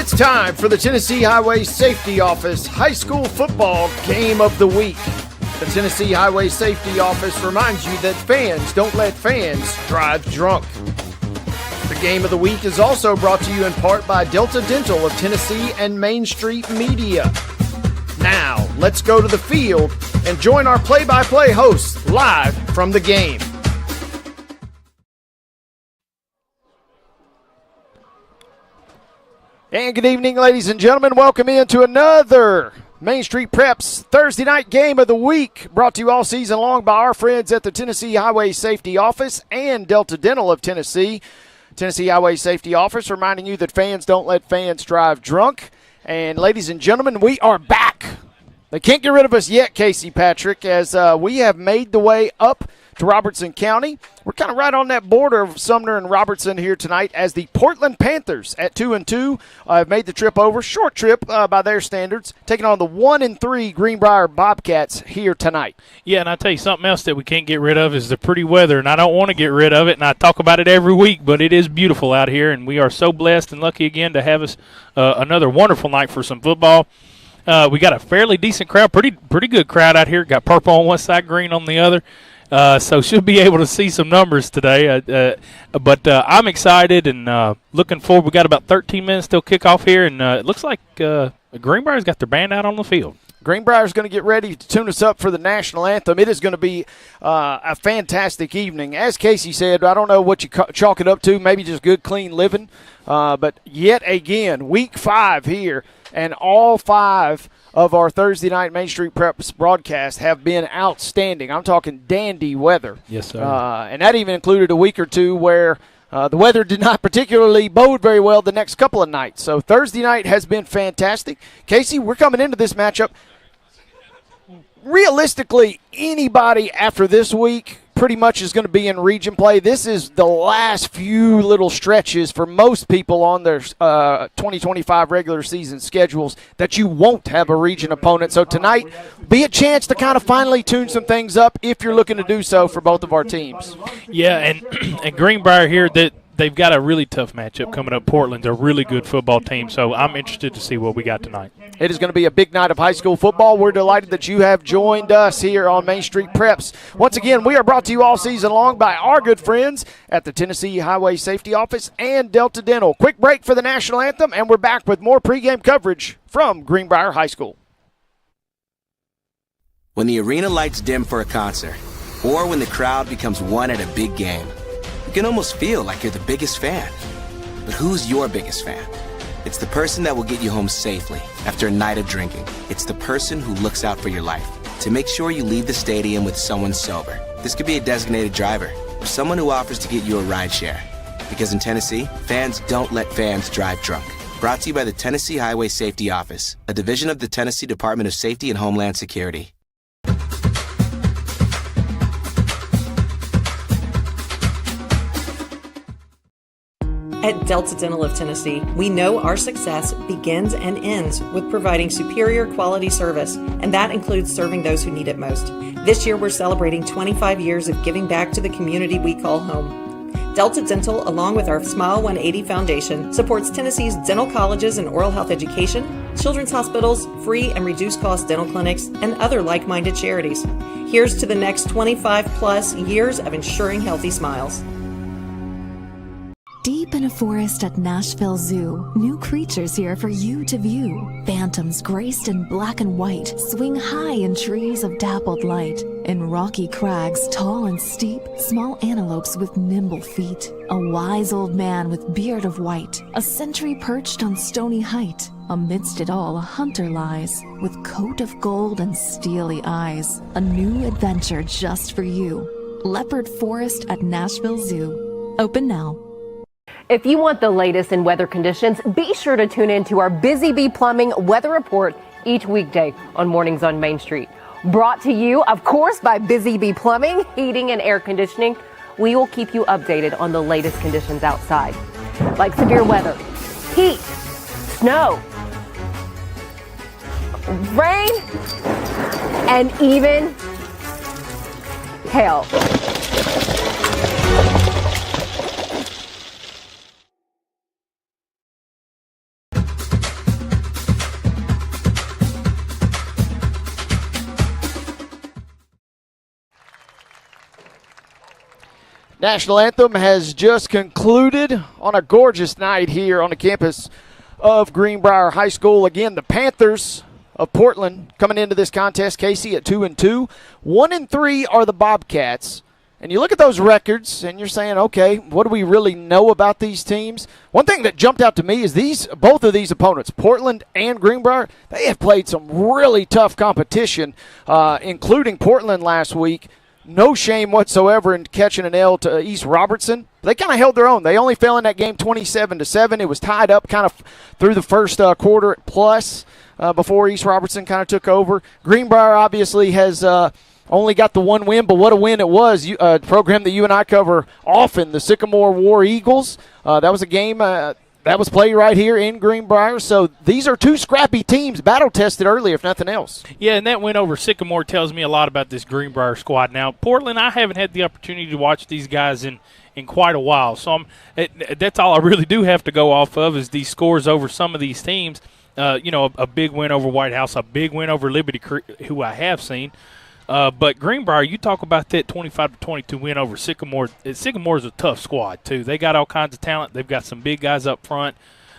It's time for the Tennessee Highway Safety Office High School Football Game of the Week. The Tennessee Highway Safety Office reminds you that fans don't let fans drive drunk. The Game of the Week is also brought to you in part by Delta Dental of Tennessee and Main Street Media. Now, let's go to the field and join our play-by-play hosts live from the game. And good evening, ladies and gentlemen. Welcome into another Main Street Preps Thursday night game of the week, brought to you all season long by our friends at the Tennessee Highway Safety Office and Delta Dental of Tennessee. Tennessee Highway Safety Office reminding you that fans don't let fans drive drunk. And ladies and gentlemen, we are back. They can't get rid of us yet, Casey Patrick, as we have made the way up to Robertson County. We're kind of right on that border of Sumner and Robertson here tonight, as the Portland Panthers at 2-2 have made the trip over, short trip by their standards, taking on the 1-3 Greenbrier Bobcats here tonight. Yeah, and I'll tell you something else that we can't get rid of is the pretty weather, and I don't want to get rid of it, and I talk about it every week, but it is beautiful out here, and we are so blessed and lucky again to have us another wonderful night for some football. We got a fairly decent crowd, pretty good crowd out here. Got purple on one side, green on the other. So should be able to see some numbers today. But I'm excited and looking forward. We got about 13 minutes till kickoff here, and it looks like Greenbrier's got their band out on the field. Greenbrier's going to get ready to tune us up for the national anthem. It is going to be a fantastic evening. As Casey said, I don't know what you chalk it up to, maybe just good, clean living. But yet again, week 5 here, and all 5 of our Thursday night Main Street Preps broadcast have been outstanding. I'm talking dandy weather. Yes, sir. And that even included a week or two where the weather did not particularly bode very well the next couple of nights. So Thursday night has been fantastic. Casey, we're coming into this matchup. Realistically, anybody after this week pretty much is going to be in region play. This is the last few little stretches for most people on their 2025 regular season schedules that you won't have a region opponent. So tonight, be a chance to kind of finally tune some things up if you're looking to do so for both of our teams. Yeah, and Greenbrier here, they've got a really tough matchup coming up. Portland's a really good football team, so I'm interested to see what we got tonight. It is going to be a big night of high school football. We're delighted that you have joined us here on Main Street Preps. Once again, we are brought to you all season long by our good friends at the Tennessee Highway Safety Office and Delta Dental. Quick break for the national anthem, and we're back with more pregame coverage from Greenbrier High School. When the arena lights dim for a concert, or when the crowd becomes one at a big game, you can almost feel like you're the biggest fan. But who's your biggest fan? It's the person that will get you home safely after a night of drinking. It's the person who looks out for your life to make sure you leave the stadium with someone sober. This could be a designated driver or someone who offers to get you a ride share. Because in Tennessee, fans don't let fans drive drunk. Brought to you by the Tennessee Highway Safety Office, a division of the Tennessee Department of Safety and Homeland Security. At Delta Dental of Tennessee, we know our success begins and ends with providing superior quality service, and that includes serving those who need it most. This year, we're celebrating 25 years of giving back to the community we call home. Delta Dental, along with our Smile 180 Foundation, supports Tennessee's dental colleges and oral health education, children's hospitals, free and reduced cost dental clinics, and other like-minded charities. Here's to the next 25-plus years of ensuring healthy smiles. Deep in a forest at Nashville Zoo, new creatures here for you to view. Phantoms graced in black and white swing high in trees of dappled light. In rocky crags, tall and steep, small antelopes with nimble feet. A wise old man with beard of white, a sentry perched on stony height. Amidst it all, a hunter lies, with coat of gold and steely eyes. A new adventure just for you. Leopard Forest at Nashville Zoo. Open now. If you want the latest in weather conditions, be sure to tune in to our Busy Bee Plumbing weather report each weekday on Mornings on Main Street. Brought to you, of course, by Busy Bee Plumbing, Heating and Air Conditioning. We will keep you updated on the latest conditions outside, like severe weather, heat, snow, rain, and even hail. National anthem has just concluded on a gorgeous night here on the campus of Greenbrier High School. Again, the Panthers of Portland coming into this contest, Casey, at 2-2. 1-3 are the Bobcats. And you look at those records, and you're saying, okay, what do we really know about these teams? One thing that jumped out to me is both of these opponents, Portland and Greenbrier, they have played some really tough competition, including Portland last week. No shame whatsoever in catching an L to East Robertson. They kind of held their own. They only fell in that game 27-7. It was tied up kind of through the first quarter plus before East Robertson kind of took over. Greenbrier obviously has only got the one win, but what a win it was. A program that you and I cover often, the Sycamore War Eagles. That was a game that was played right here in Greenbrier. So these are two scrappy teams, battle-tested early, if nothing else. Yeah, and that win over Sycamore tells me a lot about this Greenbrier squad. Now, Portland, I haven't had the opportunity to watch these guys in quite a while. So that's all I really do have to go off of is these scores over some of these teams. A big win over White House, a big win over Liberty Creek, who I have seen. But Greenbrier, you talk about that 25-22 win over Sycamore. Sycamore's a tough squad, too. They got all kinds of talent. They've got some big guys up front.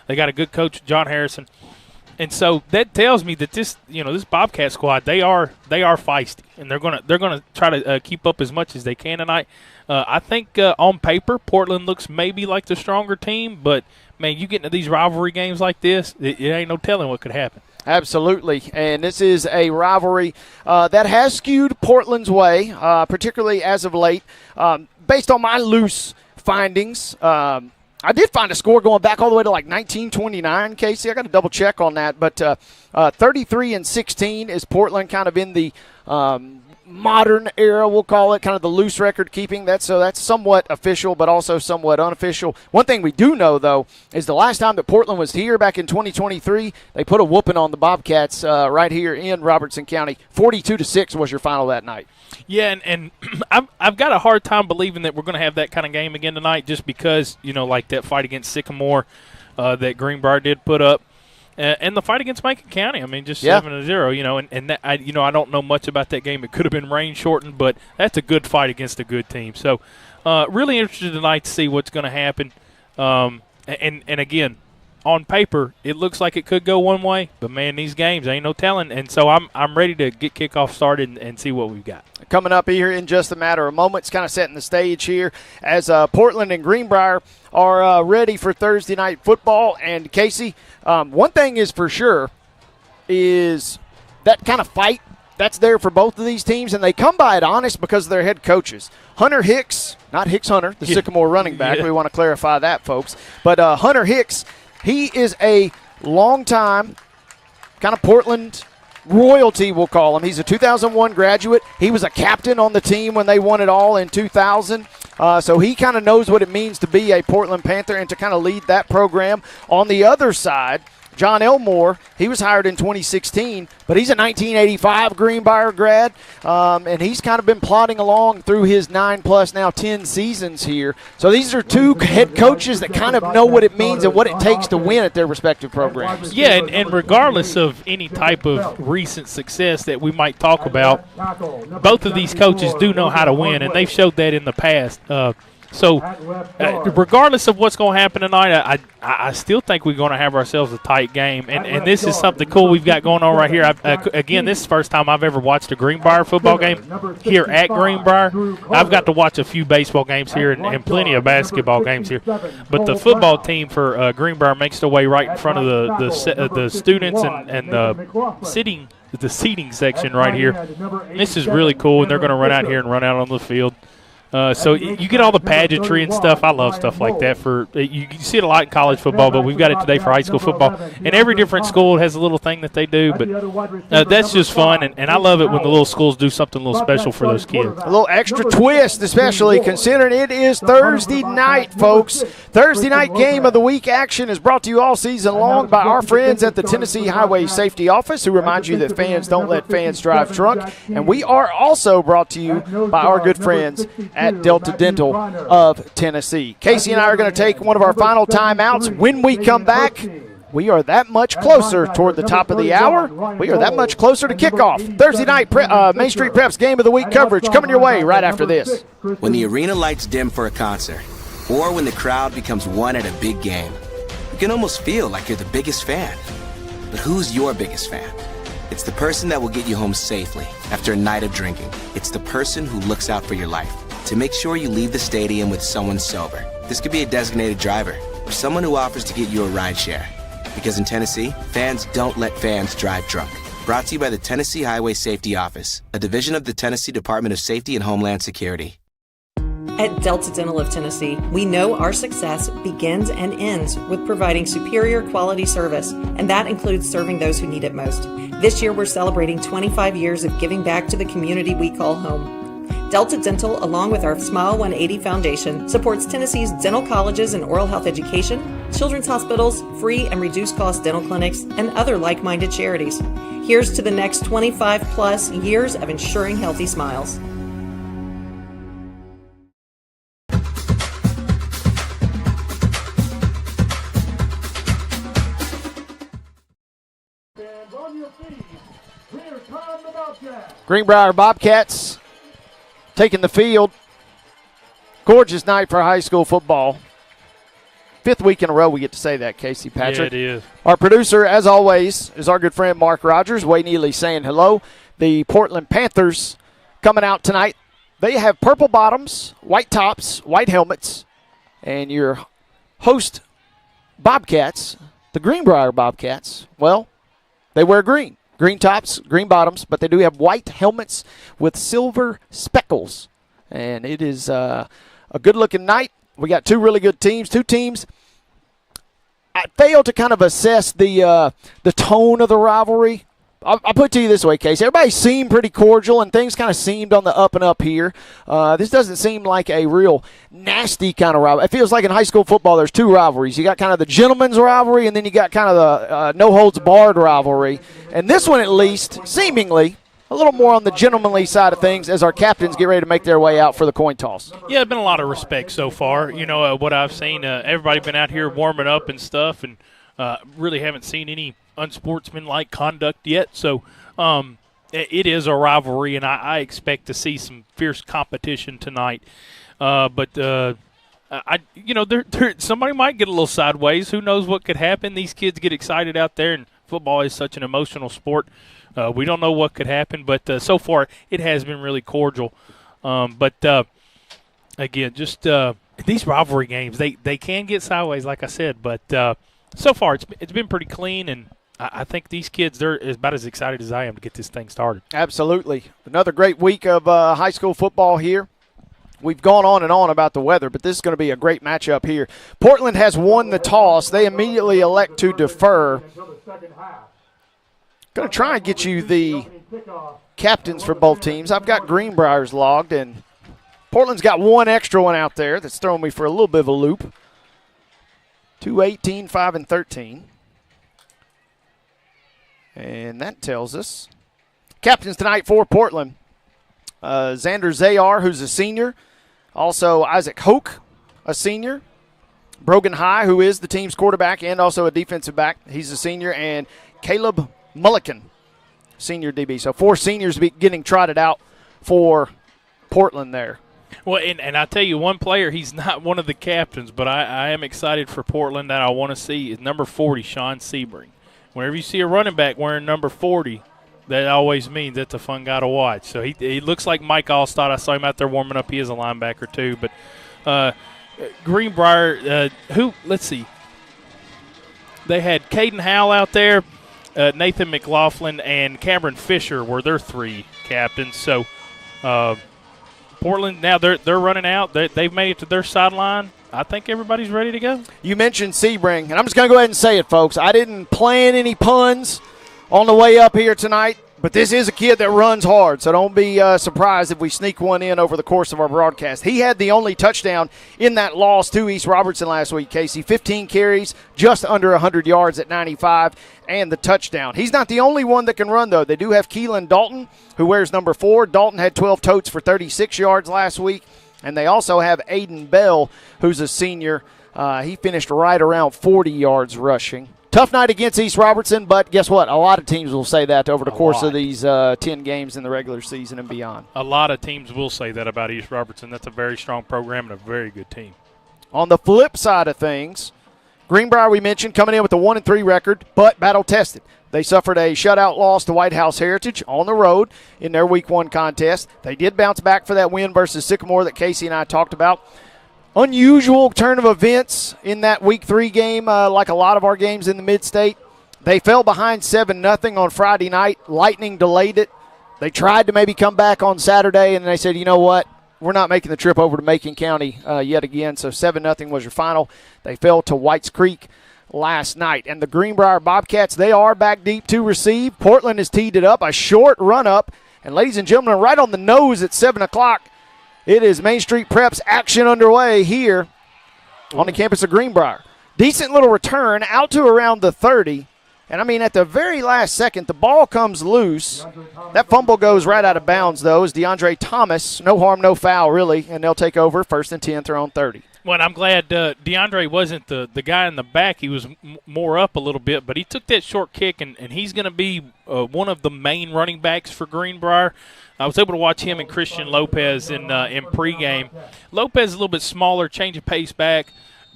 They got a good coach, John Harrison. And so that tells me that this Bobcat squad, they are feisty, and they're gonna try to keep up as much as they can tonight. I think on paper, Portland looks maybe like the stronger team, but man, you get into these rivalry games like this, it ain't no telling what could happen. Absolutely, and this is a rivalry that has skewed Portland's way, particularly as of late. Based on my loose findings, I did find a score going back all the way to like 1929, Casey. I got to double check on that, but 33-16 is Portland kind of in the modern era, we'll call it, kind of the loose record keeping. That's somewhat official, but also somewhat unofficial. One thing we do know, though, is the last time that Portland was here back in 2023, they put a whooping on the Bobcats right here in Robertson County. 42-6 was your final that night. Yeah, and I've got a hard time believing that we're going to have that kind of game again tonight, just because like that fight against Sycamore that Greenbrier did put up. And the fight against Macon County, I mean, just 7-0, and that, I don't know much about that game. It could have been rain shortened, but that's a good fight against a good team. So, really interested tonight to see what's going to happen. And again, on paper, it looks like it could go one way, but man, these games ain't no telling. And so I'm ready to get kickoff started and see what we've got. Coming up here in just a matter of moments, kind of setting the stage here as Portland and Greenbrier are ready for Thursday night football. And Casey, one thing is for sure is that kind of fight that's there for both of these teams, and they come by it honest because of their head coaches. Hunter Hicks, not Hicks Hunter, the Sycamore running back. Yeah. We want to clarify that, folks. But Hunter Hicks, he is a long-time kind of Portland royalty, we'll call him. He's a 2001 graduate. He was a captain on the team when they won it all in 2000. So he kind of knows what it means to be a Portland Panther and to kind of lead that program. On the other side, John Elmore, he was hired in 2016, but he's a 1985 Greenbrier grad, and he's kind of been plodding along through his 9+ now 10 seasons here. So these are two head coaches that kind of know what it means and what it takes to win at their respective programs. Yeah, and regardless of any type of recent success that we might talk about, both of these coaches do know how to win, and they've showed that in the past. So regardless of what's going to happen tonight, I still think we're going to have ourselves a tight game. And this is something cool we've got going on right here. Again, this is the first time I've ever watched a Greenbrier football game here at Greenbrier. I've got to watch a few baseball games here and plenty of basketball games here. But the football team for Greenbrier makes their way right in front of the students and the seating section right here. This is really cool, and they're going to run out here and run out on the field. So you get all the pageantry and stuff. I love stuff like that. You see it a lot in college football, but we've got it today for high school football. And every different school has a little thing that they do, but that's just fun. And I love it when the little schools do something a little special for those kids. A little extra twist, especially considering it is Thursday night, folks. Thursday night game of the week action is brought to you all season long by our friends at the Tennessee Highway Safety Office, who remind you that fans don't let fans drive drunk. And we are also brought to you by our good friends at Delta Dental of Tennessee. Casey and I are going to take one of our final timeouts. When we come back, We are that much closer toward the top of the hour. We are that much closer to kickoff. Thursday night Main Street Preps Game of the Week coverage coming your way right after this. When the arena lights dim for a concert, or when the crowd becomes one at a big game, you can almost feel like you're the biggest fan. But who's your biggest fan? It's the person that will get you home safely after a night of drinking. It's the person who looks out for your life to make sure you leave the stadium with someone sober. This could be a designated driver or someone who offers to get you a ride share. Because in Tennessee, fans don't let fans drive drunk. Brought to you by the Tennessee Highway Safety Office, a division of the Tennessee Department of Safety and Homeland Security. At Delta Dental of Tennessee, we know our success begins and ends with providing superior quality service, and that includes serving those who need it most. This year, we're celebrating 25 years of giving back to the community we call home. Delta Dental, along with our Smile 180 Foundation, supports Tennessee's dental colleges and oral health education, children's hospitals, free and reduced cost dental clinics, and other like-minded charities. Here's to the next 25 plus years of ensuring healthy smiles. Greenbrier Bobcats taking the field. Gorgeous night for high school football. 5th week in a row we get to say that, Casey Patrick. Yeah, it is. Our producer, as always, is our good friend Mark Rogers. Wade Neely saying hello. The Portland Panthers coming out tonight. They have purple bottoms, white tops, white helmets, and your host Bobcats, the Greenbrier Bobcats, well, they wear green. Green tops, green bottoms, but they do have white helmets with silver speckles. And it is a good-looking night. We got two really good teams. Two teams. I failed to kind of assess the tone of the rivalry. I'll put it to you this way, Casey. Everybody seemed pretty cordial, and things kind of seemed on the up and up here. This doesn't seem like a real nasty kind of rivalry. It feels like in high school football there's two rivalries. You got kind of the gentleman's rivalry, and then you got kind of the no-holds-barred rivalry. And this one, at least, seemingly a little more on the gentlemanly side of things as our captains get ready to make their way out for the coin toss. Yeah, it's been a lot of respect so far. You know, what I've seen, everybody been out here warming up and stuff, and really haven't seen any unsportsmanlike conduct yet. So it is a rivalry, and I expect to see some fierce competition tonight. But somebody might get a little sideways. Who knows what could happen? These kids get excited out there, and football is such an emotional sport. We don't know what could happen, but so far it has been really cordial. Again, just these rivalry games, they can get sideways, like I said, but so far it's been pretty clean, and I think these kids, they're about as excited as I am to get this thing started. Absolutely. Another great week of high school football here. We've gone on and on about the weather, but this is going to be a great matchup here. Portland has won the toss. They immediately elect to defer. Going to try and get you the captains for both teams. I've got Greenbrier's logged, and Portland's got one extra one out there that's throwing me for a little bit of a loop. 2-18, 5 and 13. And that tells us captains tonight for Portland. Xander Zayar, who's a senior. Also Isaac Hoke, a senior. Brogan High, who is the team's quarterback and also a defensive back. He's a senior. And Caleb Mulliken, senior DB. So 4 seniors getting trotted out for Portland there. Well, and I tell you, one player, he's not one of the captains, but I am excited for Portland that I want to see is number 40, Sean Sebring. Whenever you see a running back wearing number 40, that always means that's a fun guy to watch. So he looks like Mike Allstott. I saw him out there warming up. He is a linebacker too. But Greenbrier, let's see. They had Caden Howell out there, Nathan McLaughlin, and Cameron Fisher were their 3 captains. So Portland, now they're running out. They've made it to their sideline. I think everybody's ready to go. You mentioned Sebring, and I'm just going to go ahead and say it, folks. I didn't plan any puns on the way up here tonight, but this is a kid that runs hard, so don't be surprised if we sneak one in over the course of our broadcast. He had the only touchdown in that loss to East Robertson last week, Casey. 15 carries, just under 100 yards at 95, and the touchdown. He's not the only one that can run, though. They do have Keelan Dalton, who wears number 4. Dalton had 12 totes for 36 yards last week. And they also have Aiden Bell, who's a senior. He finished right around 40 yards rushing. Tough night against East Robertson, but guess what? A lot of teams will say that over the course of these 10 games in the regular season and beyond. A lot of teams will say that about East Robertson. That's a very strong program and a very good team. On the flip side of things, Greenbrier, we mentioned, coming in with a 1-3 record, but battle-tested. They suffered a shutout loss to White House Heritage on the road in their Week 1 contest. They did bounce back for that win versus Sycamore that Casey and I talked about. Unusual turn of events in that Week 3 game, like a lot of our games in the Mid-State. They fell behind 7-0 on Friday night. Lightning delayed it. They tried to maybe come back on Saturday, and they said, you know what? We're not making the trip over to Macon County yet again, so 7-0 was your final. They fell to Whites Creek last night. And the Greenbrier Bobcats, they are back deep to receive. Portland has teed it up, a short run-up. And ladies and gentlemen, right on the nose at 7 o'clock, it is Main Street Preps action underway here on the campus of Greenbrier. Decent little return out to around the 30. And, I mean, at the very last second, the ball comes loose. That fumble goes right out of bounds, though, as DeAndre Thomas, no harm, no foul, really, and they'll take over 1st and 10 their own 30. Well, I'm glad DeAndre wasn't the guy in the back. He was more up a little bit, but he took that short kick, and he's going to be one of the main running backs for Greenbrier. I was able to watch him and Christian Lopez in pregame. Lopez is a little bit smaller, change of pace back.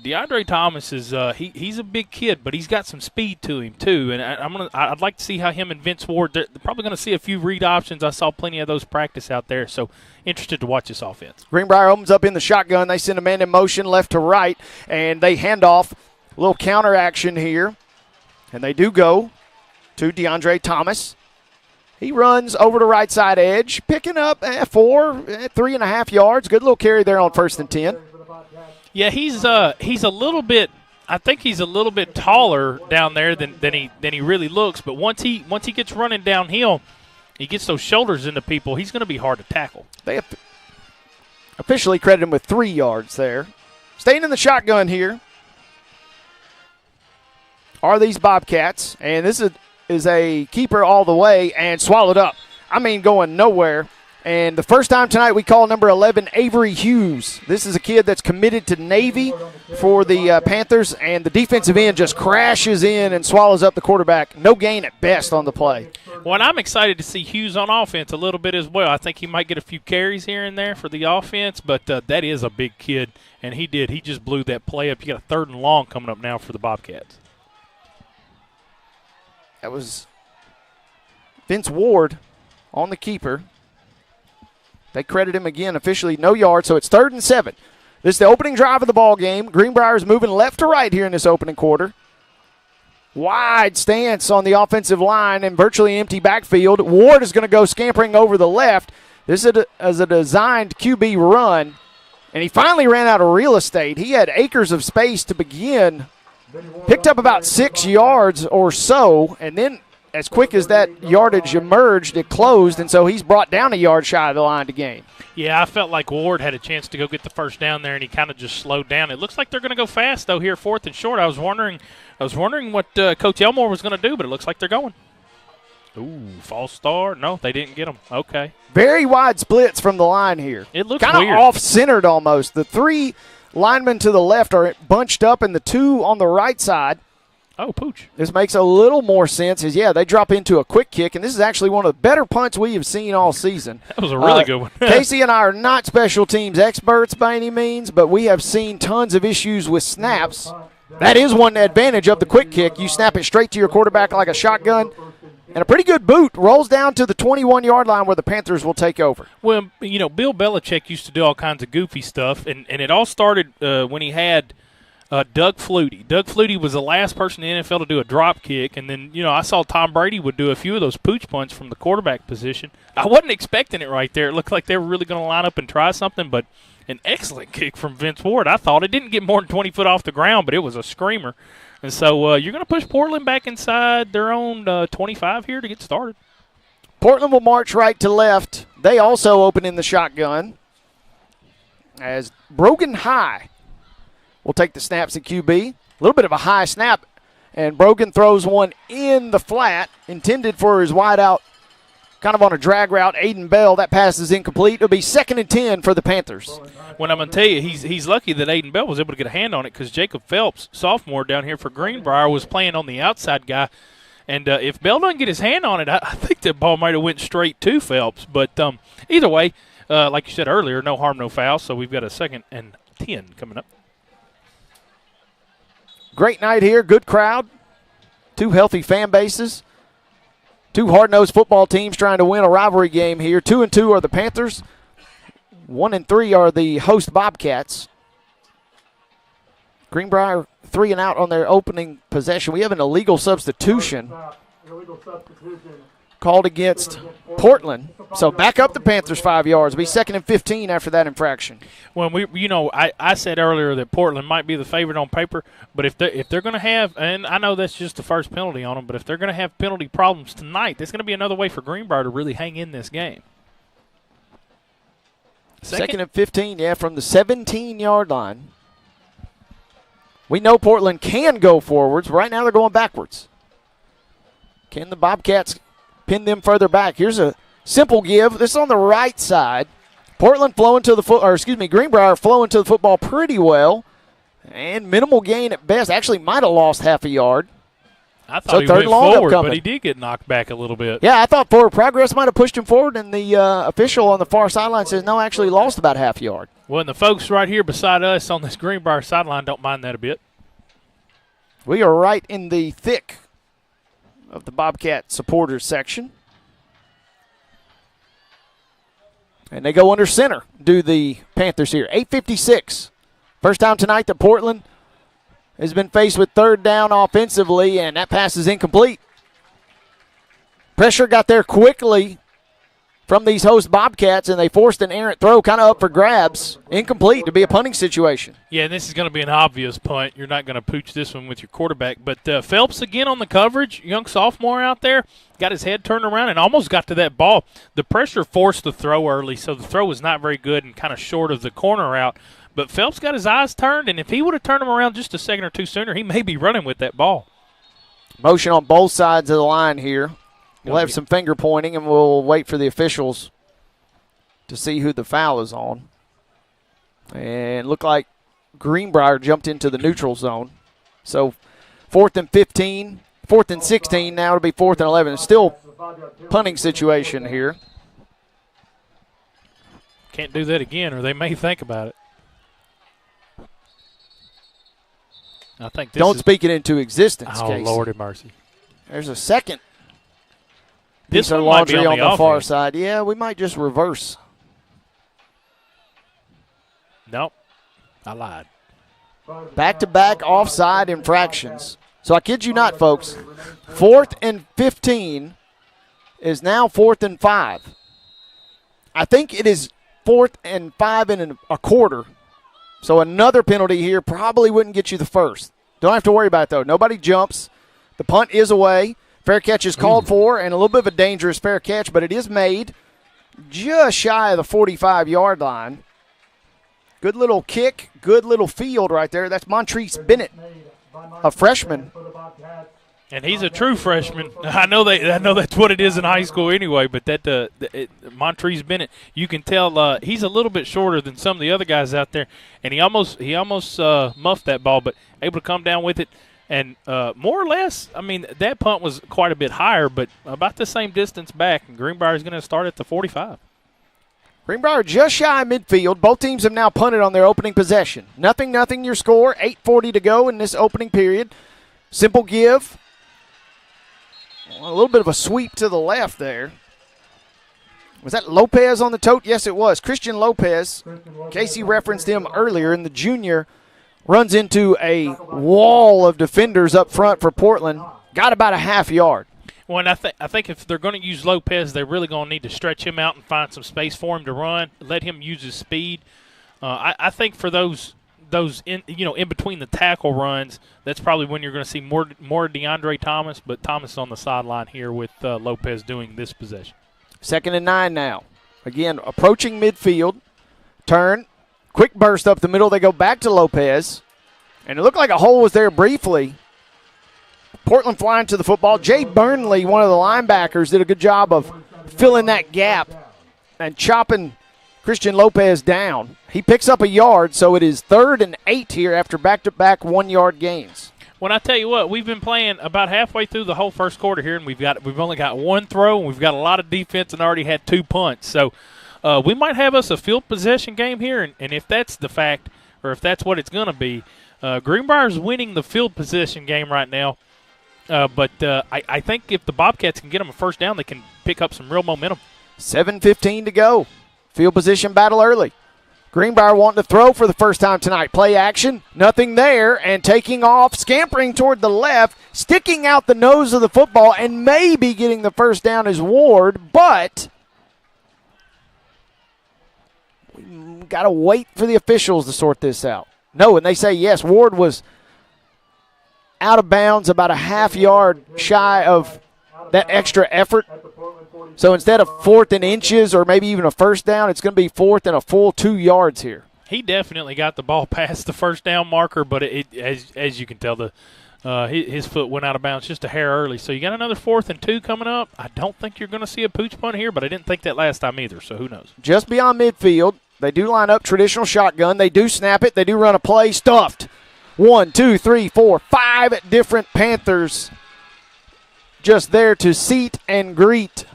DeAndre Thomas is he's a big kid, but he's got some speed to him too. And I'd like to see how him and Vince Ward. They're probably going to see a few read options. I saw plenty of those practice out there, so interested to watch this offense. Greenbrier opens up in the shotgun. They send a man in motion left to right, and they hand off. A little counter action here, and they do go to DeAndre Thomas. He runs over the right side edge, picking up 3.5 yards. Good little carry there on 1st and 10. Yeah, he's a little bit. I think he's a little bit taller down there than he really looks. But once he gets running downhill, he gets those shoulders into people. He's going to be hard to tackle. They have officially credited him with 3 yards there. Staying in the shotgun here are these Bobcats, and this is a keeper all the way and swallowed up. I mean, going nowhere. And the first time tonight we call number 11 Avery Hughes. This is a kid that's committed to Navy for the Panthers, and the defensive end just crashes in and swallows up the quarterback. No gain at best on the play. Well, and I'm excited to see Hughes on offense a little bit as well. I think he might get a few carries here and there for the offense, but that is a big kid, and he just blew that play up. You got a 3rd and long coming up now for the Bobcats. That was Vince Ward on the keeper. They credit him again, officially no yards, so it's 3rd and 7. This is the opening drive of the ball game. Greenbrier is moving left to right here in this opening quarter. Wide stance on the offensive line and virtually empty backfield. Ward is going to go scampering over the left. This is a designed QB run, and he finally ran out of real estate. He had acres of space to begin, picked up about 6 yards or so, and then as quick as that yardage emerged, it closed, and so he's brought down a yard shy of the line to gain. Yeah, I felt like Ward had a chance to go get the first down there, and he kind of just slowed down. It looks like they're going to go fast, though, here 4th and short. I was wondering what Coach Elmore was going to do, but it looks like they're going. Ooh, false start. No, they didn't get him. Okay. Very wide splits from the line here. It looks kind of weird. Off-centered almost. The 3 linemen to the left are bunched up, and the 2 on the right side. Oh, pooch. This makes a little more sense. They drop into a quick kick, and this is actually one of the better punts we have seen all season. That was a really good one. Casey and I are not special teams experts by any means, but we have seen tons of issues with snaps. That is one advantage of the quick kick. You snap it straight to your quarterback like a shotgun, and a pretty good boot rolls down to the 21-yard line where the Panthers will take over. Well, Bill Belichick used to do all kinds of goofy stuff, and it all started when he had Doug Flutie. Doug Flutie was the last person in the NFL to do a drop kick, and then, I saw Tom Brady would do a few of those pooch punts from the quarterback position. I wasn't expecting it right there. It looked like they were really going to line up and try something, but an excellent kick from Vince Ward. I thought it didn't get more than 20 foot off the ground, but it was a screamer. And so you're going to push Portland back inside their own 25 here to get started. Portland will march right to left. They also open in the shotgun as Brogan High will take the snaps at QB. A little bit of a high snap, and Brogan throws one in the flat, intended for his wide out kind of on a drag route. Aiden Bell, that pass is incomplete. It'll be 2nd and 10 for the Panthers. Well, I'm going to tell you, he's lucky that Aiden Bell was able to get a hand on it because Jacob Phelps, sophomore down here for Greenbrier, was playing on the outside guy. And if Bell doesn't get his hand on it, I think that ball might have went straight to Phelps. But either way, like you said earlier, no harm, no foul. So we've got a 2nd and 10 coming up. Great night here, good crowd, 2 healthy fan bases, 2 hard-nosed football teams trying to win a rivalry game here. 2-2 are the Panthers, 1-3 are the host Bobcats. Greenbrier 3 and out on their opening possession. We have an illegal substitution called against Portland. So back up the Panthers 5 yards. It'll be 2nd and 15 after that infraction. Well, I said earlier that Portland might be the favorite on paper, but if they're going to have, and I know that's just the first penalty on them, but if they're going to have penalty problems tonight, that's going to be another way for Greenbrier to really hang in this game. 2nd and 15, from the 17-yard line. We know Portland can go forwards. Right now they're going backwards. Can the Bobcats pin them further back? Here's a simple give. This is on the right side. Portland flowing to the Greenbrier flowing to the football pretty well. And minimal gain at best. Actually might have lost half a yard. I thought he went forward, but he did get knocked back a little bit. Yeah, I thought forward progress might have pushed him forward, and the official on the far sideline says no, actually lost about half a yard. Well, and the folks right here beside us on this Greenbrier sideline don't mind that a bit. We are right in the thick of the Bobcat supporters section. And they go under center, do the Panthers here. 8:56. First time tonight that Portland has been faced with 3rd down offensively, and that pass is incomplete. Pressure got there quickly from these host Bobcats, and they forced an errant throw kind of up for grabs. Incomplete to be a punting situation. Yeah, and this is going to be an obvious punt. You're not going to pooch this one with your quarterback. But Phelps again on the coverage, young sophomore out there, got his head turned around and almost got to that ball. The pressure forced the throw early, so the throw was not very good and kind of short of the corner route. But Phelps got his eyes turned, and if he would have turned them around just a second or two sooner, he may be running with that ball. Motion on both sides of the line here. We'll have some finger pointing, and we'll wait for the officials to see who the foul is on. And look like Greenbrier jumped into the neutral zone. So 4th and 15, 4th and 16, now it'll be 4th and 11. It's still punting situation here. Can't do that again, or they may think about it. I think this Don't speak it into existence, Oh, Casey. Lord have mercy. There's a second. This one might be on the offense. far side. Yeah, we might just reverse. Nope. I lied. Back-to-back offside infractions. So I kid you not, folks. 4th and 15 is now 4th and 5. I think it is 4th and 5 and a quarter. So another penalty here probably wouldn't get you the first. Don't have to worry about it, though. Nobody jumps. The punt is away. Fair catch is called for, and a little bit of a dangerous fair catch, but it is made just shy of the 45-yard line. Good little kick, good little field right there. That's Montrese Bennett, a freshman. And he's a true freshman. I know that's what it is in high school anyway, but Montrese Bennett, you can tell he's a little bit shorter than some of the other guys out there, and he almost muffed that ball, but able to come down with it. And more or less, I mean, that punt was quite a bit higher, but about the same distance back, and Greenbrier is going to start at the 45. Greenbrier just shy of midfield. Both teams have now punted on their opening possession. 0-0 your score, 8:40 to go in this opening period. Simple give. A little bit of a sweep to the left there. Was that Lopez on the tote? Yes, it was. Christian Lopez. Casey referenced him earlier, and the junior runs into a wall of defenders up front for Portland. Got about a half yard. Well, and I think if they're going to use Lopez, they're really going to need to stretch him out and find some space for him to run, let him use his speed. I think for those in between the tackle runs, that's probably when you're going to see more DeAndre Thomas, but Thomas is on the sideline here with Lopez doing this possession. 2nd and 9 now. Again, approaching midfield. Turn. Quick burst up the middle. They go back to Lopez. And it looked like a hole was there briefly. Portland flying to the football. Jay Burnley, one of the linebackers, did a good job of filling that gap and chopping Christian Lopez down. He picks up a yard, so it is 3rd and 8 here after back-to-back 1-yard gains. When I tell you what, we've been playing about halfway through the whole first quarter here, and we've only got one throw, and we've got a lot of defense and already had 2 punts. So we might have us a field possession game here, and if that's the fact, or if that's what it's going to be, Greenbrier's winning the field possession game right now. But I think if the Bobcats can get them a first down, they can pick up some real momentum. 7:15 to go. Field position battle early. Greenbrier wanting to throw for the first time tonight. Play action, nothing there, and taking off, scampering toward the left, sticking out the nose of the football, and maybe getting the first down is Ward, but we got to wait for the officials to sort this out. No, and they say yes, Ward was out of bounds about a half-yard shy of that extra effort. So instead of 4th and inches or maybe even a first down, it's going to be 4th and a full 2 yards here. He definitely got the ball past the first down marker, but as you can tell, his foot went out of bounds just a hair early. So you got another 4th and 2 coming up. I don't think you're going to see a pooch punt here, but I didn't think that last time either, so who knows. Just beyond midfield, they do line up traditional shotgun. They do snap it. They do run a play. Stuffed. 1, 2, 3, 4, 5 different Panthers just there to seat and greet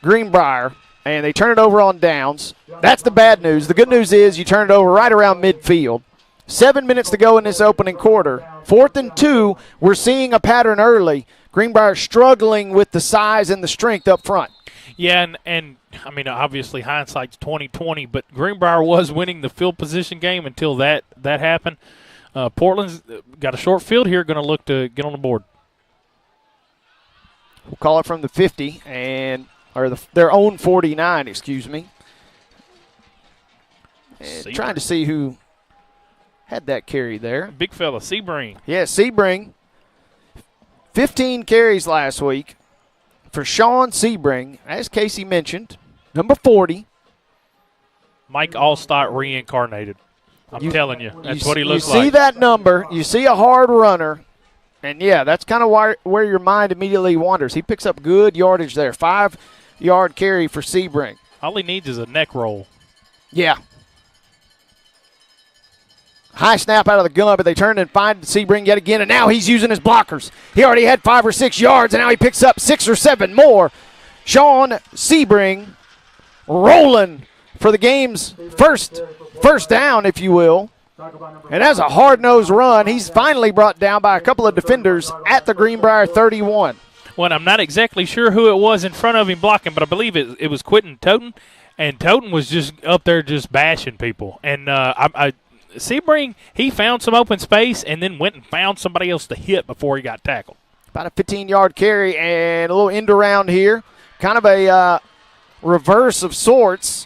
Greenbrier, and they turn it over on downs. That's the bad news. The good news is you turn it over right around midfield. 7 minutes to go in this opening quarter. 4th and 2, we're seeing a pattern early. Greenbrier struggling with the size and the strength up front. Yeah, and I mean, obviously hindsight's 20/20, but Greenbrier was winning the field position game until that happened. Portland's got a short field here, going to look to get on the board. We'll call it from the 50 or their own 49, excuse me. And trying to see who had that carry there. Big fella, Sebring. Yeah, Sebring. 15 carries last week for Sean Sebring, as Casey mentioned, number 40. Mike Allstott reincarnated. I'm telling you, that's what he looks like. You see that number, you see a hard runner, and, yeah, that's kind of where your mind immediately wanders. He picks up good yardage there, 5-yard carry for Sebring. All he needs is a neck roll. Yeah. High snap out of the gun, but they turn and find Sebring yet again, and now he's using his blockers. He already had 5 or 6 yards, and now he picks up 6 or 7 more. Sean Sebring rolling for the game's first down, if you will. And that's a hard-nosed run. He's finally brought down by a couple of defenders at the Greenbrier 31. Well, I'm not exactly sure who it was in front of him blocking, but I believe it was Quentin Toten, and Toten was just up there just bashing people. And Sebring, he found some open space and then went and found somebody else to hit before he got tackled. About a 15-yard carry and a little end around here. Kind of a reverse of sorts.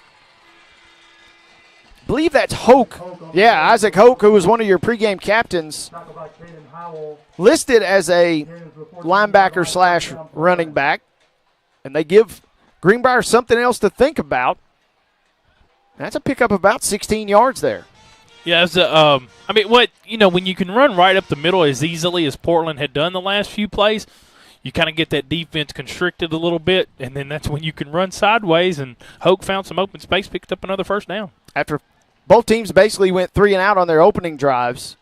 I believe that's Hoke. Yeah, Isaac Hoke, who was one of your pregame captains, listed as a linebacker / running back. And they give Greenbrier something else to think about. That's a pickup of about 16 yards there. Yeah, when you can run right up the middle as easily as Portland had done the last few plays, you kind of get that defense constricted a little bit, and then that's when you can run sideways, and Hoke found some open space, picked up another first down. After both teams basically went 3 and out on their opening drives,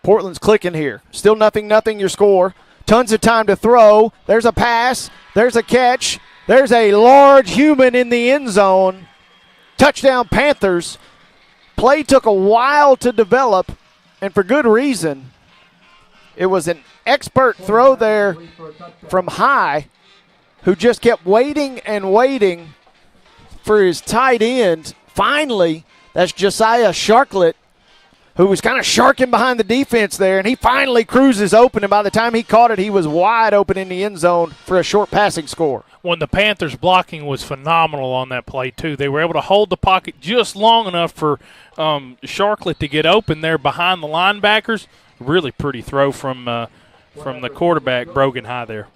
Portland's clicking here. Still 0-0 your score. Tons of time to throw. There's a pass. There's a catch. There's a large human in the end zone. Touchdown Panthers. Play took a while to develop, and for good reason. It was an expert throw there from High, who just kept waiting and waiting for his tight end. Finally, that's Josiah Sharklet, who was kind of sharking behind the defense there, and he finally cruises open, and by the time he caught it, he was wide open in the end zone for a short passing score. When the Panthers' blocking was phenomenal on that play, too. They were able to hold the pocket just long enough for Sharklet to get open there behind the linebackers. Really pretty throw from the quarterback, Brogan High there.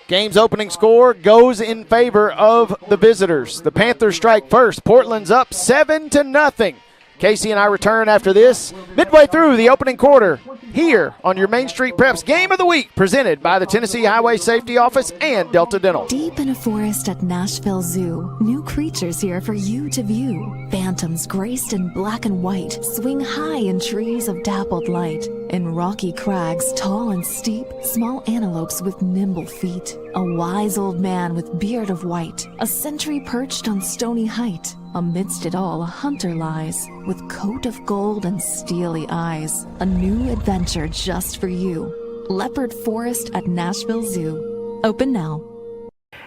Game's opening score goes in favor of the visitors. The Panthers strike first. Portland's up 7-0. Casey and I return after this, midway through the opening quarter, here on your Main Street Preps Game of the Week, presented by the Tennessee Highway Safety Office and Delta Dental. Deep in a forest at Nashville Zoo, new creatures here for you to view. Phantoms graced in black and white swing high in trees of dappled light. In rocky crags, tall and steep, small antelopes with nimble feet. A wise old man with beard of white, a sentry perched on stony height. Amidst it all, a hunter lies, with coat of gold and steely eyes. A new adventure just for you. Leopard Forest at Nashville Zoo. Open now.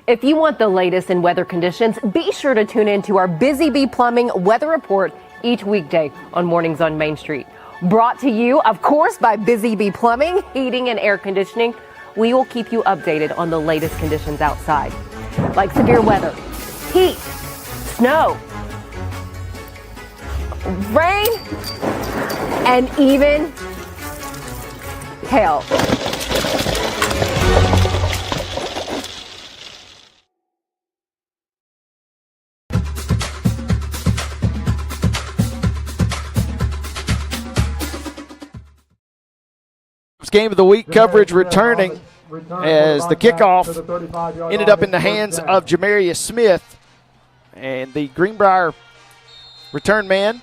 If you want the latest in weather conditions, be sure to tune in to our Busy Bee Plumbing weather report each weekday on Mornings on Main Street. Brought to you, of course, by Busy Bee Plumbing, Heating and Air Conditioning. We will keep you updated on the latest conditions outside, like severe weather, heat, snow, rain, and even hail. Game of the Week coverage returning as the kickoff ended up in the hands of Jamarius Smith, and the Greenbrier return man,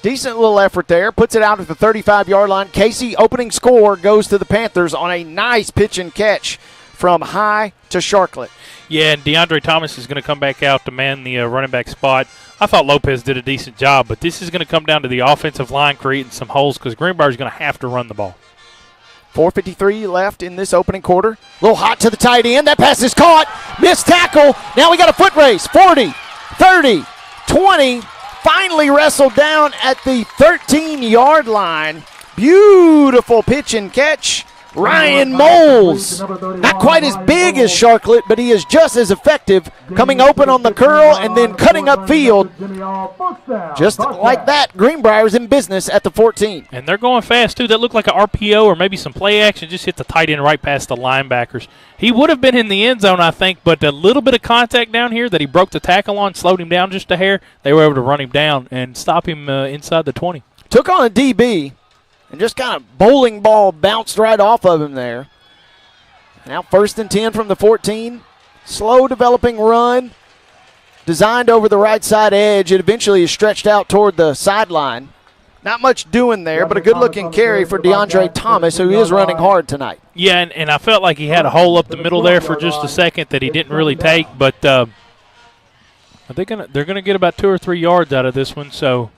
decent little effort there, puts it out at the 35-yard line. Casey, opening score, goes to the Panthers on a nice pitch and catch from high to Sharklet. Yeah, and DeAndre Thomas is going to come back out to man the running back spot. I thought Lopez did a decent job, but this is going to come down to the offensive line creating some holes because Greenbrier is going to have to run the ball. 4:53 left in this opening quarter. A little hot to the tight end. That pass is caught. Missed tackle. Now we got a foot race. 40, 30, 20. Finally wrestled down at the 13-yard line. Beautiful pitch and catch. Ryan Moles. Not quite as big as Sharklet, but he is just as effective, coming open on the curl and then cutting upfield. Just like that, Greenbrier's in business at the 14. And they're going fast, too. That looked like an RPO or maybe some play action. Just hit the tight end right past the linebackers. He would have been in the end zone, I think, but a little bit of contact down here that he broke the tackle on, slowed him down just a hair. They were able to run him down and stop him inside the 20. Took on a DB. And just kind of bowling ball bounced right off of him there. Now 1st and 10 from the 14. Slow developing run. Designed over the right side edge. It eventually is stretched out toward the sideline. Not much doing there, but a good-looking carry for DeAndre Thomas, who is running hard tonight. Yeah, and I felt like he had a hole up the middle there for just a second that he didn't really take. But they're gonna get about 2 or 3 yards out of this one, so...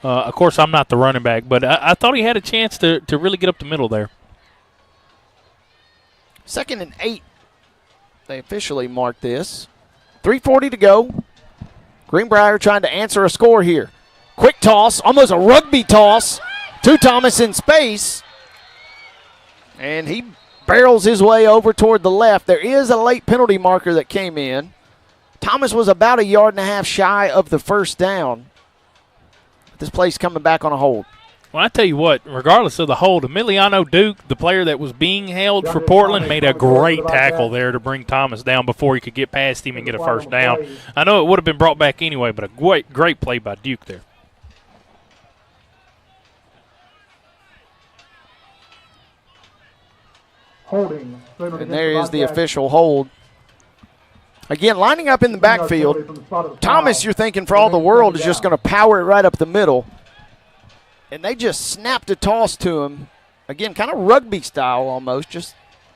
of course, I'm not the running back, but I thought he had a chance to really get up the middle there. 2nd and 8. They officially marked this. 3:40 to go. Greenbrier trying to answer a score here. Quick toss, almost a rugby toss to Thomas in space. And he barrels his way over toward the left. There is a late penalty marker that came in. Thomas was about 1.5 yards shy of the first down. This play's coming back on a hold. Well, I tell you what, regardless of the hold, Emiliano Duke, the player that was being held for Portland, made a great tackle there to bring Thomas down before he could get past him and get a first down. I know it would have been brought back anyway, but a great play by Duke there. Holding. And there is the official hold. Again, lining up in the backfield. Thomas, you're thinking for all the world, is just going to power it right up the middle. And they just snapped a toss to him. Again, kind of rugby style almost, just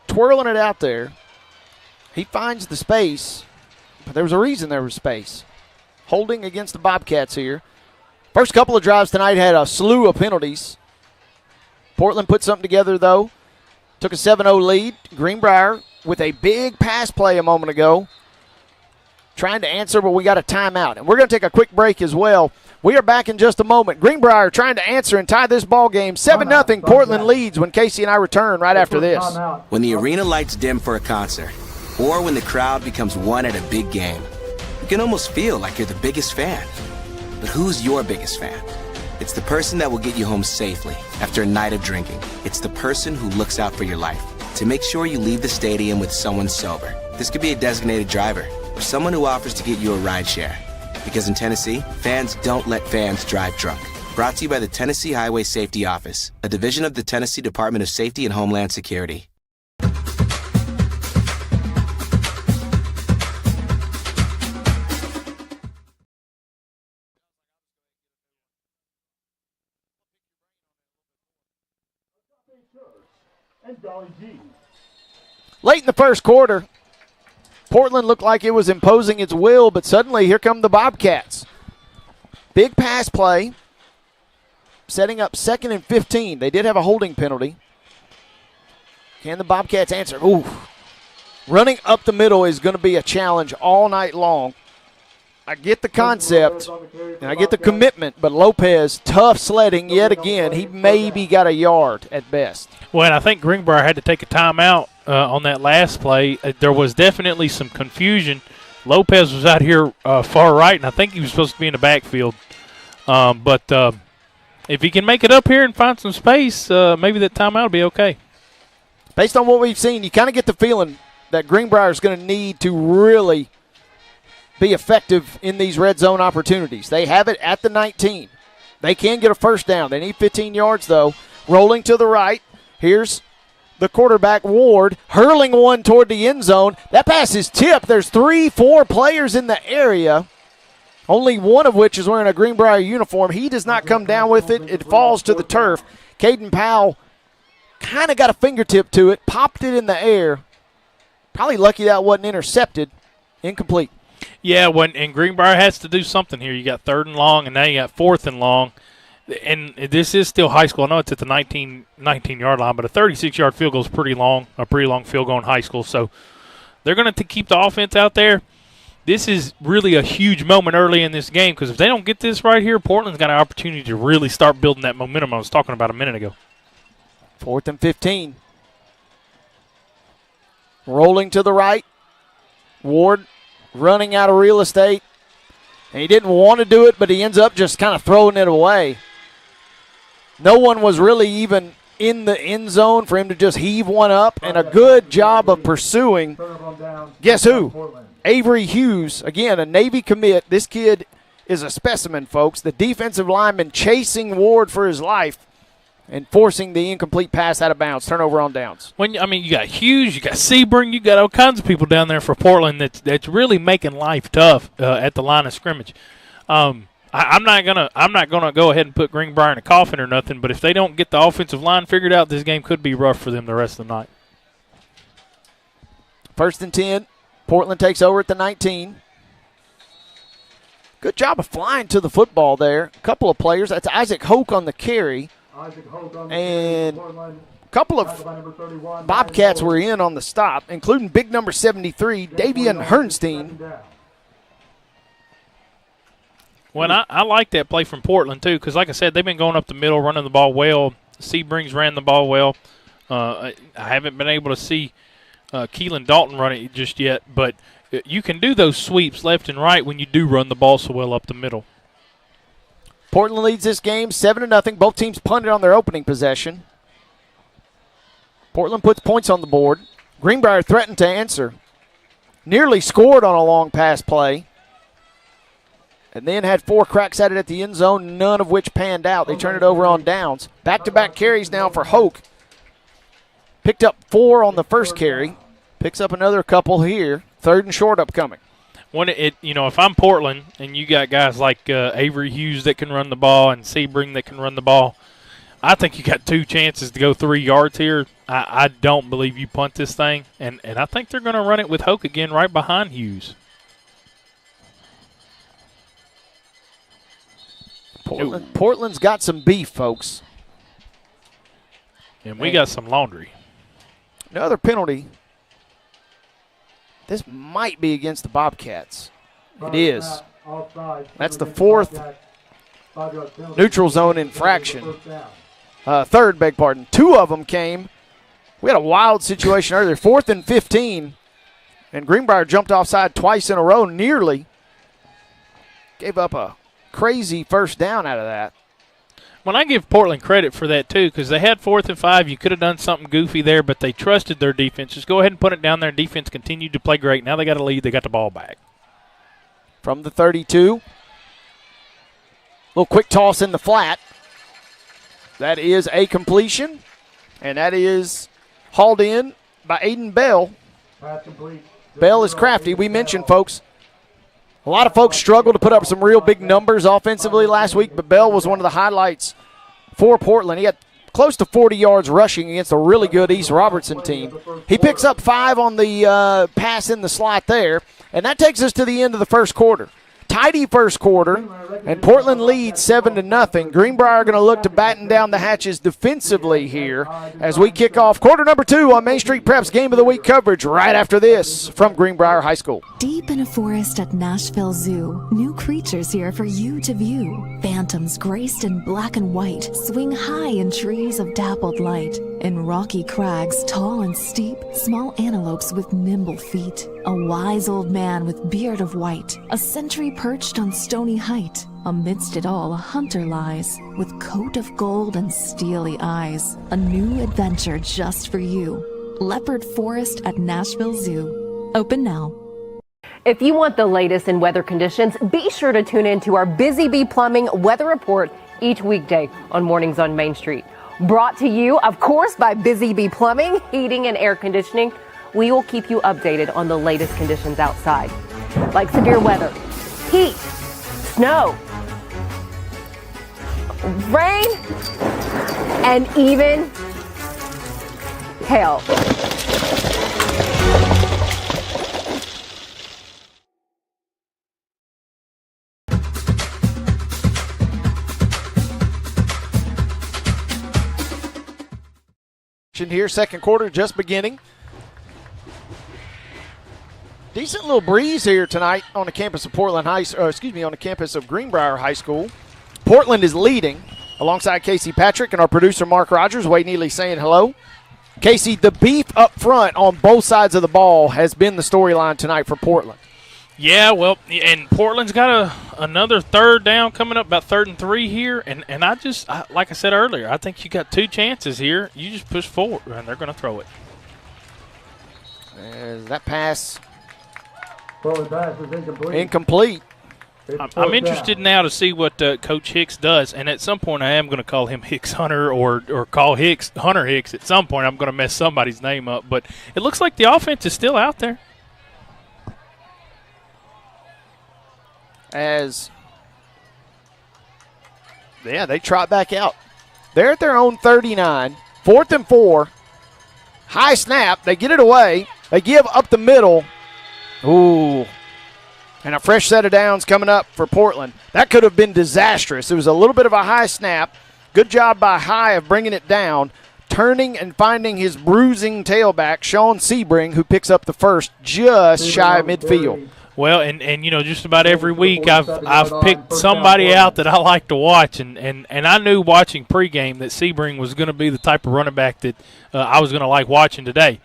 twirling it out there. He finds the space, but there was a reason there was space. Holding against the Bobcats here. First couple of drives tonight had a slew of penalties. Portland put something together, though. Took a 7-0 lead. Greenbrier with a big pass play a moment ago. Trying to answer, but we got a timeout. And we're going to take a quick break as well. We are back in just a moment. Greenbrier trying to answer and tie this ball game. 7-0 Portland leads when Casey and I return right after this. When the arena lights dim for a concert, or when the crowd becomes one at a big game, you can almost feel like you're the biggest fan. But who's your biggest fan? It's the person that will get you home safely after a night of drinking. It's the person who looks out for your life to make sure you leave the stadium with someone sober. This could be a designated driver or someone who offers to get you a ride share. Because in Tennessee, fans don't let fans drive drunk. Brought to you by the Tennessee Highway Safety Office, a division of the Tennessee Department of Safety and Homeland Security. Late in the first quarter, Portland looked like it was imposing its will, but suddenly here come the Bobcats. Big pass play, setting up 2nd and 15. They did have a holding penalty. Can the Bobcats answer? Ooh. Running up the middle is going to be a challenge all night long. I get the concept, and I get the commitment, but Lopez, tough sledding yet again. He maybe got a yard at best. Well, and I think Greenbrier had to take a timeout on that last play. There was definitely some confusion. Lopez was out here far right, and I think he was supposed to be in the backfield. But if he can make it up here and find some space, maybe that timeout will be okay. Based on what we've seen, you kind of get the feeling that Greenbrier is going to need to really be effective in these red zone opportunities. They have it at the 19. They can get a first down. They need 15 yards, though. Rolling to the right. Here's the quarterback, Ward, hurling one toward the end zone. That pass is tipped. There's 3-4 players in the area, only one of which is wearing a Greenbrier uniform. He does not come down with it. It falls to the turf. Caden Powell kind of got a fingertip to it, popped it in the air. Probably lucky that wasn't intercepted. Incomplete. Yeah, and Greenbrier has to do something here. You got 3rd and long, and now you got 4th and long. And this is still high school. I know it's at the 19-yard line, but a 36-yard field goal is pretty long, a pretty long field goal in high school. So they're going to keep the offense out there. This is really a huge moment early in this game because if they don't get this right here, Portland's got an opportunity to really start building that momentum I was talking about a minute ago. 4th and 15. Rolling to the right. Ward running out of real estate. And he didn't want to do it, but he ends up just kind of throwing it away. No one was really even in the end zone for him to just heave one up, and a good job of pursuing. Guess who? Avery Hughes, again, a Navy commit. This kid is a specimen, folks. The defensive lineman chasing Ward for his life and forcing the incomplete pass out of bounds. Turnover on downs. You got Hughes, you got Sebring, you got all kinds of people down there for Portland that's really making life tough at the line of scrimmage. I'm not gonna go ahead and put Greenbrier in a coffin or nothing, but if they don't get the offensive line figured out, this game could be rough for them the rest of the night. 1st and 10. Portland takes over at the 19. Good job of flying to the football there. A couple of players. That's Isaac Hoke on the carry. And a couple of Bobcats were in on the stop, including big number 73, Davian Hernstein. Well, I like that play from Portland, too, because like I said, they've been going up the middle, running the ball well. Sebrings ran the ball well. I haven't been able to see Keelan Dalton run it just yet, but you can do those sweeps left and right when you do run the ball so well up the middle. Portland leads this game 7-0. Both teams punted on their opening possession. Portland puts points on the board. Greenbrier threatened to answer. Nearly scored on a long pass play. And then had 4 cracks at it at the end zone, none of which panned out. They turned it over on downs. Back-to-back carries now for Hoke. Picked up 4 on the first carry. Picks up another couple here. 3rd and short upcoming. If I'm Portland and you got guys like Avery Hughes that can run the ball and Sebring that can run the ball, I think you got 2 chances to go 3 yards here. I don't believe you punt this thing, and I think they're going to run it with Hoke again right behind Hughes. Portland's got some beef, folks. And we got some laundry. Another penalty. This might be against the Bobcats. It is. That's the 4th neutral zone infraction. 3rd, beg pardon. 2 of them came. We had a wild situation earlier. 4th and 15. And Greenbrier jumped offside twice in a row, nearly. Gave up a crazy first down out of that. When I give Portland credit for that, too, because they had 4th and 5. You could have done something goofy there, but they trusted their defense. Just go ahead and put it down there. Defense continued to play great. Now they got a lead. They got the ball back. From the 32. Little quick toss in the flat. That is a completion, and that is hauled in by Aiden Bell. Bell is crafty. We mentioned, folks, a lot of folks struggled to put up some real big numbers offensively last week, but Bell was one of the highlights for Portland. He had close to 40 yards rushing against a really good East Robertson team. He picks up 5 on the pass in the slot there, and that takes us to the end of the first quarter. Tidy first quarter, and Portland leads 7-0. Greenbrier going to look to batten down the hatches defensively here as we kick off quarter number 2 on Main Street Prep's Game of the Week coverage right after this from Greenbrier High School. Deep in a forest at Nashville Zoo, new creatures here for you to view. Phantoms graced in black and white swing high in trees of dappled light. In rocky crags, tall and steep, small antelopes with nimble feet. A wise old man with beard of white, a sentry perched on stony height. Amidst it all, a hunter lies, with coat of gold and steely eyes. A new adventure just for you. Leopard Forest at Nashville Zoo. Open now. If you want the latest in weather conditions, be sure to tune in to our Busy Bee Plumbing weather report each weekday on Mornings on Main Street. Brought to you, of course, by Busy Bee Plumbing, Heating and Air Conditioning. We will keep you updated on the latest conditions outside, like severe weather, heat, snow, rain, and even hail. Here, second quarter just beginning. Decent little breeze here tonight on the campus of on the campus of Greenbrier High School. Portland is leading alongside Casey Patrick and our producer Mark Rogers. Wade Neely saying hello. Casey, the beef up front on both sides of the ball has been the storyline tonight for Portland. Yeah, well, and Portland's got another third down coming up, about 3rd and 3 here. And like I said earlier, I think you got 2 chances here. You just push forward, and they're going to throw it. As that pass is incomplete. I'm interested now to see what Coach Hicks does. And at some point, I am going to call him Hicks Hunter or call Hicks Hunter Hicks. At some point, I'm going to mess somebody's name up. But it looks like the offense is still out there. They trot back out. They're at their own 39, 4th and 4. High snap. They get it away. They give up the middle. Ooh. And a fresh set of downs coming up for Portland. That could have been disastrous. It was a little bit of a high snap. Good job by High of bringing it down, turning and finding his bruising tailback, Sean Sebring, who picks up the first just shy of midfield. Well, and just about every week I've picked somebody out that I like to watch, and I knew watching pregame that Sebring was going to be the type of running back that I was going to like watching today.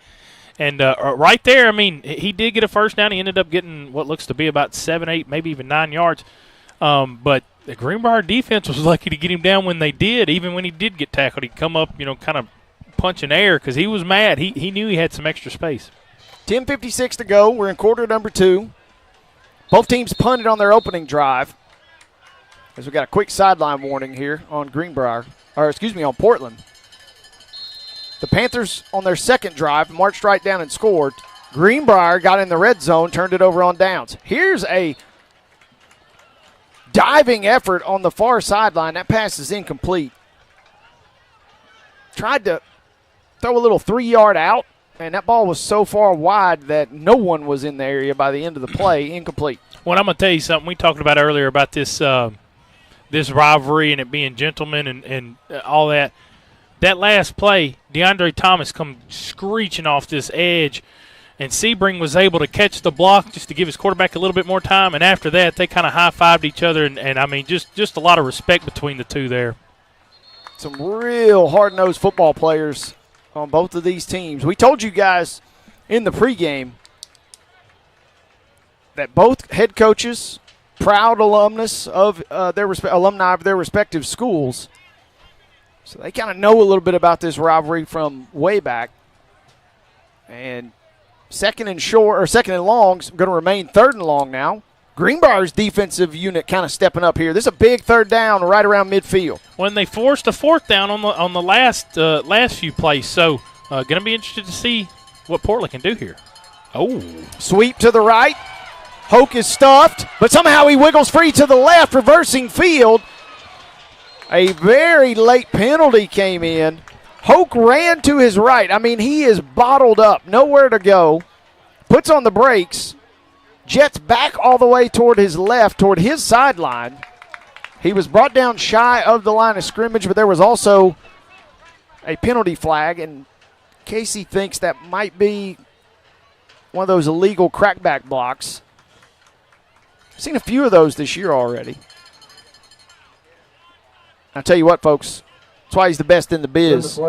And right there, I mean, he did get a first down. He ended up getting what looks to be about 7, 8, maybe even 9 yards. But the Greenbrier defense was lucky to get him down when they did. Even when he did get tackled, he'd come up, kind of punching air because he was mad. He knew he had some extra space. 10:56 to go. We're in quarter number 2. Both teams punted on their opening drive. As we got a quick sideline warning here on on Portland. The Panthers on their second drive marched right down and scored. Greenbrier got in the red zone, turned it over on downs. Here's a diving effort on the far sideline. That pass is incomplete. Tried to throw a little 3-yard out. And that ball was so far wide that no one was in the area by the end of the play. Incomplete. Well, I'm going to tell you something. We talked about earlier about this this rivalry and it being gentlemen and all that. That last play, DeAndre Thomas come screeching off this edge, and Sebring was able to catch the block just to give his quarterback a little bit more time. And after that, they kind of high-fived each other, and I mean, just a lot of respect between the two there. Some real hard-nosed football players on both of these teams. We told you guys in the pregame that both head coaches, proud alumnus of alumni of their respective schools, so they kind of know a little bit about this rivalry from way back. And second and long is going to remain 3rd and long now. Greenbrier's defensive unit kind of stepping up here. This is a big third down right around midfield. When they forced a fourth down on the last few plays, so going to be interested to see what Portland can do here. Oh, sweep to the right. Hoke is stuffed, but somehow he wiggles free to the left, reversing field. A very late penalty came in. Hoke ran to his right. I mean, he is bottled up, nowhere to go. Puts on the brakes, jets back all the way toward his left, toward his sideline. He was brought down shy of the line of scrimmage, but there was also a penalty flag, and Casey thinks that might be one of those illegal crackback blocks. I've seen a few of those this year already. I'll tell you what, folks, that's why he's the best in the biz.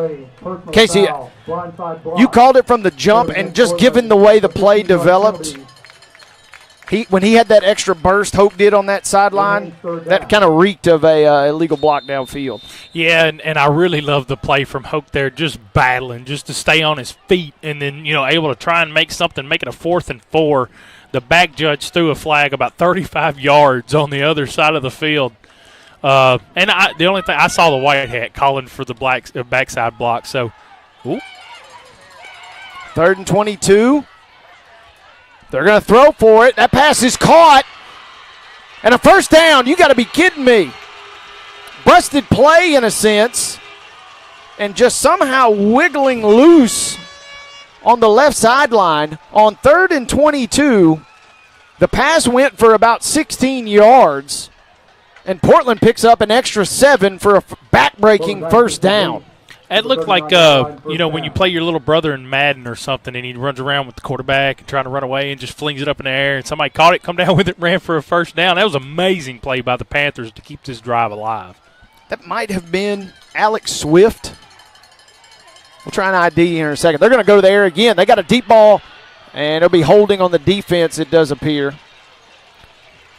Casey, you called it from the jump, and just given the way the play developed, when he had that extra burst Hope did on that sideline, that kind of reeked of a illegal block downfield. Yeah, and I really love the play from Hope there, just battling, just to stay on his feet, and then, able to try and make it a 4th and 4. The back judge threw a flag about 35 yards on the other side of the field. The only thing, I saw the white hat calling for the backside block. So, ooh. 3rd and 22. They're going to throw for it. That pass is caught. And a first down. You got to be kidding me. Busted play in a sense. And just somehow wiggling loose on the left sideline. On 3rd and 22, the pass went for about 16 yards. And Portland picks up an extra 7 for a back-breaking first down. It looked like, when you play your little brother in Madden or something and he runs around with the quarterback and trying to run away and just flings it up in the air and somebody caught it, come down with it, ran for a first down. That was an amazing play by the Panthers to keep this drive alive. That might have been Alex Swift. We'll try an ID here in a second. They're going to go to the air again. They got a deep ball, and it'll be holding on the defense, it does appear.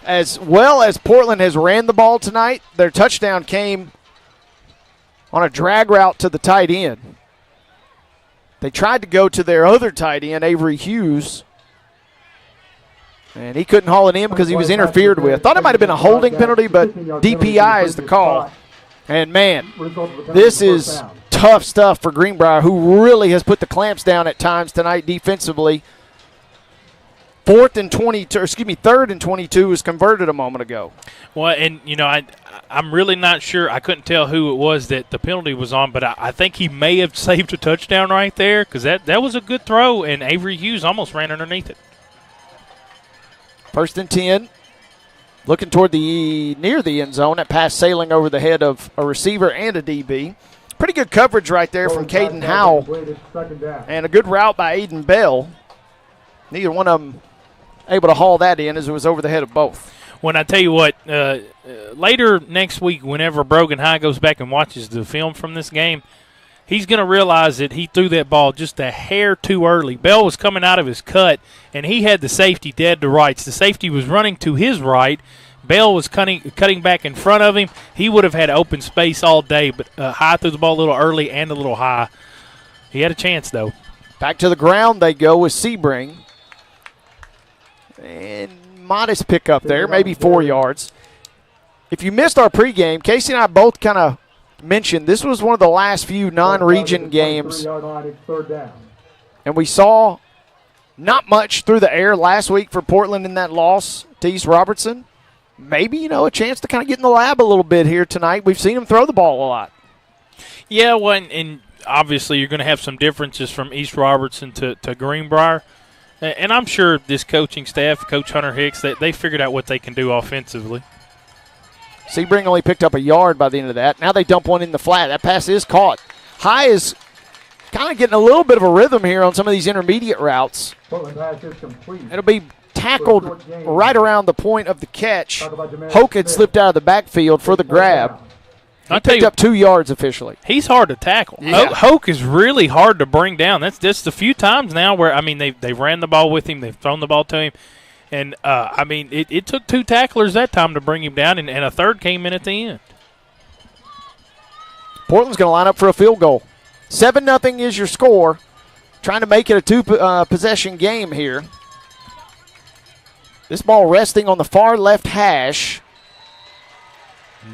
As well as Portland has ran the ball tonight, their touchdown came on a drag route to the tight end. They tried to go to their other tight end, Avery Hughes, and he couldn't haul it in because he was interfered with. Thought it might have been a holding penalty, but DPI is the call. And, man, this is tough stuff for Greenbrier, who really has put the clamps down at times tonight defensively. 3rd and 22 was converted a moment ago. Well, and, I'm really not sure. I couldn't tell who it was that the penalty was on, but I think he may have saved a touchdown right there because that was a good throw, and Avery Hughes almost ran underneath it. 1st and 10. Looking toward near the end zone. That pass sailing over the head of a receiver and a DB. Pretty good coverage right there from Caden Howell. And a good route by Aiden Bell. Neither one of them able to haul that in as it was over the head of both. When I tell you what, later next week, whenever Brogan High goes back and watches the film from this game, he's going to realize that he threw that ball just a hair too early. Bell was coming out of his cut, and he had the safety dead to rights. The safety was running to his right. Bell was cutting back in front of him. He would have had open space all day, but High threw the ball a little early and a little high. He had a chance, though. Back to the ground they go with Sebring. And modest pickup there, maybe 4 yards. If you missed our pregame, Casey and I both kind of mentioned this was one of the last few non-region games. And we saw not much through the air last week for Portland in that loss to East Robertson. Maybe, a chance to kind of get in the lab a little bit here tonight. We've seen him throw the ball a lot. Yeah, well, and obviously you're going to have some differences from East Robertson to Greenbrier. And I'm sure this coaching staff, Coach Hunter Hicks, they figured out what they can do offensively. Sebring only picked up a yard by the end of that. Now they dump one in the flat. That pass is caught. High is kind of getting a little bit of a rhythm here on some of these intermediate routes. It'll be tackled right around the point of the catch. Hoke had slipped out of the backfield for the grab. He picked up 2 yards officially. He's hard to tackle. Yeah. Hoke is really hard to bring down. That's just a few times now where, they ran the ball with him. They've thrown the ball to him. And, it took 2 tacklers that time to bring him down, and a third came in at the end. Portland's going to line up for a field goal. 7-0 is your score. Trying to make it a 2-possession game here. This ball resting on the far left hash.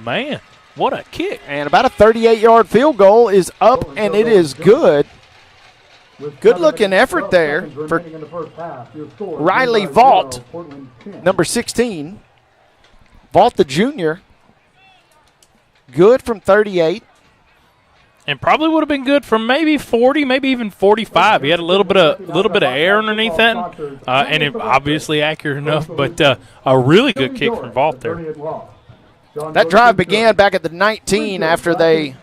Man, what a kick. And about a 38-yard field goal is up, and it is good. Good-looking effort there for Riley Vaught, number 16. Vaught the junior. Good from 38. And probably would have been good from maybe 40, maybe even 45. He had a little bit of air underneath that, and it obviously accurate enough. But a really good kick from Vaught there. That drive began back at the 19 after they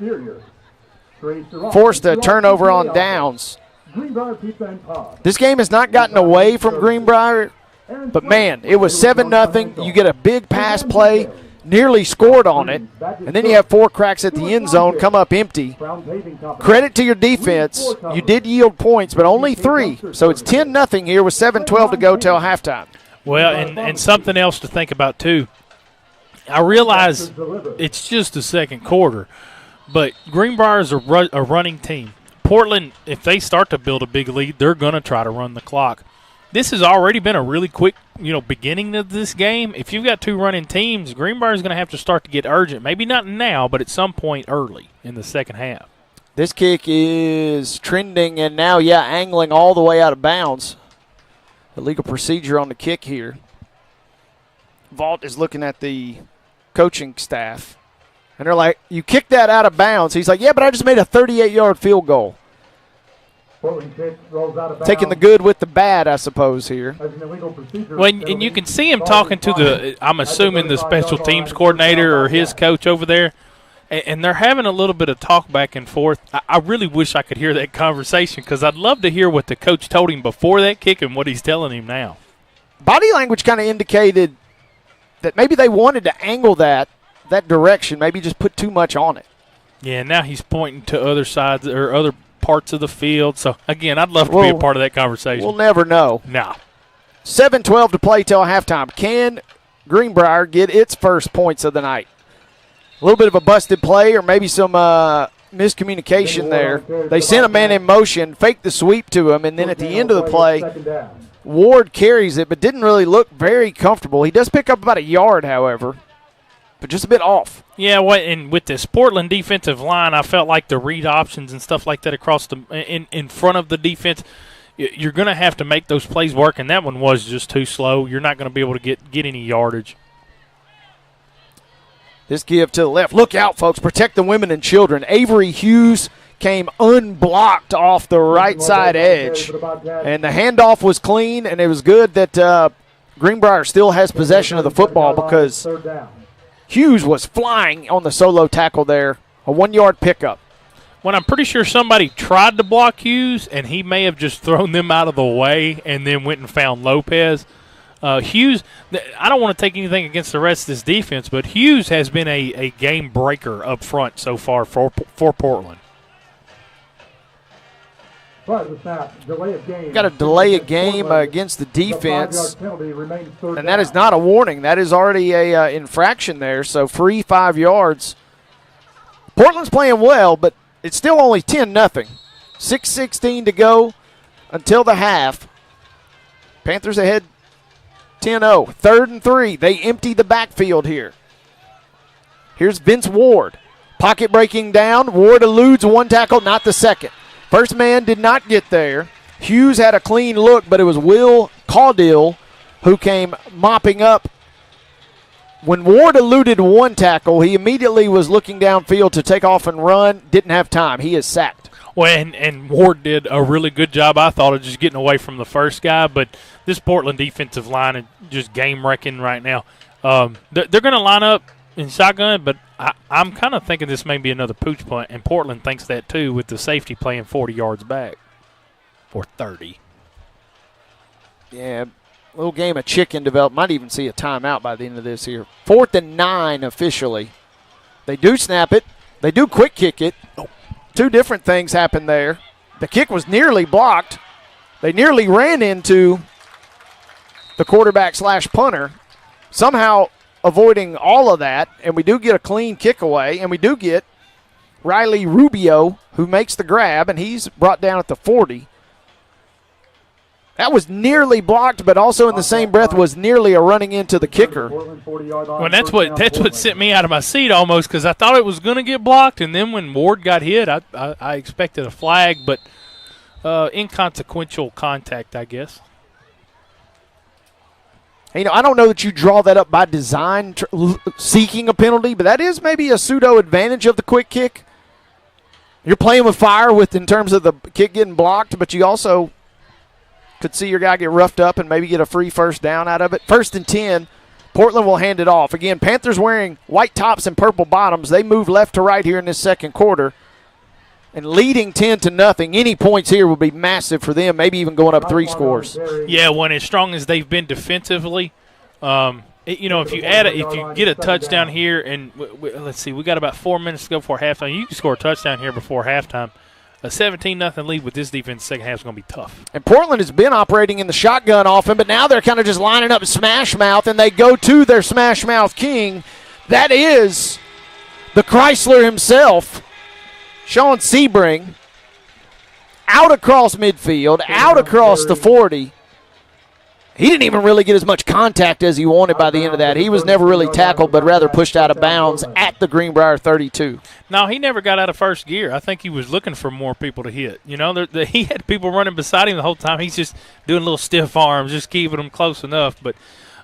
forced a turnover on downs. This game has not gotten away from Greenbrier, but man, it was 7-0. You get a big pass play. Nearly scored on it, and then you have 4 cracks at the end zone, come up empty. Credit to your defense. You did yield points, but only 3. So it's 10-0 here with 7:12 to go till halftime. Well, and something else to think about, too. I realize it's just the second quarter, but Greenbrier's a running team. Portland, if they start to build a big lead, they're going to try to run the clock. This has already been a really quick, beginning of this game. If you've got 2 running teams, Greenbrier is going to have to start to get urgent. Maybe not now, but at some point early in the second half. This kick is trending and now, angling all the way out of bounds. Illegal procedure on the kick here. Vaught is looking at the coaching staff, and they're like, you kicked that out of bounds. He's like, yeah, but I just made a 38-yard field goal. Taking the good with the bad, I suppose, here. Well, and you can see him talking to I'm assuming the special teams coordinator or his coach over there, and they're having a little bit of talk back and forth. I really wish I could hear that conversation because I'd love to hear what the coach told him before that kick and what he's telling him now. Body language kind of indicated that maybe they wanted to angle that direction, maybe just put too much on it. Yeah, now he's pointing to other sides or other parts of the field. So, again, I'd love to be a part of that conversation. We'll never know. No. 7:12 to play till halftime. Can Greenbrier get its first points of the night? A little bit of a busted play or maybe some miscommunication there. They sent a man in motion, faked the sweep to him, and then at the end of the play, Ward carries it but didn't really look very comfortable. He does pick up about a yard, however, but just a bit off. Yeah, and with this Portland defensive line, I felt like the read options and stuff like that across in front of the defense, you're going to have to make those plays work, and that one was just too slow. You're not going to be able to get any yardage. This give to the left. Look out, folks. Protect the women and children. Avery Hughes came unblocked off the right side edge, and the handoff was clean, and it was good that Greenbrier still has possession of the football because Hughes was flying on the solo tackle there. A 1-yard pickup. When I'm pretty sure somebody tried to block Hughes, and he may have just thrown them out of the way and then went and found Lopez. Hughes, I don't want to take anything against the rest of this defense, but Hughes has been a game breaker up front so far for Portland. Got to delay a game against the defense, and that is not a warning. That is already a infraction there, so free 5 yards. Portland's playing well, but it's still only 10-0. 6:16 to go until the half. Panthers ahead 10-0. 3rd and 3. They empty the backfield here. Here's Vince Ward. Pocket breaking down. Ward eludes one tackle, not the second. First man did not get there. Hughes had a clean look, but it was Will Caudill who came mopping up. When Ward eluded one tackle, he immediately was looking downfield to take off and run. Didn't have time. He is sacked. Well, and Ward did a really good job, I thought, of just getting away from the first guy. But this Portland defensive line is just game-wrecking right now. They're going to line up in shotgun, but I'm kind of thinking this may be another pooch punt, and Portland thinks that too with the safety playing 40 yards back or 30. Yeah, little game of chicken developed. Might even see a timeout by the end of this here. 4th and 9 officially. They do snap it. They do quick kick it. Two different things happened there. The kick was nearly blocked. They nearly ran into the quarterback / punter. Somehow avoiding all of that, and we do get a clean kick away, and we do get Riley Rubio, who makes the grab, and he's brought down at the 40. That was nearly blocked, but also in the same breath was nearly a running into the kicker. Well, that's what sent me out of my seat almost, because I thought it was going to get blocked, and then when Ward got hit, I expected a flag, but inconsequential contact, I guess. You know, I don't know that you draw that up by design, seeking a penalty, but that is maybe a pseudo advantage of the quick kick. You're playing with fire in terms of the kick getting blocked, but you also could see your guy get roughed up and maybe get a free first down out of it. 1st and 10, Portland will hand it off. Again, Panthers wearing white tops and purple bottoms. They move left to right here in this second quarter. And leading 10-0, any points here would be massive for them, maybe even going up 3 scores. Yeah, when as strong as they've been defensively, if you get a touchdown here, and let's see, we got about 4 minutes to go before halftime. You can score a touchdown here before halftime. A 17-0 lead with this defense second half is going to be tough. And Portland has been operating in the shotgun often, but now they're kind of just lining up smash mouth, and they go to their smash mouth king. That is the Chrysler himself, Sean Sebring, out across midfield, out across the 40. He didn't even really get as much contact as he wanted by the end of that. He was never really tackled, but rather pushed out of bounds at the Greenbrier 32. No, he never got out of first gear. I think he was looking for more people to hit. You know, he had people running beside him the whole time. He's just doing little stiff arms, just keeping them close enough. But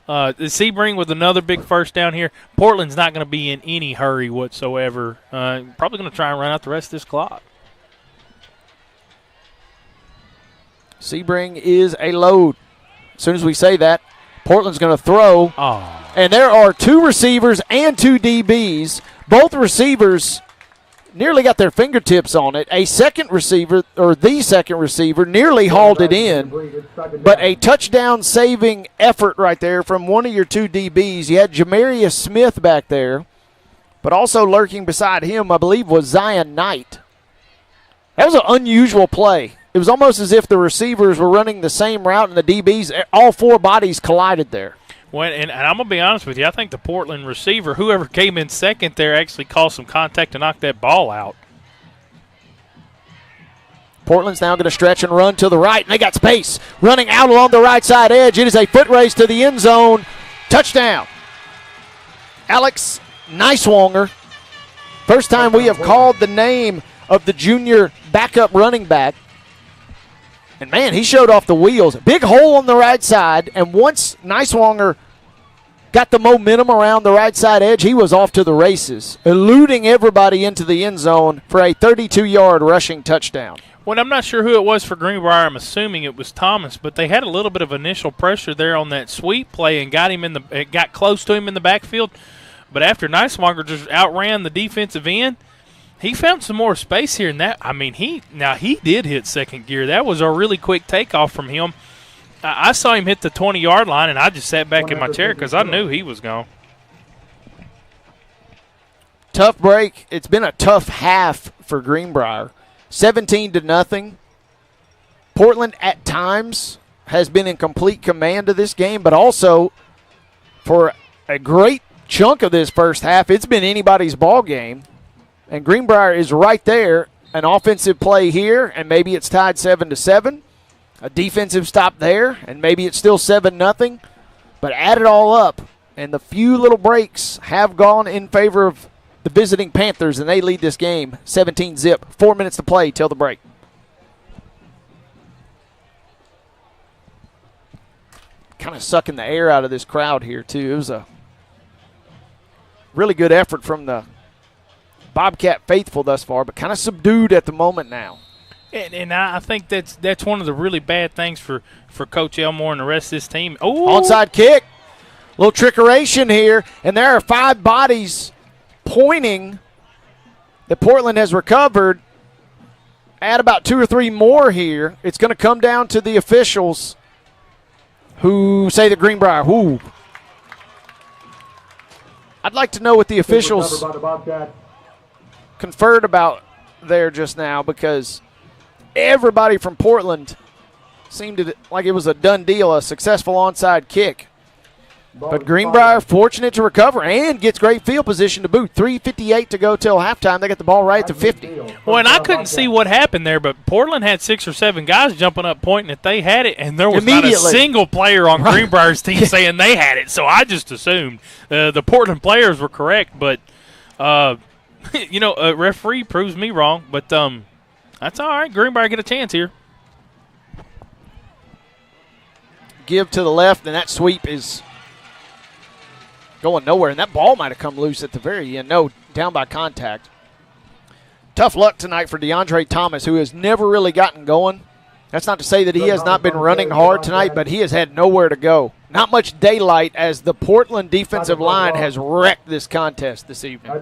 Sebring with another big first down here. Portland's not going to be in any hurry whatsoever. Probably going to try and run out the rest of this clock. Sebring is a load. As soon as we say that, Portland's going to throw. Oh. And there are 2 receivers and 2 DBs. Both receivers nearly got their fingertips on it. The second receiver, nearly hauled it in. But a touchdown-saving effort right there from one of your 2 DBs. You had Jamarius Smith back there, but also lurking beside him, I believe, was Zion Knight. That was an unusual play. It was almost as if the receivers were running the same route and the DBs, all 4 bodies collided there. Well, and I'm going to be honest with you, I think the Portland receiver, whoever came in second there, actually caused some contact to knock that ball out. Portland's now going to stretch and run to the right, and they got space. Running out along the right side edge. It is a foot race to the end zone. Touchdown. Alex Neiswanger. First time we have called the name of the junior backup running back. And, man, he showed off the wheels. Big hole on the right side, and once Neiswanger got the momentum around the right side edge, he was off to the races, eluding everybody into the end zone for a 32-yard rushing touchdown. Well, I'm not sure who it was for Greenbrier. I'm assuming it was Thomas, but they had a little bit of initial pressure there on that sweep play and got close to him in the backfield. But after Neiswanger just outran the defensive end, he found some more space here, and he did hit second gear. That was a really quick takeoff from him. I saw him hit the 20-yard line, and I just sat back in my chair because I knew he was gone. Tough break. It's been a tough half for Greenbrier. 17-0. Portland at times has been in complete command of this game, but also for a great chunk of this first half, it's been anybody's ball game. And Greenbrier is right there. An offensive play here, and maybe it's tied 7-7. A defensive stop there, and maybe it's still 7-0. But add it all up, and the few little breaks have gone in favor of the visiting Panthers, and they lead this game 17-zip. 4 minutes to play till the break. Kind of sucking the air out of this crowd here, too. It was a really good effort from the Bobcat faithful thus far, but kind of subdued at the moment now. And I think that's one of the really bad things for Coach Elmore and the rest of this team. Oh, onside kick. Little trickeration here, and there are 5 bodies pointing that Portland has recovered. Add about 2 or 3 more here. It's going to come down to the officials who say that Greenbrier, I'd like to know what the officials conferred about there just now, because everybody from Portland seemed like it was a done deal, a successful onside kick. But Greenbrier fortunate to recover and gets great field position to boot. 3:58 to go till halftime. They get the ball right at the 50. Well, and I couldn't see what happened there, but Portland had 6 or 7 guys jumping up pointing that they had it, and there was not a single player on Greenbrier's team saying they had it. So I just assumed the Portland players were correct, but a referee proves me wrong. But that's all right. Greenbrier get a chance here. Give to the left, and that sweep is going nowhere, and that ball might have come loose at the very end. No, down by contact. Tough luck tonight for DeAndre Thomas, who has never really gotten going. That's not to say that he has not been running hard tonight, but he has had nowhere to go. Not much daylight as the Portland defensive line has wrecked this contest this evening.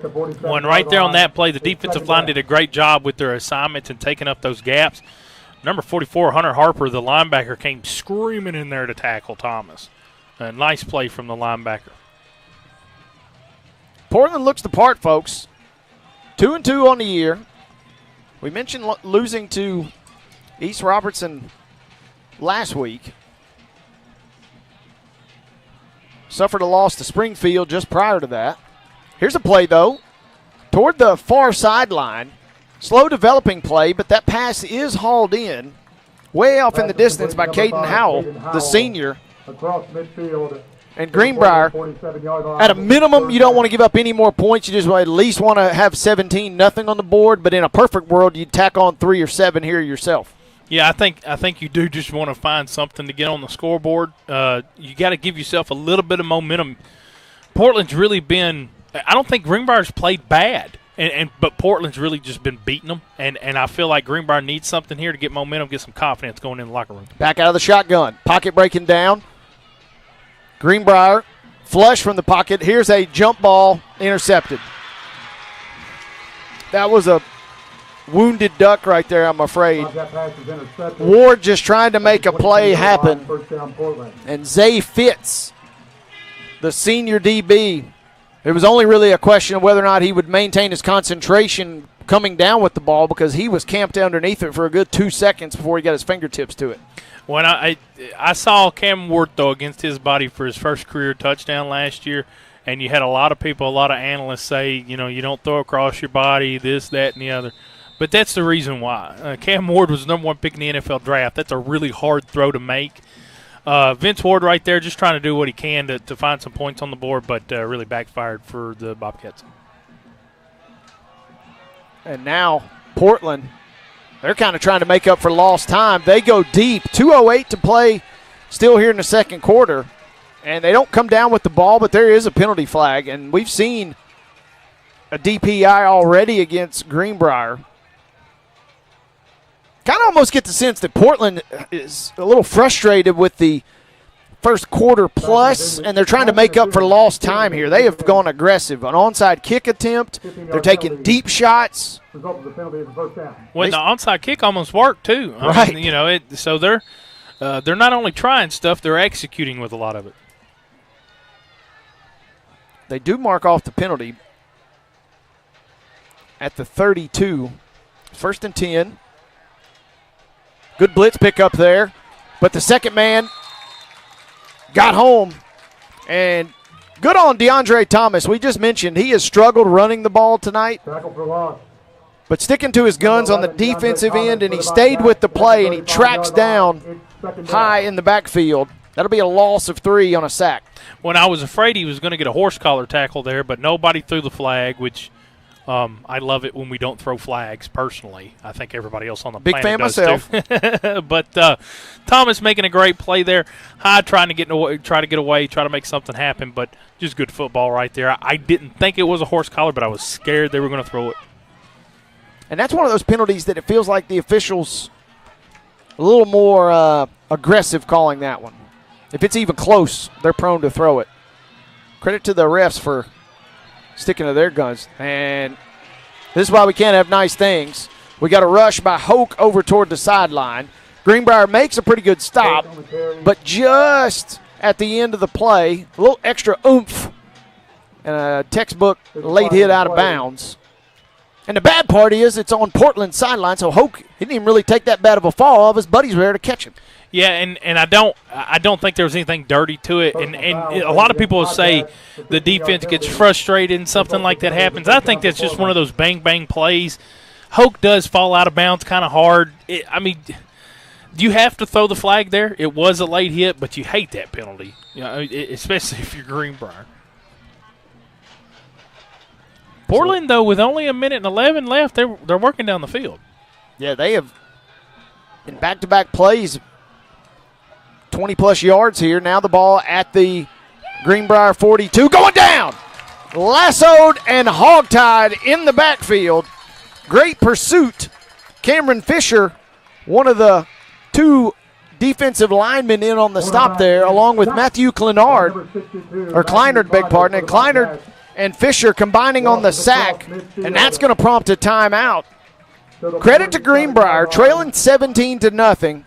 One right there on that play, the defensive line did a great job with their assignments and taking up those gaps. Number 44, Hunter Harper, the linebacker, came screaming in there to tackle Thomas. A nice play from the linebacker. Portland looks the part, folks. 2-2 on the year. We mentioned losing to East Robertson last week. Suffered a loss to Springfield just prior to that. Here's a play, though, toward the far sideline. Slow developing play, but that pass is hauled in way off in the distance by Caden Howell, the senior. Across midfield. And Greenbrier, at a minimum, you don't want to give up any more points. You just at least want to have 17-0 on the board, but in a perfect world, you'd tack on 3 or 7 here yourself. Yeah, I think you do just want to find something to get on the scoreboard. You got to give yourself a little bit of momentum. Portland's really been – I don't think Greenbrier's played bad. But Portland's really just been beating them, and I feel like Greenbrier needs something here to get momentum, get some confidence going in the locker room. Back out of the shotgun. Pocket breaking down. Greenbrier, flush from the pocket. Here's a jump ball intercepted. That was a wounded duck right there, I'm afraid. Ward just trying to make a play happen. And Zay Fitz, the senior DB, it was only really a question of whether or not he would maintain his concentration coming down with the ball because he was camped underneath it for a good 2 seconds before he got his fingertips to it. When I saw Cam Ward throw against his body for his first career touchdown last year, and you had a lot of people, a lot of analysts say, you don't throw across your body, this, that, and the other. But that's the reason why. Cam Ward was the number 1 pick in the NFL draft. That's a really hard throw to make. Vince Ward right there just trying to do what he can to find some points on the board, but really backfired for the Bobcats. And now Portland, they're kind of trying to make up for lost time. They go deep. 2:08 to play still here in the second quarter. And they don't come down with the ball, but there is a penalty flag. And we've seen a DPI already against Greenbrier. Kind of almost get the sense that Portland is a little frustrated with the first quarter plus, and they're trying to make up for lost time here. They have gone aggressive. An onside kick attempt. They're taking deep shots. Well, the onside kick almost worked, too. Right. I mean, so they're not only trying stuff, they're executing with a lot of it. They do mark off the penalty at the 32. 1st and 10. Good blitz pickup there. But the second man got home. And good on DeAndre Thomas. We just mentioned he has struggled running the ball tonight. But sticking to his guns on the defensive end, and he stayed with the play, and he tracks down high in the backfield. That'll be a loss of 3 on a sack. When I was afraid he was going to get a horse collar tackle there, but nobody threw the flag, which I love it when we don't throw flags personally. I think everybody else on the big planet fan does myself. Too. But Thomas making a great play there. High trying to get away, try to make something happen, but just good football right there. I didn't think it was a horse collar, but I was scared they were going to throw it. And that's one of those penalties that it feels like the officials a little more aggressive calling that one. If it's even close, they're prone to throw it. Credit to the refs for sticking to their guns. And this is why we can't have nice things. We got a rush by Hoke over toward the sideline. Greenbrier makes a pretty good stop, but just at the end of the play, a little extra oomph and a textbook late hit out of bounds. And the bad part is it's on Portland's sideline, so Hoke didn't even really take that bad of a fall. All of his buddies were there to catch him. Yeah, and I don't think there was anything dirty to it. And a lot of people will say the defense gets frustrated and something like that happens. I think that's just one of those bang plays. Hoke does fall out of bounds kind of hard. Do you have to throw the flag there? It was a late hit, but you hate that penalty, especially if you're Greenbrier. Portland, though, with only 1:11 left, they're working down the field. Yeah, they have, in back-to-back plays, 20-plus yards here. Now the ball at the Greenbrier 42. Going down! Lassoed and hogtied in the backfield. Great pursuit. Cameron Fisher, one of the two defensive linemen in on the stop there, along with Matthew Kleinard, beg pardon, and Kleinard and Fisher combining on the sack, and that's going to prompt a timeout. Credit to Greenbrier, trailing 17-0.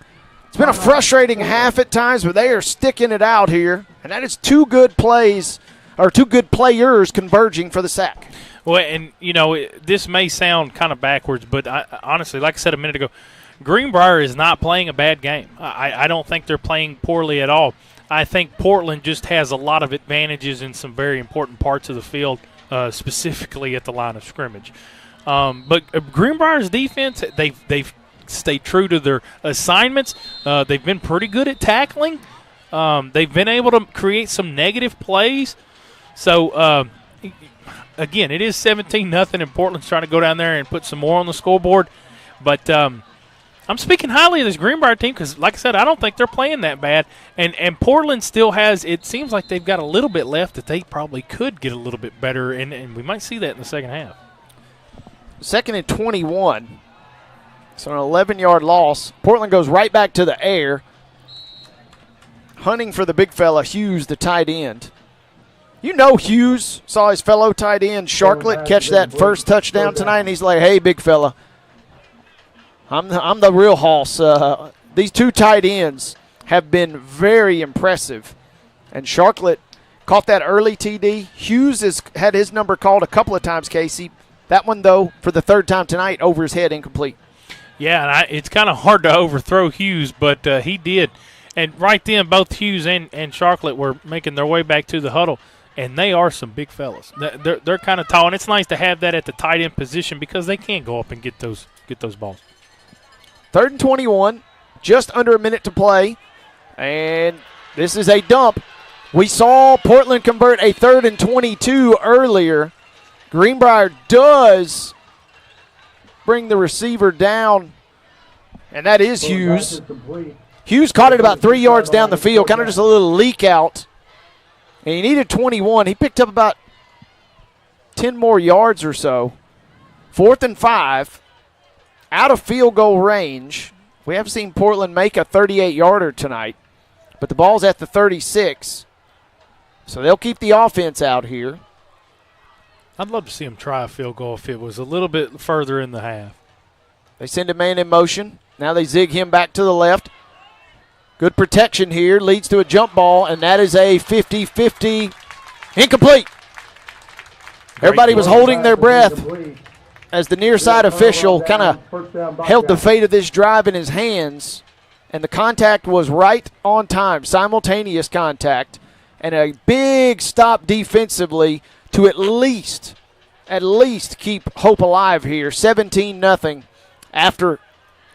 It's been a frustrating half at times, but they are sticking it out here, and that is two good players converging for the sack. Well, and, this may sound kind of backwards, but honestly, like I said a minute ago, Greenbrier is not playing a bad game. I don't think they're playing poorly at all. I think Portland just has a lot of advantages in some very important parts of the field, specifically at the line of scrimmage. But Greenbrier's defense, they've stayed true to their assignments. They've been pretty good at tackling. They've been able to create some negative plays. So, again, it is 17-0, and Portland's trying to go down there and put some more on the scoreboard. But I'm speaking highly of this Greenbrier team because, like I said, I don't think they're playing that bad. And Portland still has – it seems like they've got a little bit left that they probably could get a little bit better, and we might see that in the second half. 2nd and 21. So an 11-yard loss. Portland goes right back to the air, hunting for the big fella, Hughes, the tight end. Hughes saw his fellow tight end, Sharklett, catch that first touchdown tonight, and he's like, hey, big fella, I'm the real hoss. These two tight ends have been very impressive. And Sharklett caught that early TD. Hughes has had his number called a couple of times, Casey. That one, though, for the third time tonight, over his head, incomplete. Yeah, and it's kind of hard to overthrow Hughes, but he did. And right then, both Hughes and Sharklett were making their way back to the huddle, and they are some big fellas. They're kind of tall, and it's nice to have that at the tight end position because they can go up and get those balls. 3rd and 21, just under a minute to play, and this is a dump. We saw Portland convert a 3rd and 22 earlier. Greenbrier does bring the receiver down, and that is Hughes. Hughes caught it about 3 yards down the field, kind of just a little leak out, and he needed 21. He picked up about 10 more yards or so. 4th and 5. Out of field goal range. We have seen Portland make a 38-yarder tonight, but the ball's at the 36. So they'll keep the offense out here. I'd love to see him try a field goal if it was a little bit further in the half. They send a man in motion. Now they zig him back to the left. Good protection here. Leads to a jump ball, and that is a 50-50. Incomplete. Everybody was holding their breath as the near side official kind of held the fate of this drive in his hands, and the contact was right on time, simultaneous contact, and a big stop defensively to at least keep hope alive here. 17-0 after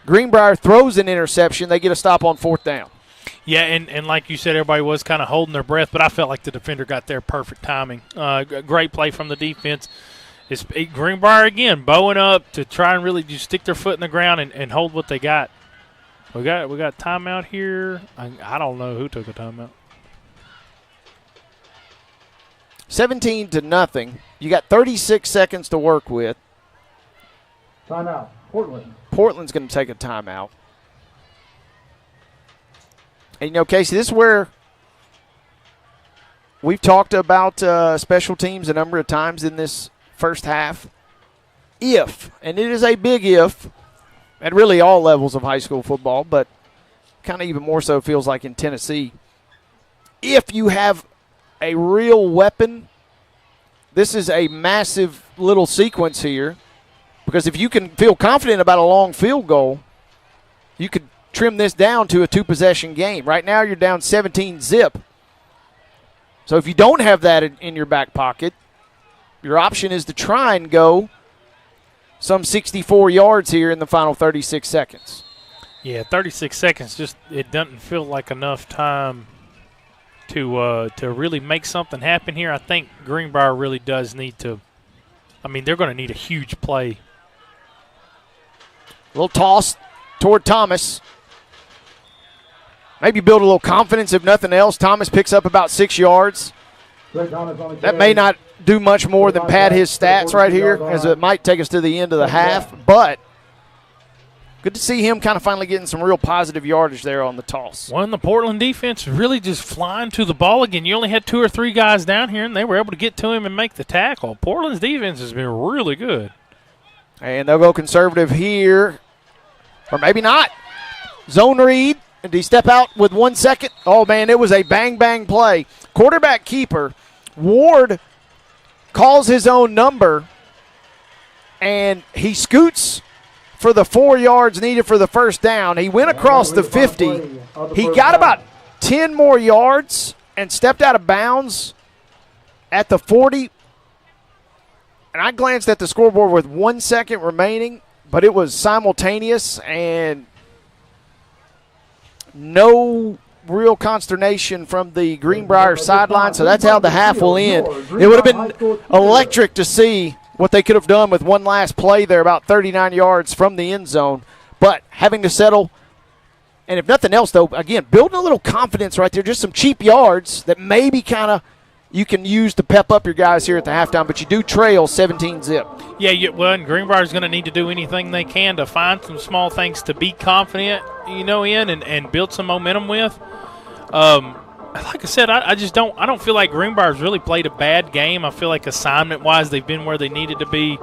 Greenbrier throws an interception. They get a stop on 4th down. Yeah, and like you said, everybody was kind of holding their breath, but I felt like the defender got there perfect timing. Great play from the defense. It's Greenbrier again, bowing up to try and really just stick their foot in the ground and hold what they got. We got timeout here. I don't know who took a timeout. 17-0. You got 36 seconds to work with. Timeout. Portland. Portland's going to take a timeout. And, Casey, this is where we've talked about special teams a number of times in this first half. If, and it is a big if, at really all levels of high school football, but kind of even more so feels like in Tennessee, if you have a real weapon, this is a massive little sequence here, because if you can feel confident about a long field goal, you could trim this down to a 2-possession game. Right now you're down 17-zip. So if you don't have that in your back pocket, your option is to try and go some 64 yards here in the final 36 seconds. Yeah, 36 seconds, just it doesn't feel like enough time to really make something happen here. I think Greenbrier really does need to – I mean, they're going to need a huge play. A little toss toward Thomas. Maybe build a little confidence if nothing else. Thomas picks up about 6 yards. That may not do much more than pad his stats right here, as it might take us to the end of the half. But good to see him kind of finally getting some real positive yardage there on the toss. Well, the Portland defense really just flying to the ball again. You only had 2 or 3 guys down here, and they were able to get to him and make the tackle. Portland's defense has been really good. And they'll go conservative here, or maybe not. Zone read. Did he step out with 1 second? Oh, man, it was a bang-bang play. Quarterback keeper. Ward calls his own number, and he scoots for the 4 yards needed for the first down. He went across the 50. He got about 10 more yards and stepped out of bounds at the 40. And I glanced at the scoreboard with 1 second remaining, but it was simultaneous and no real consternation from the Greenbrier sideline, so that's how the half will end. It would have been electric to see what they could have done with one last play there, about 39 yards from the end zone, but having to settle. And if nothing else, though, again, building a little confidence right there, just some cheap yards that maybe kind of you can use to pep up your guys here at the halftime, but you do trail 17-zip. Yeah, well, and Greenbrier's going to need to do anything they can to find some small things to be confident, in and build some momentum with. Like I said, I don't feel like Greenbrier's really played a bad game. I feel like assignment-wise they've been where they needed to be.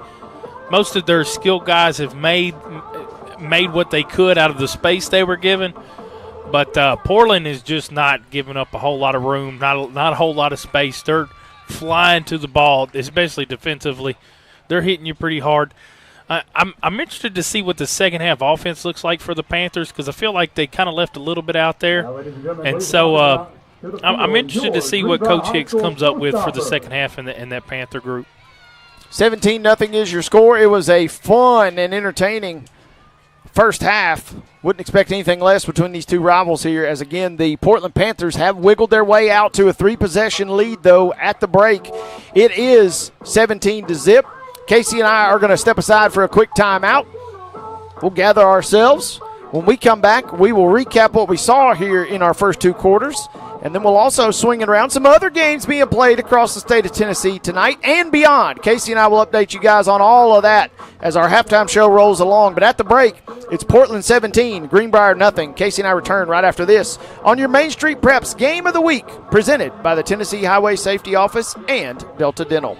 Most of their skilled guys have made what they could out of the space they were given. But Portland is just not giving up a whole lot of room, not a whole lot of space. They're flying to the ball, especially defensively. They're hitting you pretty hard. I'm interested to see what the second half offense looks like for the Panthers, because I feel like they kind of left a little bit out there. And so I'm interested to see what Coach Hicks comes up with for the second half in that Panther group. 17-0 is your score. It was a fun and entertaining first half. Wouldn't expect anything less between these two rivals here, as again the Portland Panthers have wiggled their way out to a 3-possession lead, though, at the break. It is 17-0. Casey and I are going to step aside for a quick timeout. We'll gather ourselves. When we come back, we will recap what we saw here in our first 2 quarters, and then we'll also swing around some other games being played across the state of Tennessee tonight and beyond. Casey and I will update you guys on all of that as our halftime show rolls along. But at the break, it's Portland 17, Greenbrier nothing. Casey and I return right after this on your Main Street Preps Game of the Week, presented by the Tennessee Highway Safety Office and Delta Dental.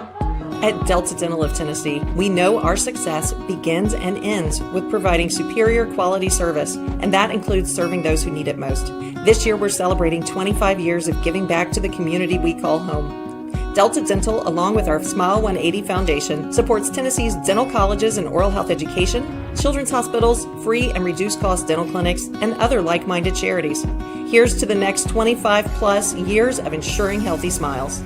At Delta Dental of Tennessee, we know our success begins and ends with providing superior quality service, and that includes serving those who need it most. This year, we're celebrating 25 years of giving back to the community we call home. Delta Dental, along with our Smile 180 Foundation, supports Tennessee's dental colleges and oral health education, children's hospitals, free and reduced cost dental clinics, and other like-minded charities. Here's to the next 25-plus years of ensuring healthy smiles.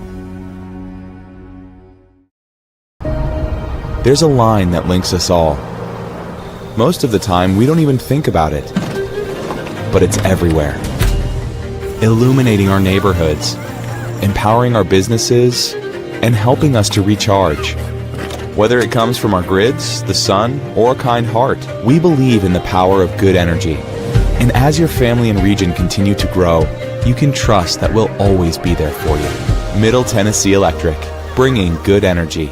There's a line that links us all. Most of the time, we don't even think about it. But it's everywhere. Illuminating our neighborhoods, empowering our businesses, and helping us to recharge. Whether it comes from our grids, the sun, or a kind heart, we believe in the power of good energy. And as your family and region continue to grow, you can trust that we'll always be there for you. Middle Tennessee Electric, bringing good energy.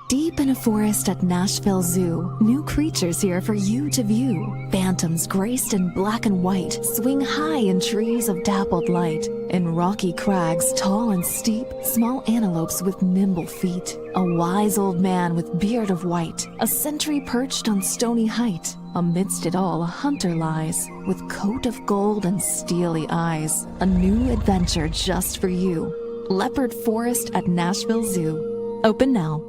Deep in a forest at Nashville Zoo, new creatures here for you to view. Phantoms graced in black and white swing high in trees of dappled light. In rocky crags, tall and steep, small antelopes with nimble feet. A wise old man with beard of white, a sentry perched on stony height. Amidst it all, a hunter lies, with coat of gold and steely eyes. A new adventure just for you. Leopard Forest at Nashville Zoo. Open now.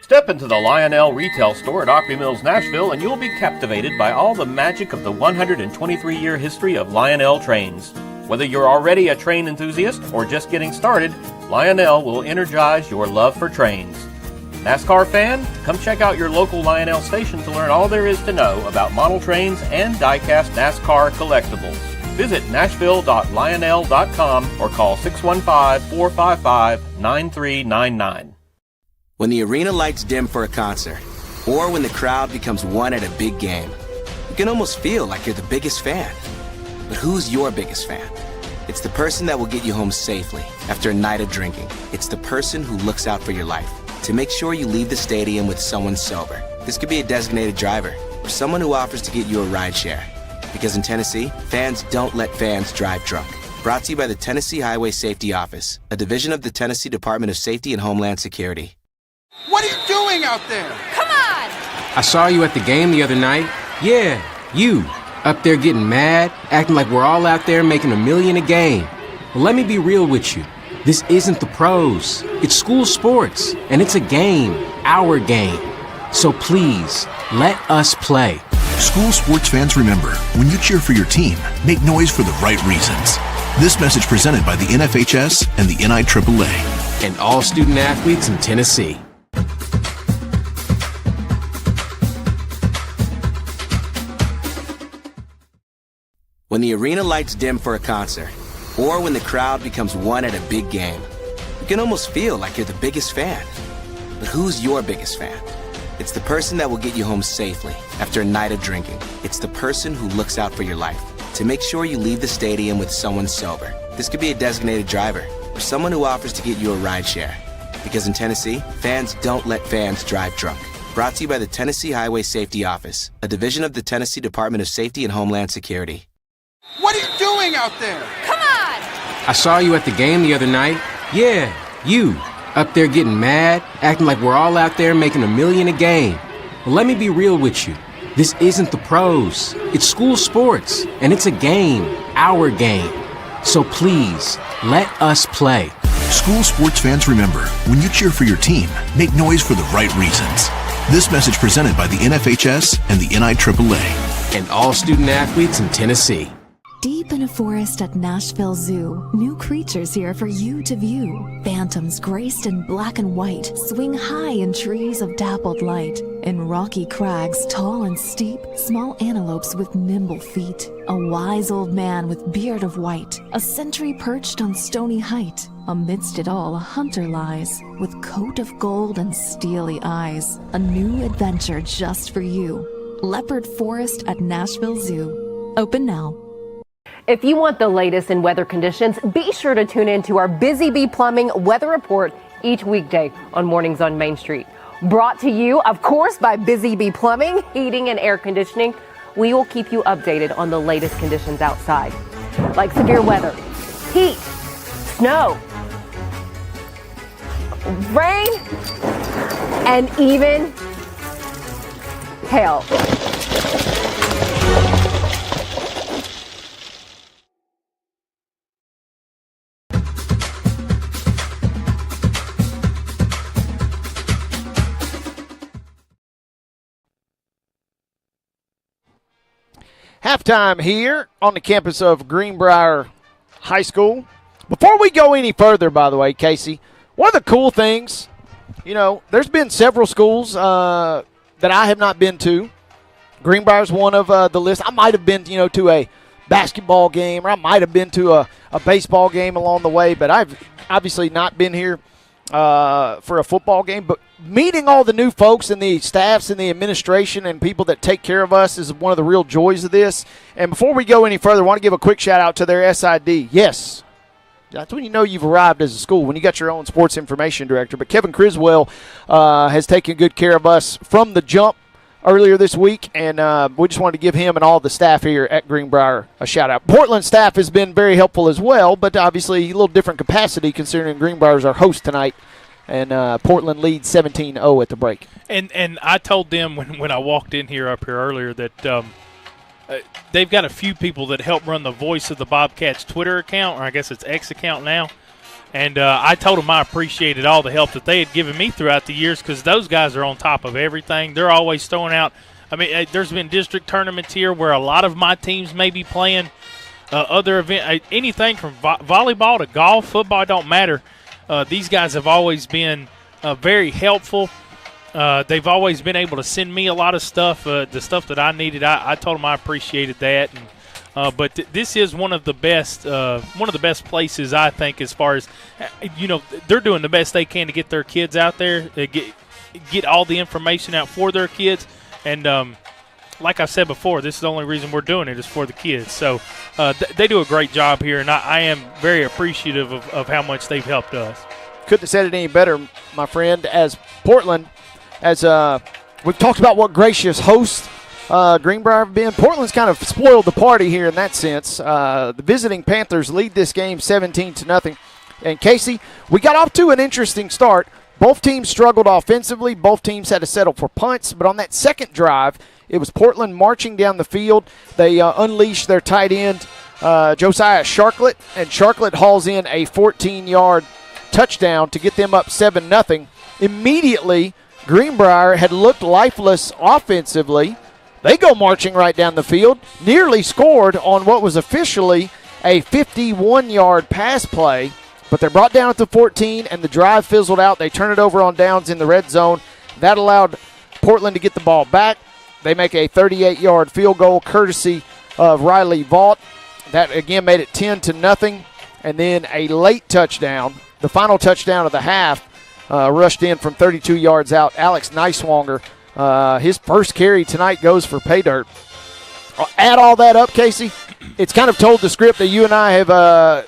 Step into the Lionel retail store at Opry Mills, Nashville, and you'll be captivated by all the magic of the 123-year history of Lionel trains. Whether you're already a train enthusiast or just getting started, Lionel will energize your love for trains. NASCAR fan? Come check out your local Lionel station to learn all there is to know about model trains and die-cast NASCAR collectibles. Visit nashville.lionel.com or call 615-455-9399. When the arena lights dim for a concert, or when the crowd becomes one at a big game, you can almost feel like you're the biggest fan. But who's your biggest fan? It's the person that will get you home safely after a night of drinking. It's the person who looks out for your life to make sure you leave the stadium with someone sober. This could be a designated driver or someone who offers to get you a ride share. Because in Tennessee, fans don't let fans drive drunk. Brought to you by the Tennessee Highway Safety Office, a division of the Tennessee Department of Safety and Homeland Security. What are you doing out there? Come on! I saw you at the game the other night. Yeah, you. Up there getting mad, acting like we're all out there making $1 million a game. Well, let me be real with you. This isn't the pros. It's school sports, and it's a game, our game. So please, let us play. School sports fans, remember, when you cheer for your team, make noise for the right reasons. This message presented by the NFHS and the NIAAA. And all student athletes in Tennessee. When the arena lights dim for a concert, or when the crowd becomes one at a big game, you can almost feel like you're the biggest fan. But who's your biggest fan? It's the person that will get you home safely after a night of drinking. It's the person who looks out for your life to make sure you leave the stadium with someone sober. This could be a designated driver or someone who offers to get you a ride share. Because in Tennessee, fans don't let fans drive drunk. Brought to you by the Tennessee Highway Safety Office, a division of the Tennessee Department of Safety and Homeland Security. What are you doing out there? Come on! I saw you at the game the other night. Yeah, you. Up there getting mad, acting like we're all out there making $1 million a game. Well, let me be real with you. This isn't the pros. It's school sports, and it's a game, our game. So please, let us play. School sports fans, remember, when you cheer for your team, make noise for the right reasons. This message presented by the NFHS and the NIAAA. And all student athletes in Tennessee. Deep in a forest at Nashville Zoo, new creatures here for you to view. Phantoms graced in black and white swing high in trees of dappled light. In rocky crags, tall and steep, small antelopes with nimble feet. A wise old man with beard of white, a sentry perched on stony height. Amidst it all, a hunter lies, with coat of gold and steely eyes. A new adventure just for you. Leopard Forest at Nashville Zoo. Open now. If you want the latest in weather conditions, be sure to tune in to our Busy Bee Plumbing weather report each weekday on Mornings on Main Street. Brought to you, of course, by Busy Bee Plumbing, Heating and Air Conditioning. We will keep you updated on the latest conditions outside, like severe weather, heat, snow, rain, and even hail. Halftime here on the campus of Greenbrier High School. Before we go any further, by the way, Casey, one of the cool things, there's been several schools that I have not been to. Greenbrier's one of the list. I might have been, to a basketball game, or I might have been to a baseball game along the way, but I've obviously not been here for a football game. But meeting all the new folks and the staffs and the administration and people that take care of us is one of the real joys of this. And before we go any further, I want to give a quick shout-out to their SID. Yes, that's when you know you've arrived as a school, when you got your own sports information director. But Kevin Criswell has taken good care of us from the jump earlier this week, and we just wanted to give him and all the staff here at Greenbrier a shout-out. Portland staff has been very helpful as well, but obviously a little different capacity considering Greenbrier is our host tonight. And Portland leads 17-0 at the break. And I told them when I walked in here up here earlier that they've got a few people that help run the Voice of the Bobcats Twitter account, or I guess it's X account now. And I told them I appreciated all the help that they had given me throughout the years because those guys are on top of everything. They're always throwing out. I mean, there's been district tournaments here where a lot of my teams may be playing other events, anything from volleyball to golf, football, don't matter. These guys have always been very helpful. They've always been able to send me a lot of stuff, the stuff that I needed. I told them I appreciated that. But this is one of the best places, I think, as far as, they're doing the best they can to get their kids out there, get all the information out for their kids. And like I said before, this is the only reason we're doing it is for the kids. So they do a great job here, and I am very appreciative of how much they've helped us. Couldn't have said it any better, my friend. As Portland, as we've talked about what gracious hosts Greenbrier have been, Portland's kind of spoiled the party here in that sense. The visiting Panthers lead this game 17-0. And Casey, we got off to an interesting start. Both teams struggled offensively. Both teams had to settle for punts. But on that second drive, it was Portland marching down the field. They unleashed their tight end, Josiah Sharklet, and Sharklet hauls in a 14-yard touchdown to get them up 7-0. Immediately, Greenbrier had looked lifeless offensively. They go marching right down the field, nearly scored on what was officially a 51-yard pass play. But they're brought down at the 14, and the drive fizzled out. They turn it over on downs in the red zone. That allowed Portland to get the ball back. They make a 38-yard field goal courtesy of Riley Vaught. That, again, made it 10-0. And then a late touchdown, the final touchdown of the half, rushed in from 32 yards out. Alex Neiswanger, his first carry tonight goes for pay dirt. Add all that up, Casey, it's kind of told the script that you and I have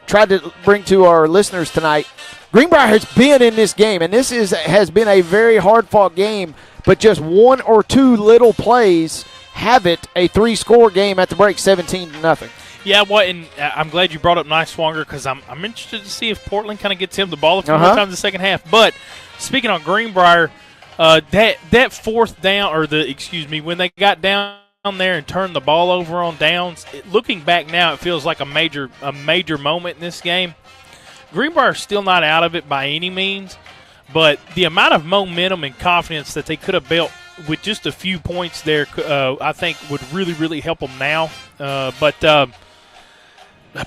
tried to bring to our listeners tonight. Greenbrier has been in this game, and this has been a very hard-fought game, but just one or two little plays have it a three-score game at the break, 17-0. Yeah, well, and I'm glad you brought up Neiswanger because I'm interested to see if Portland kind of gets him the ball a few more times in the second half. But speaking on Greenbrier, that fourth down, when they got down there and turned the ball over on downs, looking back now, it feels like a major moment in this game. Greenbrier's still not out of it by any means, but the amount of momentum and confidence that they could have built with just a few points there, I think would really, really help them now. But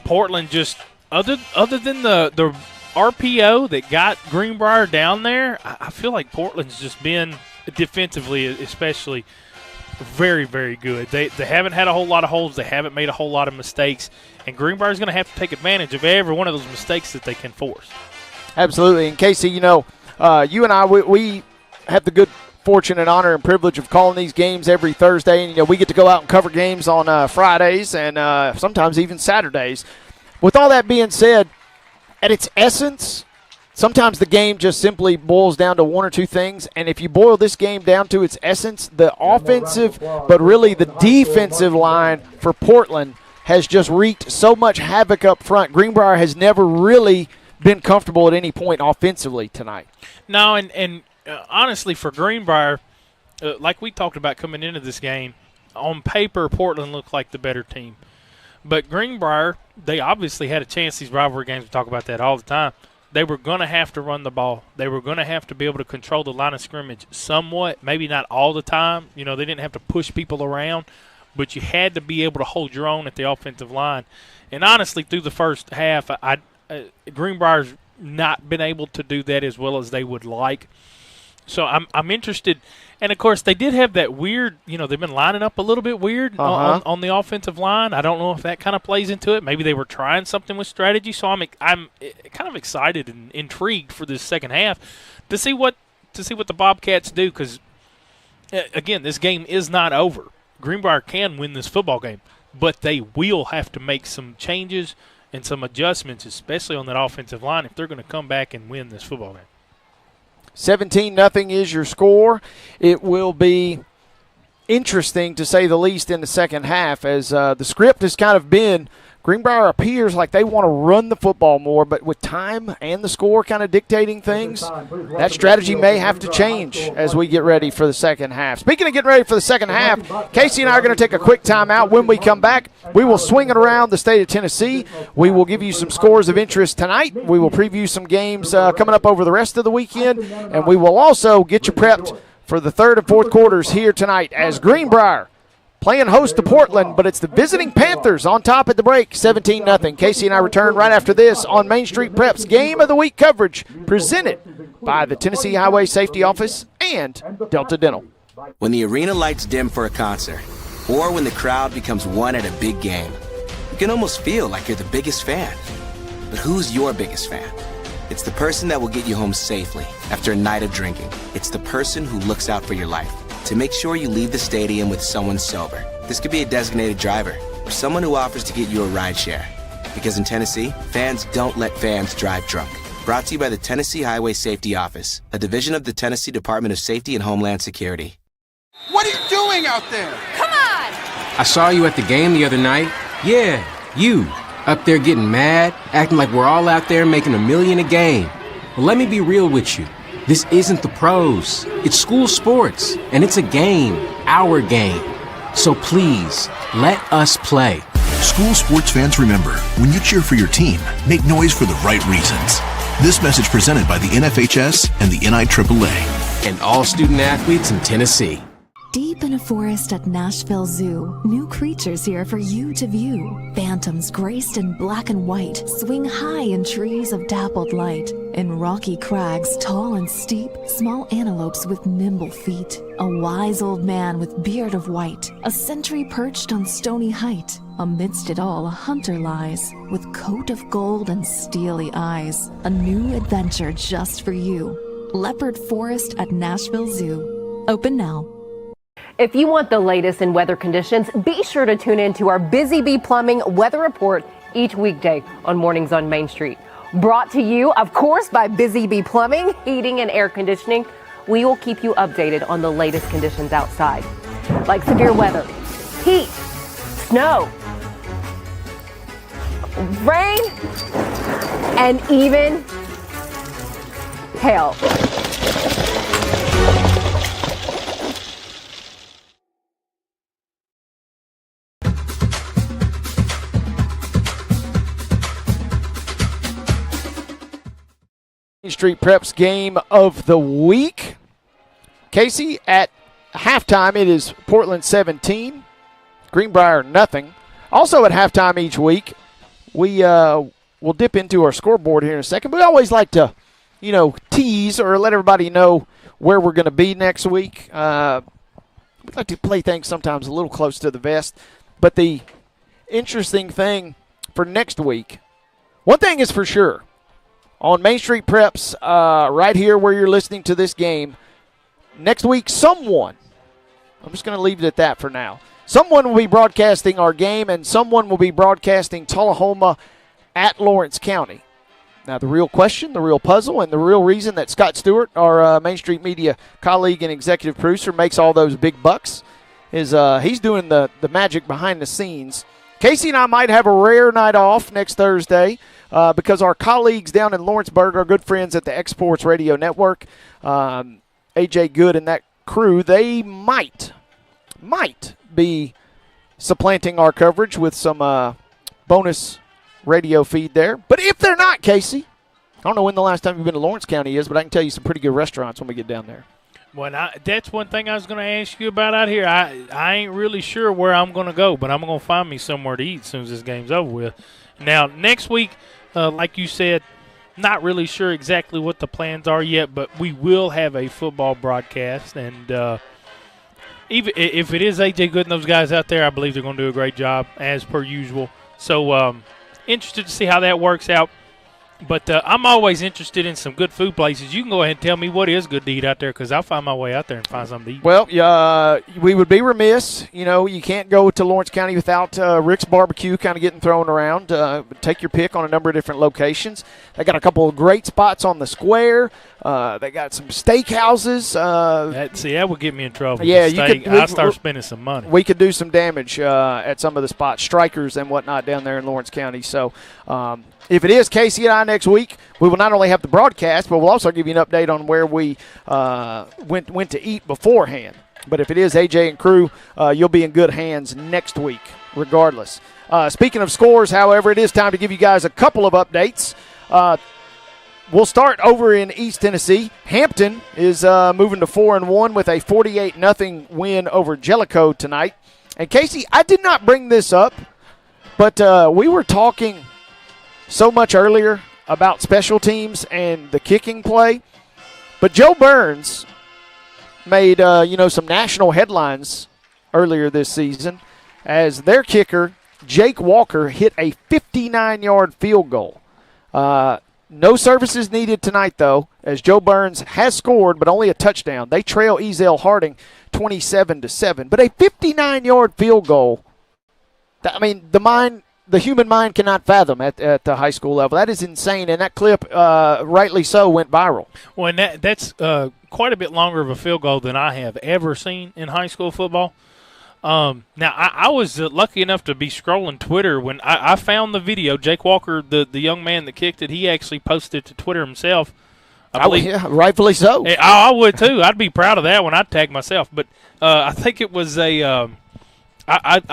Portland just, other than the RPO that got Greenbrier down there, I feel like Portland's just been defensively especially very, very good. They haven't had a whole lot of holes. They haven't made a whole lot of mistakes. And Greenbrier's going to have to take advantage of every one of those mistakes that they can force. Absolutely. And, Casey, you and I, we have the good fortune and honor and privilege of calling these games every Thursday. And, we get to go out and cover games on Fridays and sometimes even Saturdays. With all that being said, at its essence, sometimes the game just simply boils down to one or two things, and if you boil this game down to its essence, the offensive, but really the defensive line for Portland has just wreaked so much havoc up front. Greenbrier has never really been comfortable at any point offensively tonight. No, and honestly, for Greenbrier, like we talked about coming into this game, on paper, Portland looked like the better team. But Greenbrier, they obviously had a chance. These rivalry games, we talk about that all the time. They were going to have to run the ball. They were going to have to be able to control the line of scrimmage somewhat, maybe not all the time. They didn't have to push people around, but you had to be able to hold your own at the offensive line. And honestly, through the first half, Greenbrier's not been able to do that as well as they would like. So I'm interested. And, of course, they did have that weird, they've been lining up a little bit weird on the offensive line. I don't know if that kind of plays into it. Maybe they were trying something with strategy. So I'm kind of excited and intrigued for this second half to see what the Bobcats do because, again, this game is not over. Greenbrier can win this football game, but they will have to make some changes and some adjustments, especially on that offensive line, if they're going to come back and win this football game. 17-0 is your score. It will be interesting, to say the least, in the second half as the script has kind of been Greenbrier appears like they want to run the football more, but with time and the score kind of dictating things, that strategy may have to change as we get ready for the second half. Speaking of getting ready for the second half, Casey and I are going to take a quick timeout. When we come back, we will swing it around the state of Tennessee. We will give you some scores of interest tonight. We will preview some games coming up over the rest of the weekend, and we will also get you prepped for the third and fourth quarters here tonight as Greenbrier playing host to Portland, but it's the visiting Panthers on top at the break, 17-0. Casey and I return right after this on Main Street Prep's Game of the Week coverage presented by the Tennessee Highway Safety Office and Delta Dental. When the arena lights dim for a concert, or when the crowd becomes one at a big game, you can almost feel like you're the biggest fan. But who's your biggest fan? It's the person that will get you home safely after a night of drinking. It's the person who looks out for your life to make sure you leave the stadium with someone sober. This could be a designated driver or someone who offers to get you a ride share. Because in Tennessee, fans don't let fans drive drunk. Brought to you by the Tennessee Highway Safety Office, a division of the Tennessee Department of Safety and Homeland Security. What are you doing out there? Come on! I saw you at the game the other night. Yeah, you. Up there getting mad, acting like we're all out there making $1 million a game. Well, let me be real with you. This isn't the pros. It's school sports, and it's a game, our game. So please, let us play. School sports fans, remember, when you cheer for your team, make noise for the right reasons. This message presented by the NFHS and the NIAAA. And all student athletes in Tennessee. Deep in a forest at Nashville Zoo, new creatures here for you to view. Phantoms graced in black and white swing high in trees of dappled light. In rocky crags, tall and steep, small antelopes with nimble feet. A wise old man with beard of white, a sentry perched on stony height. Amidst it all, a hunter lies, with coat of gold and steely eyes. A new adventure just for you. Leopard Forest at Nashville Zoo. Open now. If you want the latest in weather conditions, be sure to tune in to our Busy Bee Plumbing weather report each weekday on Mornings on Main Street. Brought to you, of course, by Busy Bee Plumbing, Heating and Air Conditioning. We will keep you updated on the latest conditions outside, like severe weather, heat, snow, rain, and even hail. Street Preps Game of the Week. Casey, at halftime, it is Portland 17, Greenbrier nothing. Also at halftime each week, we will dip into our scoreboard here in a second. We always like to, tease or let everybody know where we're going to be next week. We like to play things sometimes a little close to the vest. But the interesting thing for next week, one thing is for sure, on Main Street Preps, right here where you're listening to this game, next week someone, I'm just going to leave it at that for now, someone will be broadcasting our game and someone will be broadcasting Tullahoma at Lawrence County. Now the real question, the real puzzle, and the real reason that Scott Stewart, our Main Street Media colleague and executive producer, makes all those big bucks is he's doing the magic behind the scenes. Casey and I might have a rare night off next Thursday because our colleagues down in Lawrenceburg, our good friends at the Exports Radio Network, A.J. Good and that crew, they might be supplanting our coverage with some bonus radio feed there. But if they're not, Casey, I don't know when the last time you've been to Lawrence County is, but I can tell you some pretty good restaurants when we get down there. Well, that's one thing I was going to ask you about out here. I ain't really sure where I'm going to go, but I'm going to find me somewhere to eat as soon as this game's over with. Now, next week, like you said, not really sure exactly what the plans are yet, but we will have a football broadcast. And even if it is A.J. Good and those guys out there, I believe they're going to do a great job, as per usual. So interested to see how that works out. But I'm always interested in some good food places. You can go ahead and tell me what is good to eat out there because I'll find my way out there and find something to eat. Well, we would be remiss. You can't go to Lawrence County without Rick's Barbecue kind of getting thrown around. Take your pick on a number of different locations. They got a couple of great spots on the square. They got some steakhouses. That would get me in trouble. Yeah, I start spending some money. We could do some damage at some of the spots, strikers and whatnot down there in Lawrence County. So if it is Casey and I next week, we will not only have the broadcast, but we'll also give you an update on where we went to eat beforehand. But if it is AJ and crew, you'll be in good hands next week, regardless. Speaking of scores, however, it is time to give you guys a couple of updates. We'll start over in East Tennessee. Hampton is moving to 4-1 with a 48-0 win over Jellicoe tonight. And Casey, I did not bring this up, but we were talking so much earlier about special teams and the kicking play. But Joe Burns made some national headlines earlier this season as their kicker, Jake Walker, hit a 59-yard field goal. No services needed tonight, though, as Joe Burns has scored, but only a touchdown. They trail Ezell Harding 27-7. But a 59-yard field goal, the human mind cannot fathom at the high school level. That is insane, and that clip, rightly so, went viral. Well, and that's quite a bit longer of a field goal than I have ever seen in high school football. Now, I was lucky enough to be scrolling Twitter when I found the video. Jake Walker, the young man that kicked it, he actually posted it to Twitter himself. I believe, yeah, rightfully so. I would, too. I'd be proud of that when I'd tag myself. But I think it was I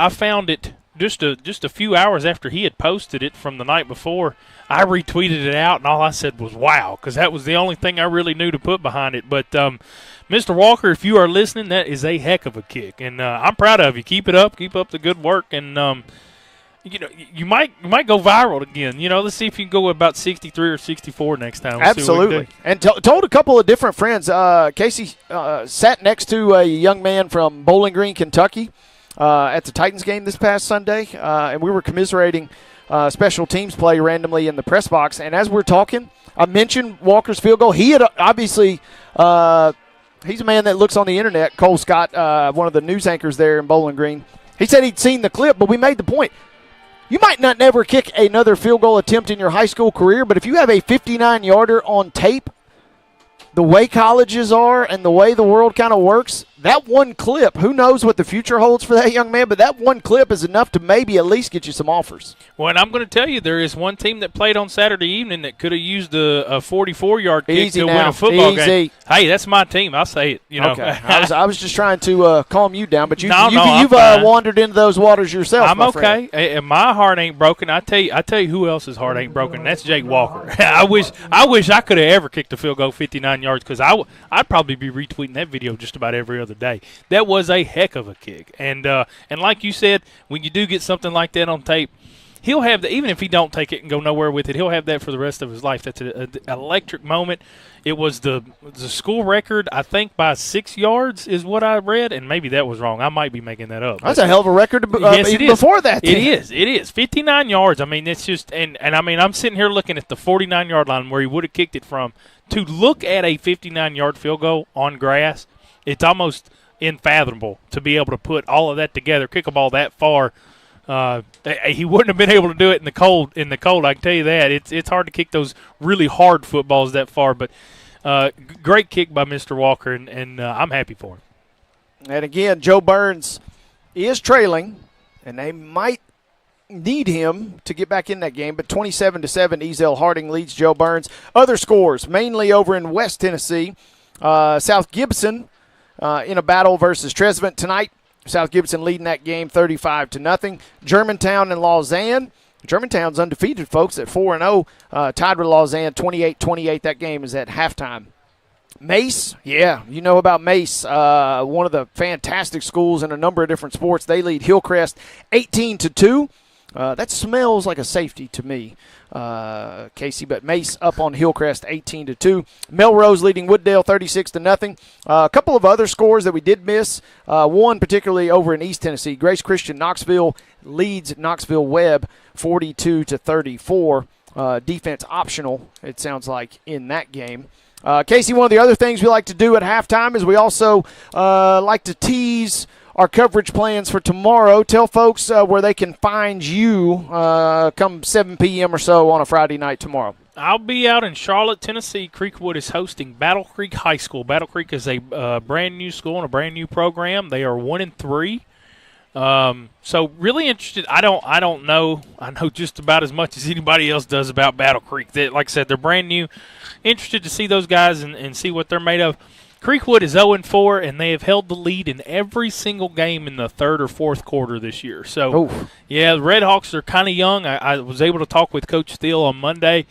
found it just a few hours after he had posted it from the night before. I retweeted it out, and all I said was, wow, because that was the only thing I really knew to put behind it. But Mr. Walker, if you are listening, that is a heck of a kick, and I'm proud of you. Keep it up. Keep up the good work, and you might go viral again. Let's see if you can go about 63 or 64 next time. We'll Absolutely, and told a couple of different friends. Casey sat next to a young man from Bowling Green, Kentucky, at the Titans game this past Sunday, and we were commiserating special teams play randomly in the press box. And as we're talking, I mentioned Walker's field goal. He had obviously he's a man that looks on the internet. Cole Scott, one of the news anchors there in Bowling Green, he said he'd seen the clip, but we made the point. You might not never kick another field goal attempt in your high school career, but if you have a 59-yarder on tape, the way colleges are and the way the world kind of works, that one clip, who knows what the future holds for that young man, but that one clip is enough to maybe at least get you some offers. Well, and I'm going to tell you, there is one team that played on Saturday evening that could have used a 44-yard kick to win a football game. Hey, that's my team. I'll say it. Okay. I was just trying to calm you down, but you've wandered into those waters yourself. I'm okay. And my heart ain't broken. I tell you who else's heart ain't broken. That's Jake Walker. I wish I could have ever kicked a field goal 59 yards because I'd probably be retweeting that video just about every other day. That was a heck of a kick, and like you said, when you do get something like that on tape, he'll have even if he don't take it and go nowhere with it, he'll have that for the rest of his life. That's an electric moment. It was the school record, I think, by 6 yards is what I read, and maybe that was wrong. I might be making that up. That's a hell of a record yes, even before that. It is. 59 yards. I mean, it's just – and I mean, I'm sitting here looking at the 49-yard line where he would have kicked it from. To look at a 59-yard field goal on grass, it's almost unfathomable to be able to put all of that together, kick a ball that far. He wouldn't have been able to do it in the cold. I can tell you that. It's hard to kick those really hard footballs that far, but great kick by Mr. Walker, and I'm happy for him. And again, Joe Burns is trailing, and they might need him to get back in that game, but 27-7, Ezell Harding leads Joe Burns. Other scores, mainly over in West Tennessee. South Gibson in a battle versus Tresvant tonight. South Gibson leading that game 35-0. Germantown and Lausanne. Germantown's undefeated, folks, at 4-0. Tied with Lausanne 28-28. That game is at halftime. Mace, yeah, you know about Mace, one of the fantastic schools in a number of different sports. They lead Hillcrest 18-2. That smells like a safety to me, Casey, but Mace up on Hillcrest 18-2. Melrose leading Wooddale 36-0. A couple of other scores that we did miss, one particularly over in East Tennessee. Grace Christian Knoxville leads Knoxville Webb 42-34. Defense optional, it sounds like, in that game. Casey, one of the other things we like to do at halftime is we also like to tease our coverage plans for tomorrow. Tell folks where they can find you come 7 p.m. or so on a Friday night tomorrow. I'll be out in Charlotte, Tennessee. Creekwood is hosting Battle Creek High School. Battle Creek is a brand new school and a brand new program. They are 1-3. So really interested. I don't know. I know just about as much as anybody else does about Battle Creek. Like I said, they're brand new. Interested to see those guys and see what they're made of. Creekwood is 0-4, and they have held the lead in every single game in the third or fourth quarter this year. So, yeah, the Red Hawks are kind of young. I was able to talk with Coach Steele on Monday.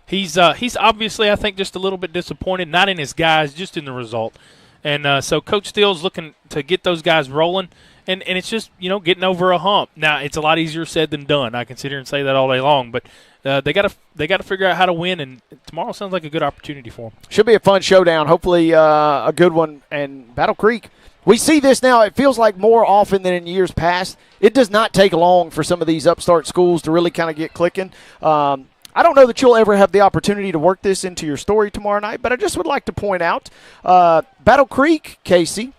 He's obviously, I think, just a little bit disappointed, not in his guys, just in the result. And so Coach Steele's looking to get those guys rolling, and it's just, getting over a hump. Now, it's a lot easier said than done. I can sit here and say that all day long, but they got to figure out how to win, and tomorrow sounds like a good opportunity for them. Should be a fun showdown, hopefully a good one. And Battle Creek, we see this now. It feels like more often than in years past. It does not take long for some of these upstart schools to really kind of get clicking. I don't know that you'll ever have the opportunity to work this into your story tomorrow night, but I just would like to point out Battle Creek, Casey,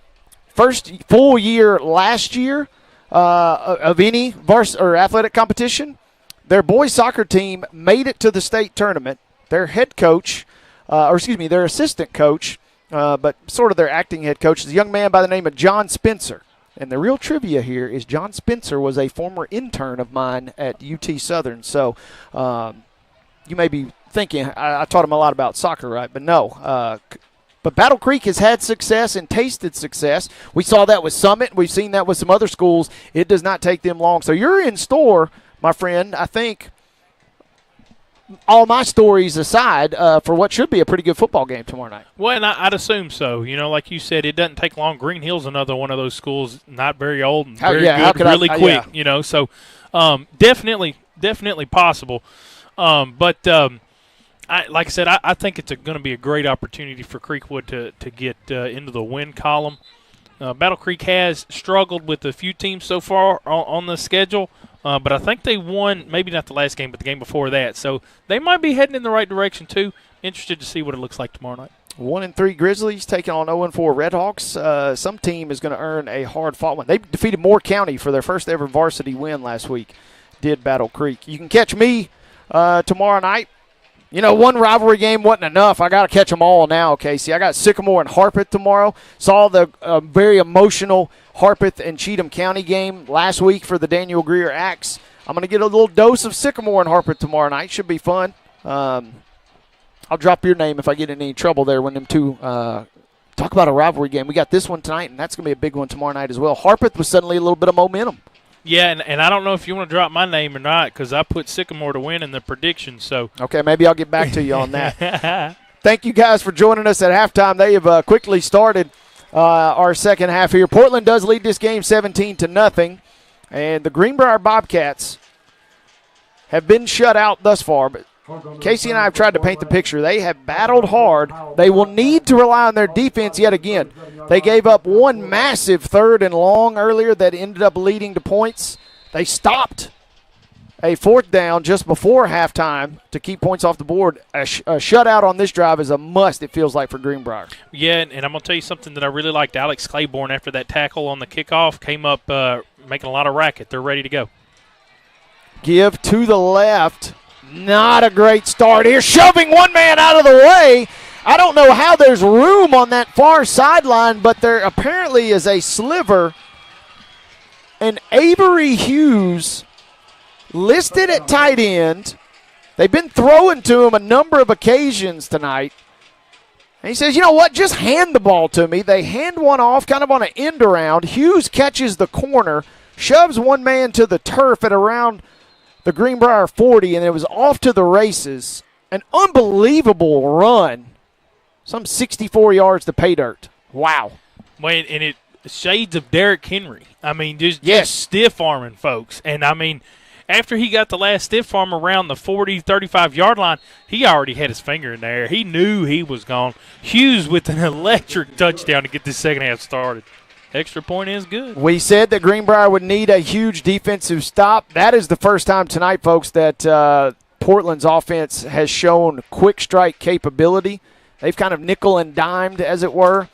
first full year last year of any varsity or athletic competition. Their boys soccer team made it to the state tournament. Their head coach, their assistant coach, but sort of their acting head coach, is a young man by the name of John Spencer. And the real trivia here is John Spencer was a former intern of mine at UT Southern. So you may be thinking, I taught him a lot about soccer, right? But no. But Battle Creek has had success and tasted success. We saw that with Summit. We've seen that with some other schools. It does not take them long. So you're in store, my friend, I think, all my stories aside, for what should be a pretty good football game tomorrow night. Well, and I'd assume so. Like you said, it doesn't take long. Green Hill's another one of those schools, not very old and very good, really quick. Yeah. So definitely possible. But like I said, I think it's going to be a great opportunity for Creekwood to get into the win column. Battle Creek has struggled with a few teams so far on the schedule. But I think they won, maybe not the last game, but the game before that. So they might be heading in the right direction, too. Interested to see what it looks like tomorrow night. 1-3 Grizzlies taking on 0-4 Redhawks. Some team is going to earn a hard-fought one. They defeated Moore County for their first-ever varsity win last week, did Battle Creek. You can catch me tomorrow night. One rivalry game wasn't enough. I got to catch them all now, Casey. I got Sycamore and Harpeth tomorrow. Saw the very emotional Harpeth and Cheatham County game last week for the Daniel Greer Axe. I'm going to get a little dose of Sycamore and Harpeth tomorrow night. Should be fun. I'll drop your name if I get in any trouble there when them two talk about a rivalry game. We got this one tonight, and that's going to be a big one tomorrow night as well. Harpeth was suddenly a little bit of momentum. Yeah, and I don't know if you want to drop my name or not because I put Sycamore to win in the prediction. So okay, maybe I'll get back to you on that. Thank you guys for joining us at halftime. They have quickly started our second half here. Portland does lead this game 17-0, and the Greenbrier Bobcats have been shut out thus far. But Casey and I have tried to paint the picture. They have battled hard. They will need to rely on their defense yet again. They gave up one massive third and long earlier that ended up leading to points. They stopped a fourth down just before halftime to keep points off the board. A shutout on this drive is a must, it feels like, for Greenbrier. Yeah, and I'm going to tell you something that I really liked. Alex Claiborne, after that tackle on the kickoff, came up making a lot of racket. They're ready to go. Give to the left. Not a great start here. Shoving one man out of the way. I don't know how there's room on that far sideline, but there apparently is a sliver. And Avery Hughes listed at tight end. They've been throwing to him a number of occasions tonight. And he says, you know what, just hand the ball to me. They hand one off kind of on an end around. Hughes catches the corner, shoves one man to the turf at around the Greenbrier 40, and it was off to the races. An unbelievable run. Some 64 yards to pay dirt. Wow. Wait, and it shades of Derrick Henry. I mean, just stiff-arming folks. And, I mean, after he got the last stiff arm around the 40, 35-yard line, he already had his finger in there. He knew he was gone. Hughes with an electric touchdown to get this second half started. Extra point is good. We said that Greenbrier would need a huge defensive stop. That is the first time tonight, folks, that Portland's offense has shown quick strike capability. They've kind of nickel and dimed, as it were,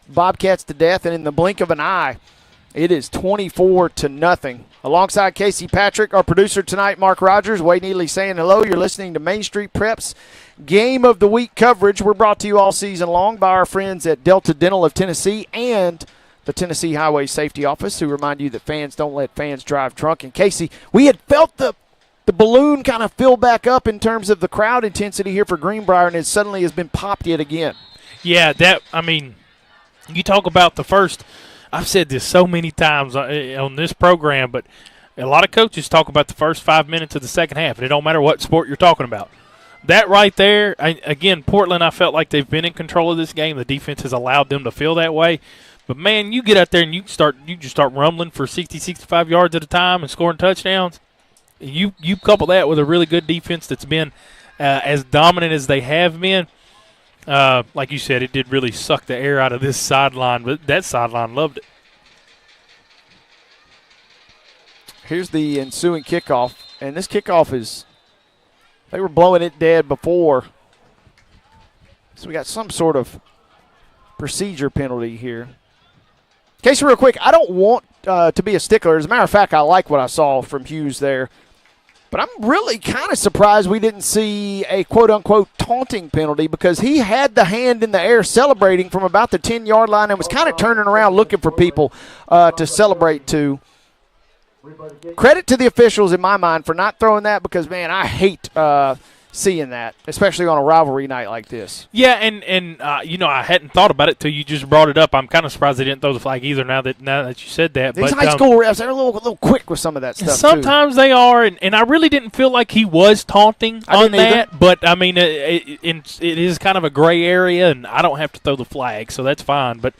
Bobcats to death, and in the blink of an eye, it is 24-0 Alongside Casey Patrick, our producer tonight, Mark Rogers, Wade Neely saying hello. You're listening to Main Street Prep's Game of the Week coverage. We're brought to you all season long by our friends at Delta Dental of Tennessee and the Tennessee Highway Safety Office, who remind you that fans don't let fans drive drunk. And Casey, we had felt the balloon kind of fill back up in terms of the crowd intensity here for Greenbrier, and it suddenly has been popped yet again. Yeah, you talk about the first – I've said this so many times on this program, but a lot of coaches talk about the first 5 minutes of the second half, and it don't matter what sport you're talking about. That right there, again, Portland, I felt like they've been in control of this game. The defense has allowed them to feel that way. But, man, you get out there and you just start rumbling for 60, 65 yards at a time and scoring touchdowns. You couple that with a really good defense that's been as dominant as they have been. Like you said, it did really suck the air out of this sideline, but that sideline loved it. Here's the ensuing kickoff, and this kickoff is – they were blowing it dead before. So we got some sort of procedure penalty here. Casey, real quick, I don't want to be a stickler. As a matter of fact, I like what I saw from Hughes there. But I'm really kind of surprised we didn't see a quote-unquote taunting penalty because he had the hand in the air celebrating from about the 10-yard line and was kind of turning around looking for people to celebrate to. Credit to the officials in my mind for not throwing that because, man, I hate seeing that, especially on a rivalry night like this. Yeah, and I hadn't thought about it till you just brought it up. I'm kind of surprised they didn't throw the flag either now that you said that. These high school refs, they're a little quick with some of that stuff, sometimes too. They are, and I really didn't feel like he was taunting on that. But, I mean, it is kind of a gray area, and I don't have to throw the flag, so that's fine. But,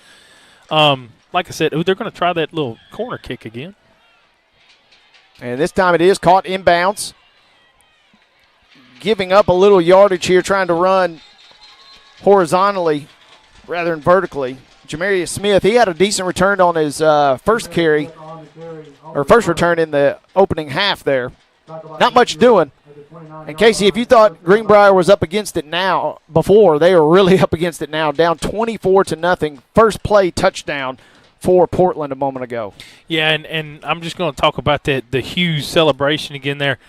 like I said, they're going to try that little corner kick again. And this time it is caught inbounds. Giving up a little yardage here, trying to run horizontally rather than vertically. Jamarius Smith, he had a decent return on his first carry, or first return in the opening half there. Not much doing. And Casey, if you thought Greenbrier was up against it now, before, they are really up against it now, down 24-0. First play touchdown for Portland a moment ago. Yeah, and I'm just going to talk about the Hughes celebration again there.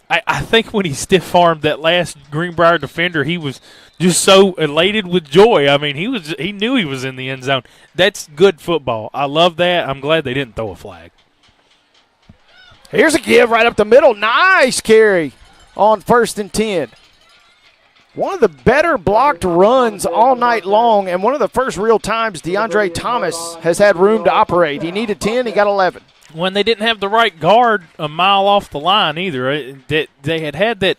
I think when he stiff-armed that last Greenbrier defender, he was just so elated with joy. I mean, he knew he was in the end zone. That's good football. I love that. I'm glad they didn't throw a flag. Here's a give right up the middle. Nice carry on 1st and 10. One of the better blocked runs all night long, and one of the first real times DeAndre Thomas has had room to operate. He needed 10, he got 11. When they didn't have the right guard a mile off the line either. They had that,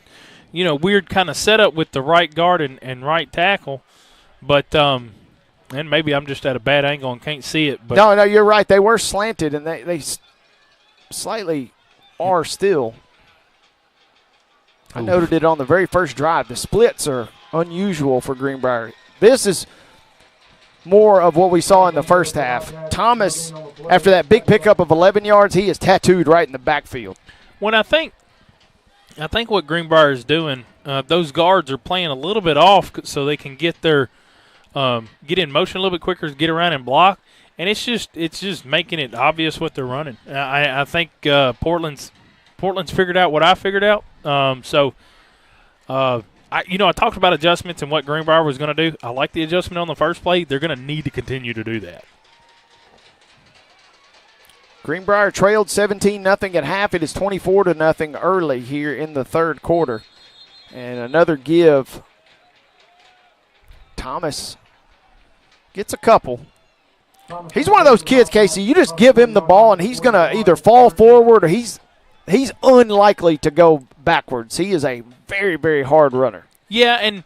weird kind of setup with the right guard and right tackle. But, and maybe I'm just at a bad angle and can't see it. But No, you're right. They were slanted, and they slightly are still. I noted it on the very first drive. The splits are unusual for Greenbrier. This is more of what we saw in the first half. Thomas, after that big pickup of 11 yards, he is tattooed right in the backfield. When I think what Greenbrier is doing, those guards are playing a little bit off so they can get their get in motion a little bit quicker, get around and block, and it's just making it obvious what they're running. I think Portland's figured out what I figured out. I talked about adjustments and what Greenbrier was going to do. I like the adjustment on the first play. They're going to need to continue to do that. Greenbrier trailed 17-0 at half. It is 24-0 early here in the third quarter. And another give. Thomas gets a couple. He's one of those kids, Casey, you just give him the ball and he's going to either fall forward or he's unlikely to go backwards. He is a very, very hard runner. Yeah, and,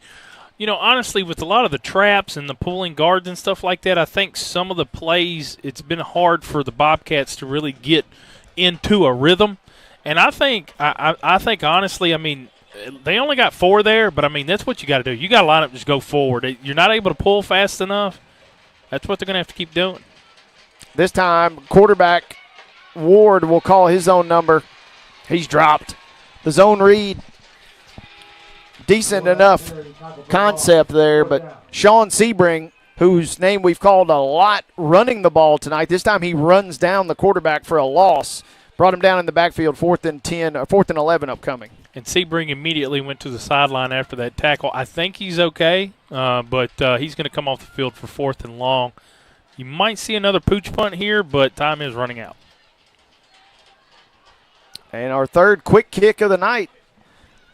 honestly, with a lot of the traps and the pulling guards and stuff like that, I think some of the plays, it's been hard for the Bobcats to really get into a rhythm. And I think honestly, they only got 4 there, but, that's what you got to do. You got to line up and just go forward. You're not able to pull fast enough. That's what they're going to have to keep doing. This time, quarterback Ward will call his own number. He's dropped. The zone read, decent enough concept there, but Sean Sebring, whose name we've called a lot running the ball tonight, this time he runs down the quarterback for a loss, Brought him down in the backfield, 4th and 10, or 4th and 11 upcoming. And Sebring immediately went to the sideline after that tackle. I think he's okay, but he's going to come off the field for 4th and long. You might see another pooch punt here, but time is running out. And our third quick kick of the night.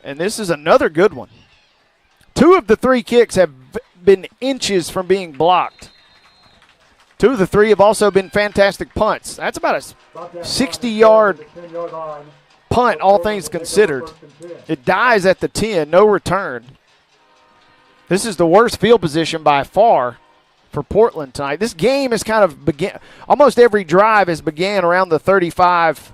And this is another good one. 2 of the 3 kicks have been inches from being blocked. 2 of the 3 have also been fantastic punts. That's about a 60-yard punt, all things considered. It dies at the 10, no return. This is the worst field position by far for Portland tonight. This game has kind of began, almost every drive has began around the 35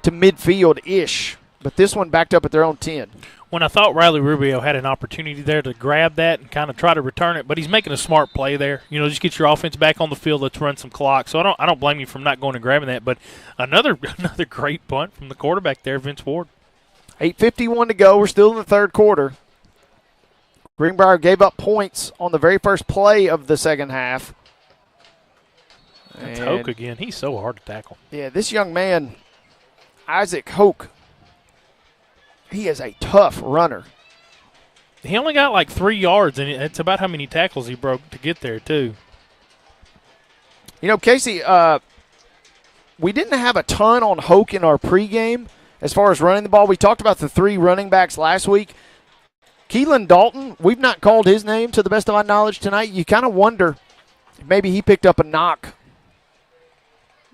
to midfield-ish, but this one backed up at their own 10. When I thought Riley Rubio had an opportunity there to grab that and kind of try to return it, but he's making a smart play there. You know, just get your offense back on the field. Let's run some clock. So I don't blame you for not going and grabbing that. But another great punt from the quarterback there, Vince Ward. 8:51 to go. We're still in the third quarter. Greenbrier gave up points on the very first play of the second half. That's Hoke again. He's so hard to tackle. Yeah, this young man, Isaac Hoke, he is a tough runner. He only got like 3 yards, and it's about how many tackles he broke to get there, too. You know, Casey, we didn't have a ton on Hoke in our pregame as far as running the ball. We talked about the 3 running backs last week. Keelan Dalton, we've not called his name to the best of my knowledge tonight. You kind of wonder if maybe he picked up a knock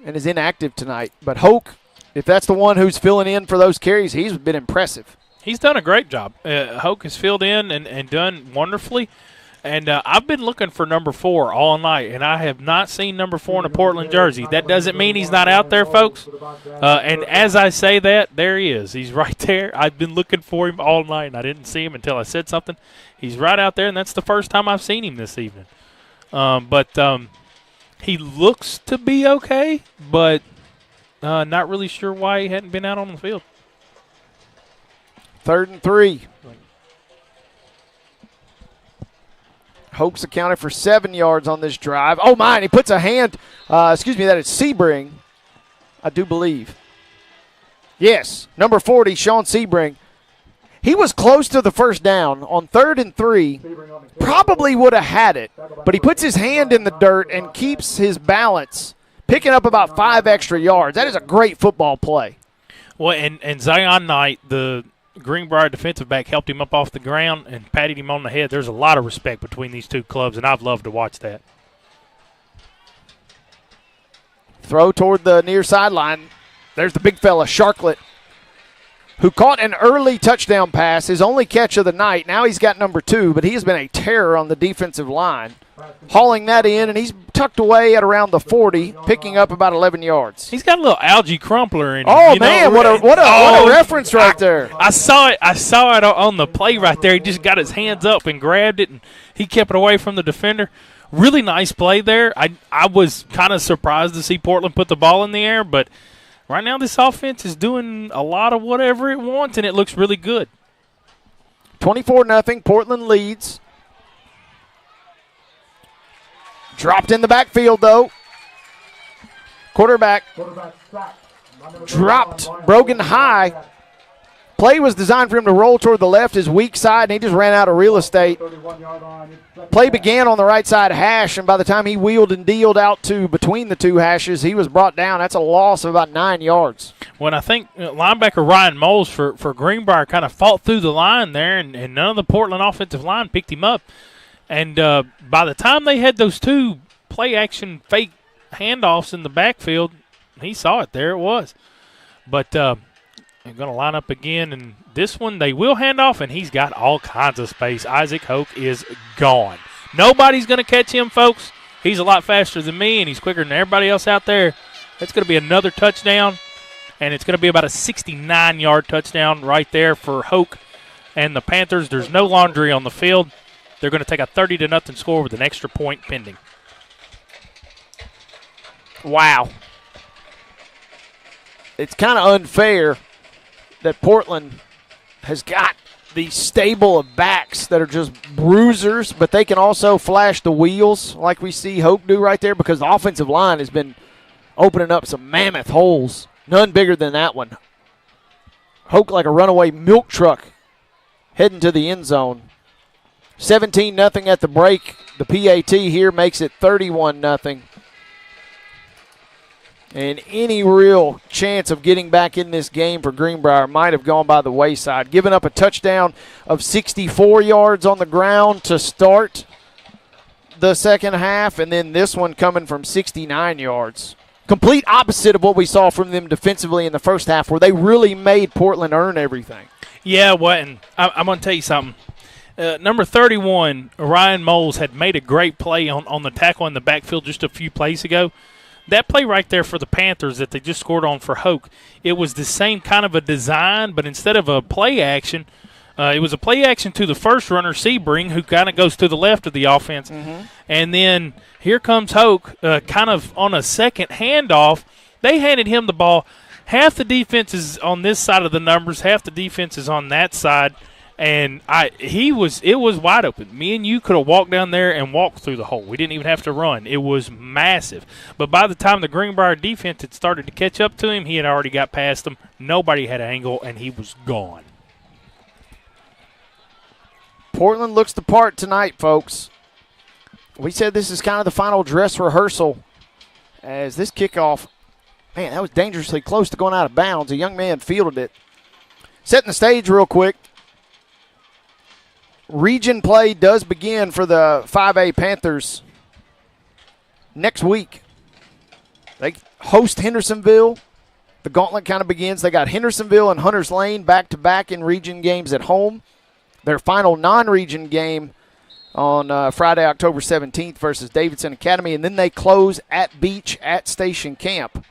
and is inactive tonight. But Hoke, if that's the one who's filling in for those carries, he's been impressive. He's done a great job. Hoke has filled in and done wonderfully. And I've been looking for number 4 all night, and I have not seen number 4 in a Portland jersey. That doesn't mean he's not out there, folks. And as I say that, there he is. He's right there. I've been looking for him all night, and I didn't see him until I said something. He's right out there, and that's the first time I've seen him this evening. But he looks to be okay, but not really sure why he hadn't been out on the field. 3rd and 3. Hoke's accounted for 7 yards on this drive. Oh, my, and he puts a hand. That is Sebring, I do believe. Yes, number 40, Sean Sebring. He was close to the first down on 3rd and 3. Probably would have had it, but he puts his hand in the dirt and keeps his balance, picking up about 5 extra yards. That is a great football play. Well, and Zion Knight, the Greenbrier defensive back, helped him up off the ground and patted him on the head. There's a lot of respect between these two clubs, and I've loved to watch that. Throw toward the near sideline. There's the big fella, Sharklet, who caught an early touchdown pass, his only catch of the night. Now he's got number 2, but he has been a terror on the defensive line. Hauling that in, and he's tucked away at around the 40, picking up about 11 yards. He's got a little algae crumpler in him. Oh, man, what a reference right there. I saw it on the play right there. He just got his hands up and grabbed it, and he kept it away from the defender. Really nice play there. I was kind of surprised to see Portland put the ball in the air, but right now this offense is doing a lot of whatever it wants, and it looks really good. 24-0, Portland leads. Dropped in the backfield, though. Quarterback dropped Brogan high. Play was designed for him to roll toward the left, his weak side, and he just ran out of real estate. Play began on the right side hash, and by the time he wheeled and dealed out to between the 2 hashes, he was brought down. That's a loss of about 9 yards. When I think linebacker Ryan Moles for Greenbrier kind of fought through the line there, and none of the Portland offensive line picked him up. And by the time they had those 2 play-action fake handoffs in the backfield, he saw it. There it was. But they're going to line up again. And this one, they will hand off, and he's got all kinds of space. Isaac Hoke is gone. Nobody's going to catch him, folks. He's a lot faster than me, and he's quicker than everybody else out there. It's going to be another touchdown, and it's going to be about a 69-yard touchdown right there for Hoke and the Panthers. There's no laundry on the field. They're going to take a 30-0 score with an extra point pending. Wow. It's kind of unfair that Portland has got these stable of backs that are just bruisers, but they can also flash the wheels like we see Hope do right there, because the offensive line has been opening up some mammoth holes None bigger than that one. Hoke like a runaway milk truck heading to the end zone. 17-0 at the break. The PAT here makes it 31-0. And any real chance of getting back in this game for Greenbrier might have gone by the wayside. Giving up a touchdown of 64 yards on the ground to start the second half, and then this one coming from 69 yards. Complete opposite of what we saw from them defensively in the first half, where they really made Portland earn everything. Yeah, and I'm going to tell you something. Number 31, Ryan Moles, had made a great play on the tackle in the backfield just a few plays ago. That play right there for the Panthers that they just scored on for Hoke, it was the same kind of a design, but instead of a play action, it was a play action to the first runner, Sebring, who kind of goes to the left of the offense. Mm-hmm. And then here comes Hoke, kind of on a second handoff. They handed him the ball. Half the defense is on this side of the numbers, half the defense is on that side. And it was wide open. Me and you could have walked down there and walked through the hole. We didn't even have to run. It was massive. But by the time the Greenbrier defense had started to catch up to him, he had already got past them. Nobody had an angle, and he was gone. Portland looks the part tonight, folks. We said this is kind of the final dress rehearsal as this kickoff, man, that was dangerously close to going out of bounds. A young man fielded it. Setting the stage real quick. Region play does begin for the 5A Panthers next week. They host Hendersonville. The gauntlet kind of begins. They got Hendersonville and Hunters Lane back-to-back in region games at home. Their final non-region game on Friday, October 17th versus Davidson Academy. And then they close at Beach at Station Camp.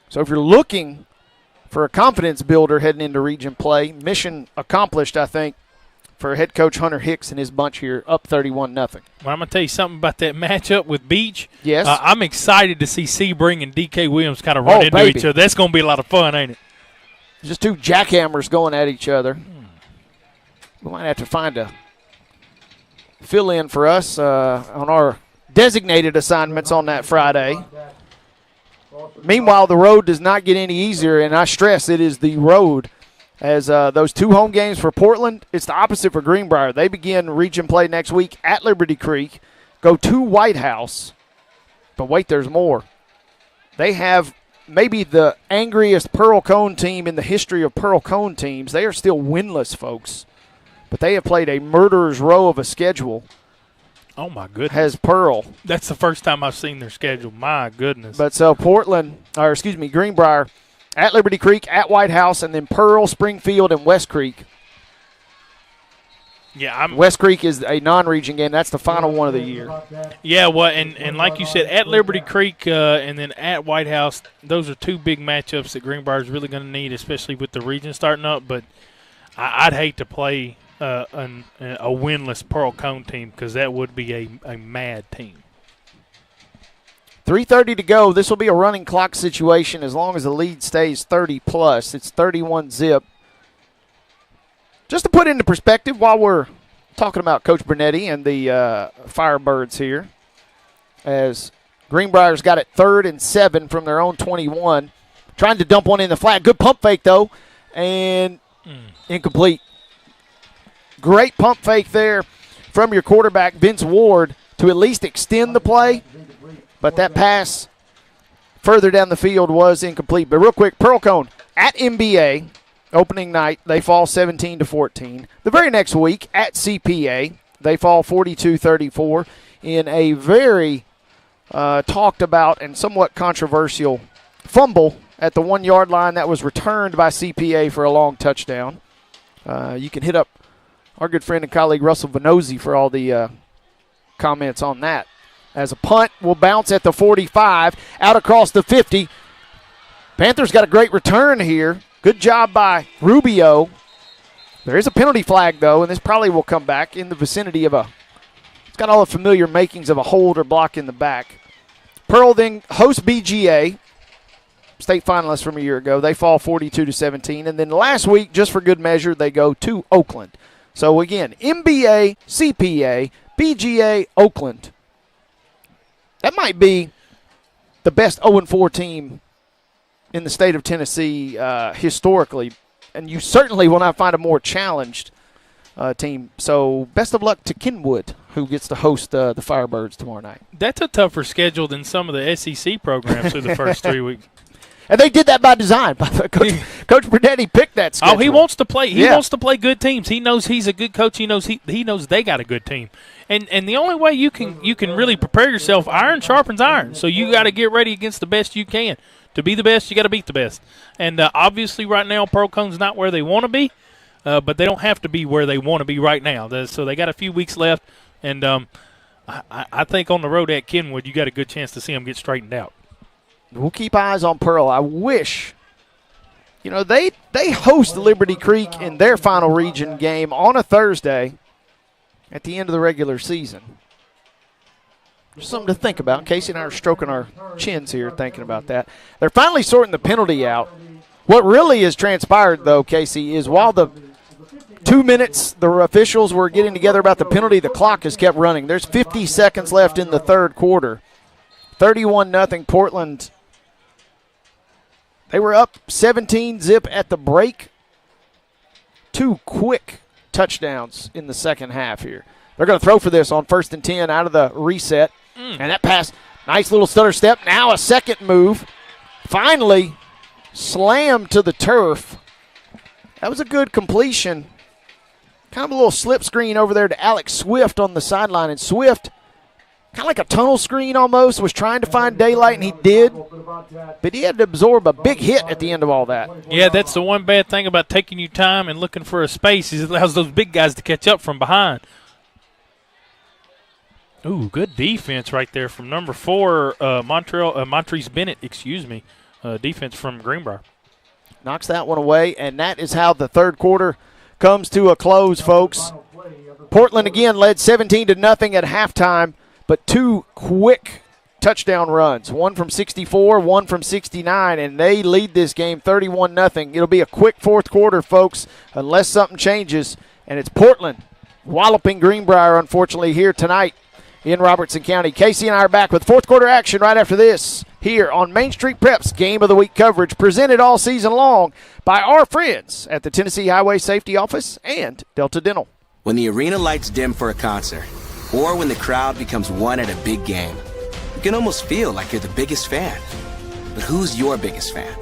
So if you're looking for a confidence builder heading into region play, mission accomplished, I think, for head coach Hunter Hicks and his bunch here, up 31-0. Well, I'm going to tell you something about that matchup with Beach. Yes. I'm excited to see Sebring and D.K. Williams kind of run into each other. That's going to be a lot of fun, ain't it? Just two jackhammers going at each other. We might have to find a fill-in for us on our designated assignments on that Friday. Meanwhile, the road does not get any easier, and I stress it is the road. As those two home games for Portland, it's the opposite for Greenbrier. They begin region play next week at Liberty Creek, go to White House. But wait, there's more. They have maybe the angriest Pearl Cone team in the history of Pearl Cone teams. They are still winless, folks. But they have played a murderer's row of a schedule. Oh, my goodness. Has Pearl. That's the first time I've seen their schedule. My goodness. But so Greenbrier at Liberty Creek, at White House, and then Pearl, Springfield, and West Creek. Yeah, West Creek is a non-region game. That's the final one of the year. Yeah, well, and like you said, at Liberty Creek and then at White House, those are two big matchups that Greenbrier is really going to need, especially with the region starting up. But I'd hate to play a winless Pearl Cone team because that would be a mad team. 3:30 to go. This will be a running clock situation as long as the lead stays 30-plus. It's 31-0. Just to put into perspective while we're talking about Coach Bernetti and the Firebirds here, as Greenbrier's got it 3rd and 7 from their own 21. Trying to dump one in the flat. Good pump fake, though, and incomplete. Great pump fake there from your quarterback, Vince Ward, to at least extend the play. But that pass further down the field was incomplete. But real quick, Pearl Cone at MBA, opening night, they fall 17-14. The very next week at CPA, they fall 42-34 in a very talked about and somewhat controversial fumble at the 1-yard line that was returned by CPA for a long touchdown. You can hit up our good friend and colleague Russell Venozzi for all the comments on that. As a punt will bounce at the 45, out across the 50. Panthers got a great return here. Good job by Rubio. There is a penalty flag, though, and this probably will come back in the vicinity of it's got all the familiar makings of a hold or block in the back. Pearl then hosts BGA, state finalists from a year ago. They fall 42-17. And then last week, just for good measure, they go to Oakland. So, again, MBA, CPA, BGA, Oakland. That might be the best 0-4 team in the state of Tennessee historically, and you certainly will not find a more challenged team. So best of luck to Kenwood, who gets to host the Firebirds tomorrow night. That's a tougher schedule than some of the SEC programs through the first 3 weeks. And they did that by design. Coach Bernetti picked that schedule. Oh, he wants to play. He wants to play good teams. He knows he's a good coach. He knows he knows they got a good team. And the only way you can really prepare yourself, iron sharpens iron. So you got to get ready against the best you can. To be the best, you got to beat the best. And obviously, right now, Pearl-Cohn's not where they want to be, but they don't have to be where they want to be right now. So they got a few weeks left, and I think on the road at Kenwood, you got a good chance to see them get straightened out. We'll keep eyes on Pearl. I wish, they host Liberty Creek in their final region game on a Thursday at the end of the regular season. Just something to think about. Casey and I are stroking our chins here thinking about that. They're finally sorting the penalty out. What really has transpired, though, Casey, is while the 2 minutes the officials were getting together about the penalty, the clock has kept running. There's 50 seconds left in the third quarter. 31-0 Portland. They were up 17-zip at the break. 2 quick touchdowns in the second half here. They're going to throw for this on 1st and 10 out of the reset. And that pass, nice little stutter step. Now a second move. Finally slammed to the turf. That was a good completion. Kind of a little slip screen over there to Alex Swift on the sideline. And Swift, kind of like a tunnel screen almost, was trying to find daylight, and he did. But he had to absorb a big hit at the end of all that. Yeah, that's the one bad thing about taking your time and looking for a space is it allows those big guys to catch up from behind. Ooh, good defense right there from number 4, Montrese Bennett, defense from Greenbrier. Knocks that one away, and that is how the third quarter comes to a close, folks. Portland again led 17-0 at halftime, but 2 quick touchdown runs, one from 64, one from 69, and they lead this game 31-0. It'll be a quick fourth quarter, folks, unless something changes, and it's Portland walloping Greenbrier, unfortunately, here tonight in Robertson County. Casey and I are back with fourth quarter action right after this here on Main Street Prep's Game of the Week coverage, presented all season long by our friends at the Tennessee Highway Safety Office and Delta Dental. When the arena lights dim for a concert, or when the crowd becomes one at a big game, you can almost feel like you're the biggest fan. But who's your biggest fan?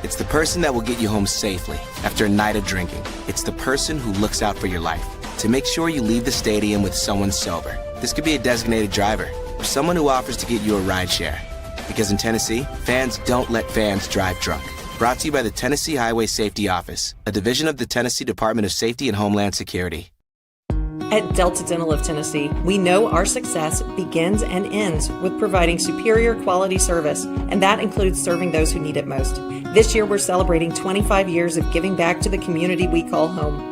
It's the person that will get you home safely after a night of drinking. It's the person who looks out for your life to make sure you leave the stadium with someone sober. This could be a designated driver or someone who offers to get you a ride share. Because in Tennessee, fans don't let fans drive drunk. Brought to you by the Tennessee Highway Safety Office, a division of the Tennessee Department of Safety and Homeland Security. At Delta Dental of Tennessee, we know our success begins and ends with providing superior quality service, and that includes serving those who need it most. This year, we're celebrating 25 years of giving back to the community we call home.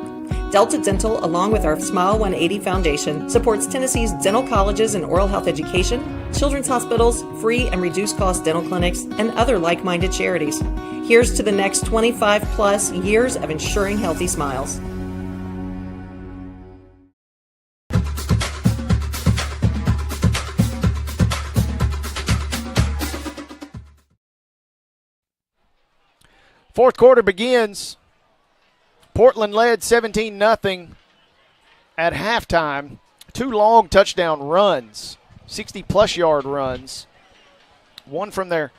Delta Dental, along with our Smile 180 Foundation, supports Tennessee's dental colleges and oral health education, children's hospitals, free and reduced cost dental clinics, and other like-minded charities. Here's to the next 25-plus years of ensuring healthy smiles. Fourth quarter begins. Portland led 17-0 at halftime. 2 long touchdown runs, 60-plus yard runs. One from their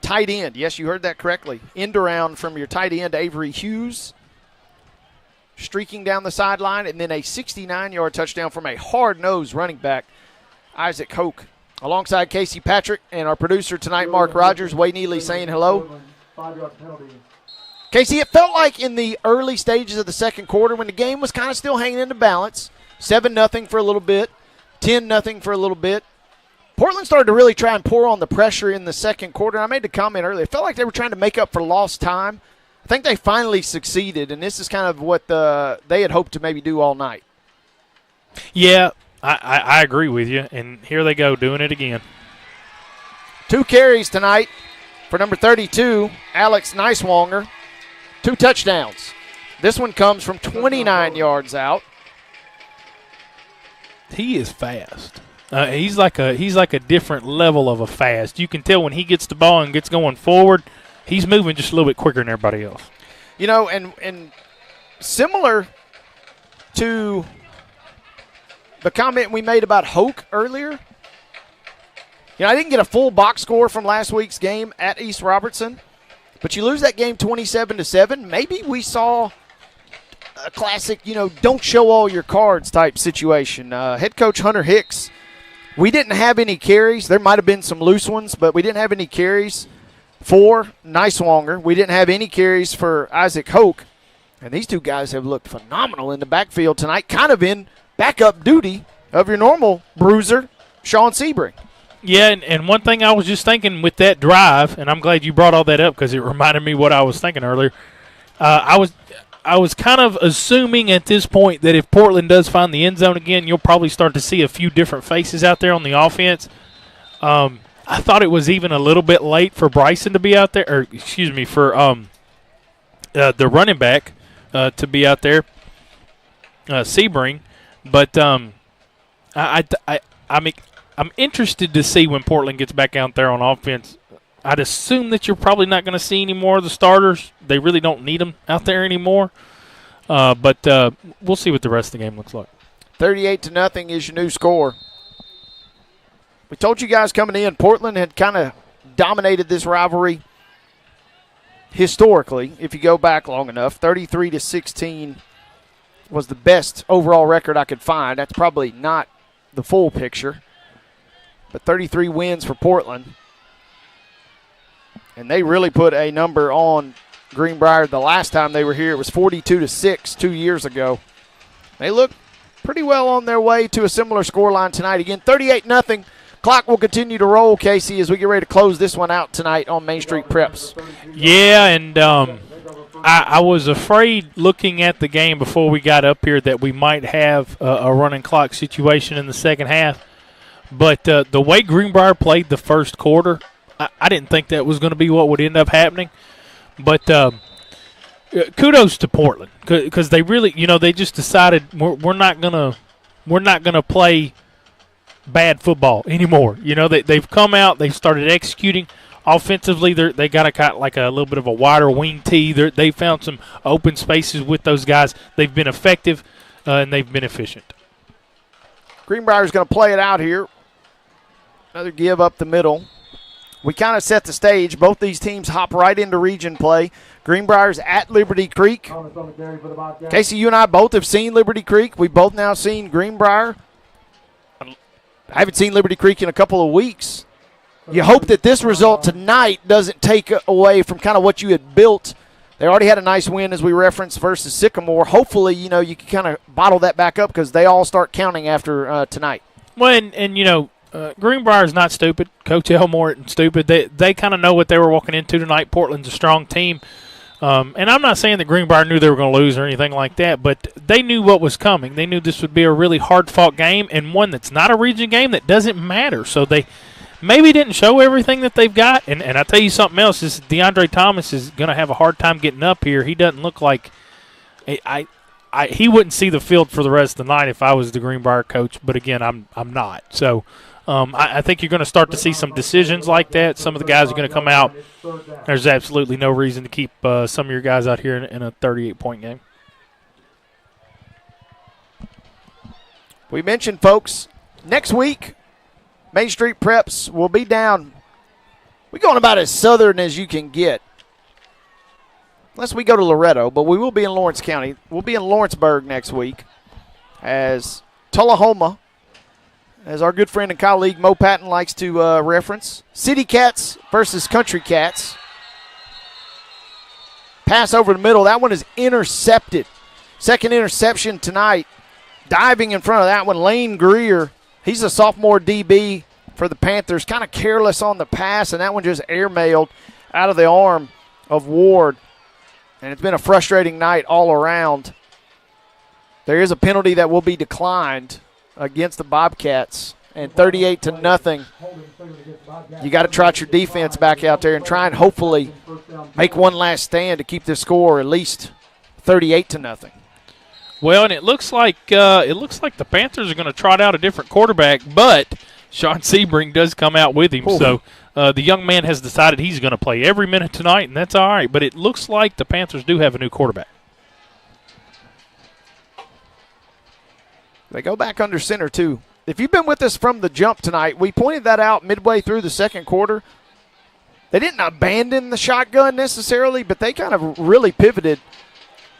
tight end. Yes, you heard that correctly. End around from your tight end, Avery Hughes, streaking down the sideline, and then a 69-yard touchdown from a hard-nosed running back, Isaac Hoke. Alongside Casey Patrick and our producer tonight, Mark Rogers, Wade Neely saying hello. 5-yard penalty. Casey, it felt like in the early stages of the second quarter when the game was kind of still hanging in the balance, 7-0 for a little bit, 10-0 for a little bit. Portland started to really try and pour on the pressure in the second quarter. I made the comment earlier. It felt like they were trying to make up for lost time. I think they finally succeeded, and this is kind of what they had hoped to maybe do all night. Yeah, I agree with you, and here they go doing it again. 2 carries tonight for number 32, Alex Neiswanger. 2 touchdowns. This one comes from 29 yards out. He is fast. He's like a different level of a fast. You can tell when he gets the ball and gets going forward, he's moving just a little bit quicker than everybody else. You know, and similar to the comment we made about Hoke earlier, you know, I didn't get a full box score from last week's game at East Robertson, but you lose that game 27-7. Maybe we saw a classic, you know, don't show all your cards type situation. Head coach Hunter Hicks, we didn't have any carries. There might have been some loose ones, but we didn't have any carries for Niswonger. We didn't have any carries for Isaac Hoke. And these two guys have looked phenomenal in the backfield tonight, kind of in backup duty of your normal bruiser, Sean Sebring. Yeah, and one thing I was just thinking with that drive, and I'm glad you brought all that up because it reminded me what I was thinking earlier. I was kind of assuming at this point that if Portland does find the end zone again, you'll probably start to see a few different faces out there on the offense. I thought it was even a little bit late for Bryson to be out there, or excuse me, for the running back to be out there, Sebring. But I'm interested to see when Portland gets back out there on offense. I'd assume that you're probably not going to see any more of the starters. They really don't need them out there anymore. But we'll see what the rest of the game looks like. 38-0 is your new score. We told you guys coming in, Portland had kind of dominated this rivalry historically, if you go back long enough. 33-16 was the best overall record I could find. That's probably not the full picture, but 33 wins for Portland. And they really put a number on Greenbrier the last time they were here. It was 42-6 2 years ago. They look pretty well on their way to a similar scoreline tonight. Again, 38-0. Clock will continue to roll, Casey, as we get ready to close this one out tonight on Main Street Preps. Yeah, and I was afraid looking at the game before we got up here that we might have a running clock situation in the second half. But the way Greenbrier played the first quarter, I didn't think that was going to be what would end up happening. But kudos to Portland because they really, you know, they just decided we're not gonna play bad football anymore. You know, they've come out, they've started executing offensively. They got a little bit of a wider wing tee. They found some open spaces with those guys. They've been effective and they've been efficient. Greenbrier's going to play it out here. Another give up the middle. We kind of set the stage. Both these teams hop right into region play. Greenbrier's at Liberty Creek. Casey, you and I both have seen Liberty Creek. We've both now seen Greenbrier. I haven't seen Liberty Creek in a couple of weeks. You hope that this result tonight doesn't take away from kind of what you had built. They already had a nice win, as we referenced, versus Sycamore. Hopefully, you know, you can kind of bottle that back up because they all start counting after tonight. Well, and you know, Greenbrier's not stupid. Coach Elmore isn't stupid. They kind of know what they were walking into tonight. Portland's a strong team. And I'm not saying that Greenbrier knew they were going to lose or anything like that, but they knew what was coming. They knew this would be a really hard-fought game and one that's not a region game that doesn't matter. So they maybe didn't show everything that they've got. And I tell you something else, is DeAndre Thomas is going to have a hard time getting up here. He doesn't look like he wouldn't see the field for the rest of the night if I was the Greenbrier coach. But, again, I'm not. So I think you're going to start to see some decisions like that. Some of the guys are going to come out. There's absolutely no reason to keep some of your guys out here in a 38-point game. We mentioned, folks, next week, Main Street Preps will be down. We're going about as southern as you can get. Unless we go to Loretto, but we will be in Lawrence County. We'll be in Lawrenceburg next week as Tullahoma, as our good friend and colleague Mo Patton likes to reference. City Cats versus Country Cats. Pass over the middle. That one is intercepted. Second interception tonight. Diving in front of that one, Lane Greer. He's a sophomore DB for the Panthers. Kind of careless on the pass, and that one just airmailed out of the arm of Ward. And it's been a frustrating night all around. There is a penalty that will be declined against the Bobcats, and 38-0. You got to trot your defense back out there and try and hopefully make one last stand to keep this score at least 38-0. Well, and it looks like the Panthers are going to trot out a different quarterback, but Sean Sebring does come out with him. Ooh. So the young man has decided he's going to play every minute tonight, and that's all right. But it looks like the Panthers do have a new quarterback. They go back under center, too. If you've been with us from the jump tonight, we pointed that out midway through the second quarter. They didn't abandon the shotgun necessarily, but they kind of really pivoted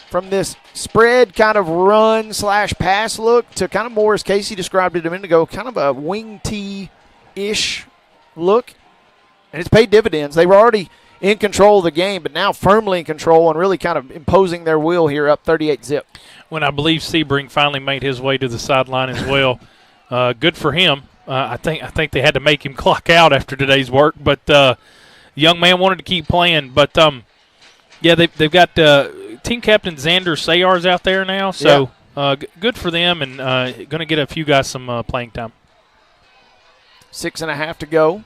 from this spread kind of run/pass look to kind of more, as Casey described it a minute ago, kind of a wing tee-ish look. And it's paid dividends. They were already in control of the game, but now firmly in control and really kind of imposing their will here up 38-zip. When I believe Sebring finally made his way to the sideline as well. Good for him. I think they had to make him clock out after today's work, but the young man wanted to keep playing. But, yeah, they've got team captain Xander Sayars out there now, so good for them and going to get a few guys some playing time. 6.5 to go.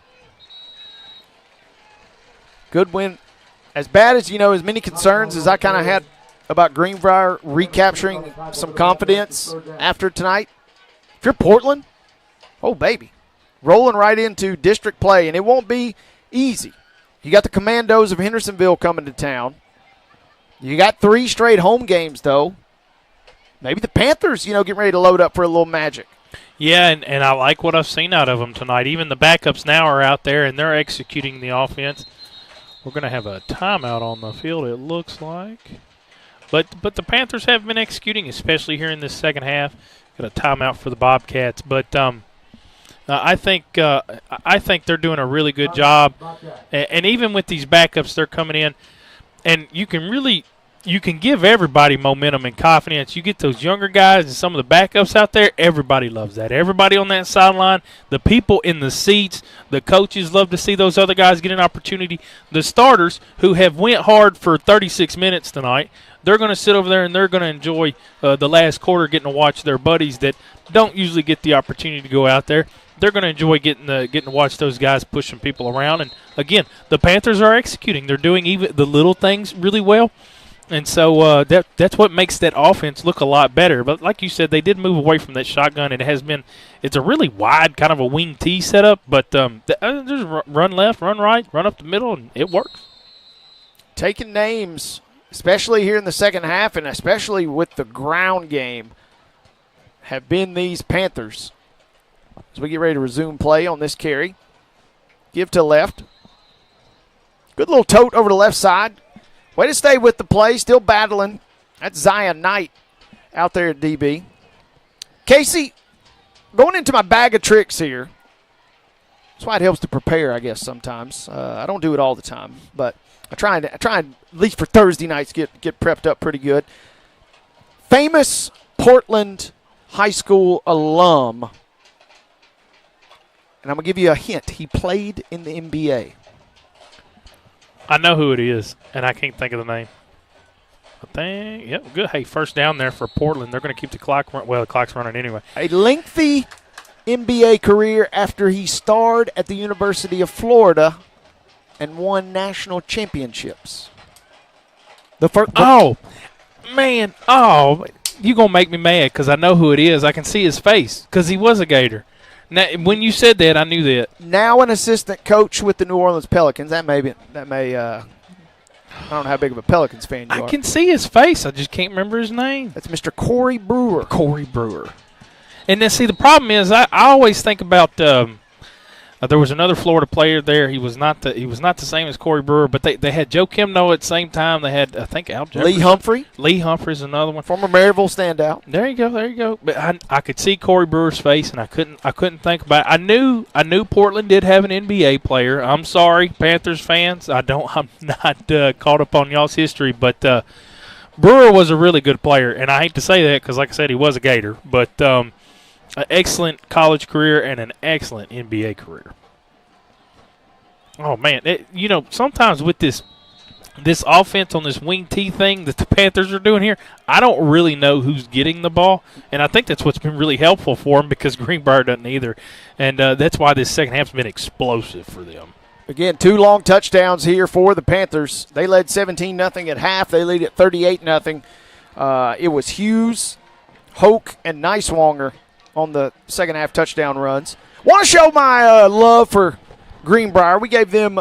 Good win. As bad as, as many concerns as I kind of had about Greenbrier recapturing some confidence after tonight, if you're Portland, oh, baby, rolling right into district play, and it won't be easy. You got the Commandos of Hendersonville coming to town. You got 3 straight home games, though. Maybe the Panthers, getting ready to load up for a little magic. Yeah, and I like what I've seen out of them tonight. Even the backups now are out there, and they're executing the offense. We're going to have a timeout on the field, it looks like. But the Panthers have been executing, especially here in this second half. Got a timeout for the Bobcats, but I think they're doing a really good job. And even with these backups, they're coming in, and you can give everybody momentum and confidence. You get those younger guys and some of the backups out there, everybody loves that. Everybody on that sideline, the people in the seats, the coaches love to see those other guys get an opportunity. The starters who have went hard for 36 minutes tonight, they're going to sit over there and they're going to enjoy the last quarter getting to watch their buddies that don't usually get the opportunity to go out there. They're going to enjoy getting to watch those guys pushing people around. And, again, the Panthers are executing. They're doing even the little things really well. And so that's what makes that offense look a lot better. But like you said, they did move away from that shotgun. It's a really wide kind of a wing T setup. But just run left, run right, run up the middle, and it works. Taking names, especially here in the second half and especially with the ground game, have been these Panthers. As we get ready to resume play on this carry. Give to left. Good little tote over the left side. Way to stay with the play, still battling. That's Zion Knight out there at DB. Casey, going into my bag of tricks here. That's why it helps to prepare, I guess, sometimes. I don't do it all the time, but I try and at least for Thursday nights, get prepped up pretty good. Famous Portland high school alum, and I'm going to give you a hint. He played in the NBA. I know who it is, and I can't think of the name. Yep, good. Hey, first down there for Portland. They're going to keep the clock running. Well, the clock's running anyway. A lengthy NBA career after he starred at the University of Florida and won national championships. You're going to make me mad because I know who it is. I can see his face because he was a Gator. Now, when you said that, I knew that. Now an assistant coach with the New Orleans Pelicans. I don't know how big of a Pelicans fan you are. I can see his face. I just can't remember his name. That's Mr. Corey Brewer. And then, see, the problem is I always think about there was another Florida player there. He was not the same as Corey Brewer, but they had Joe Kimno at the same time. They had, I think, Al Jefferson. Lee Humphrey. Lee Humphrey's another one. Former Maryville standout. There you go. But I could see Corey Brewer's face, and I couldn't think about it. I knew Portland did have an NBA player. I'm sorry, Panthers fans. I'm not caught up on y'all's history, but Brewer was a really good player, and I hate to say that because, like I said, he was a Gator, but an excellent college career and an excellent NBA career. Oh, man. Sometimes with this offense on this wing T thing that the Panthers are doing here, I don't really know who's getting the ball, and I think that's what's been really helpful for them because Greenbrier doesn't either, and that's why this second half's been explosive for them. Again, 2 long touchdowns here for the Panthers. They led 17-0 at half. They lead at 38-0. It was Hughes, Hoke, and Niswonger on the second half touchdown runs. Want to show my love for Greenbrier. We gave them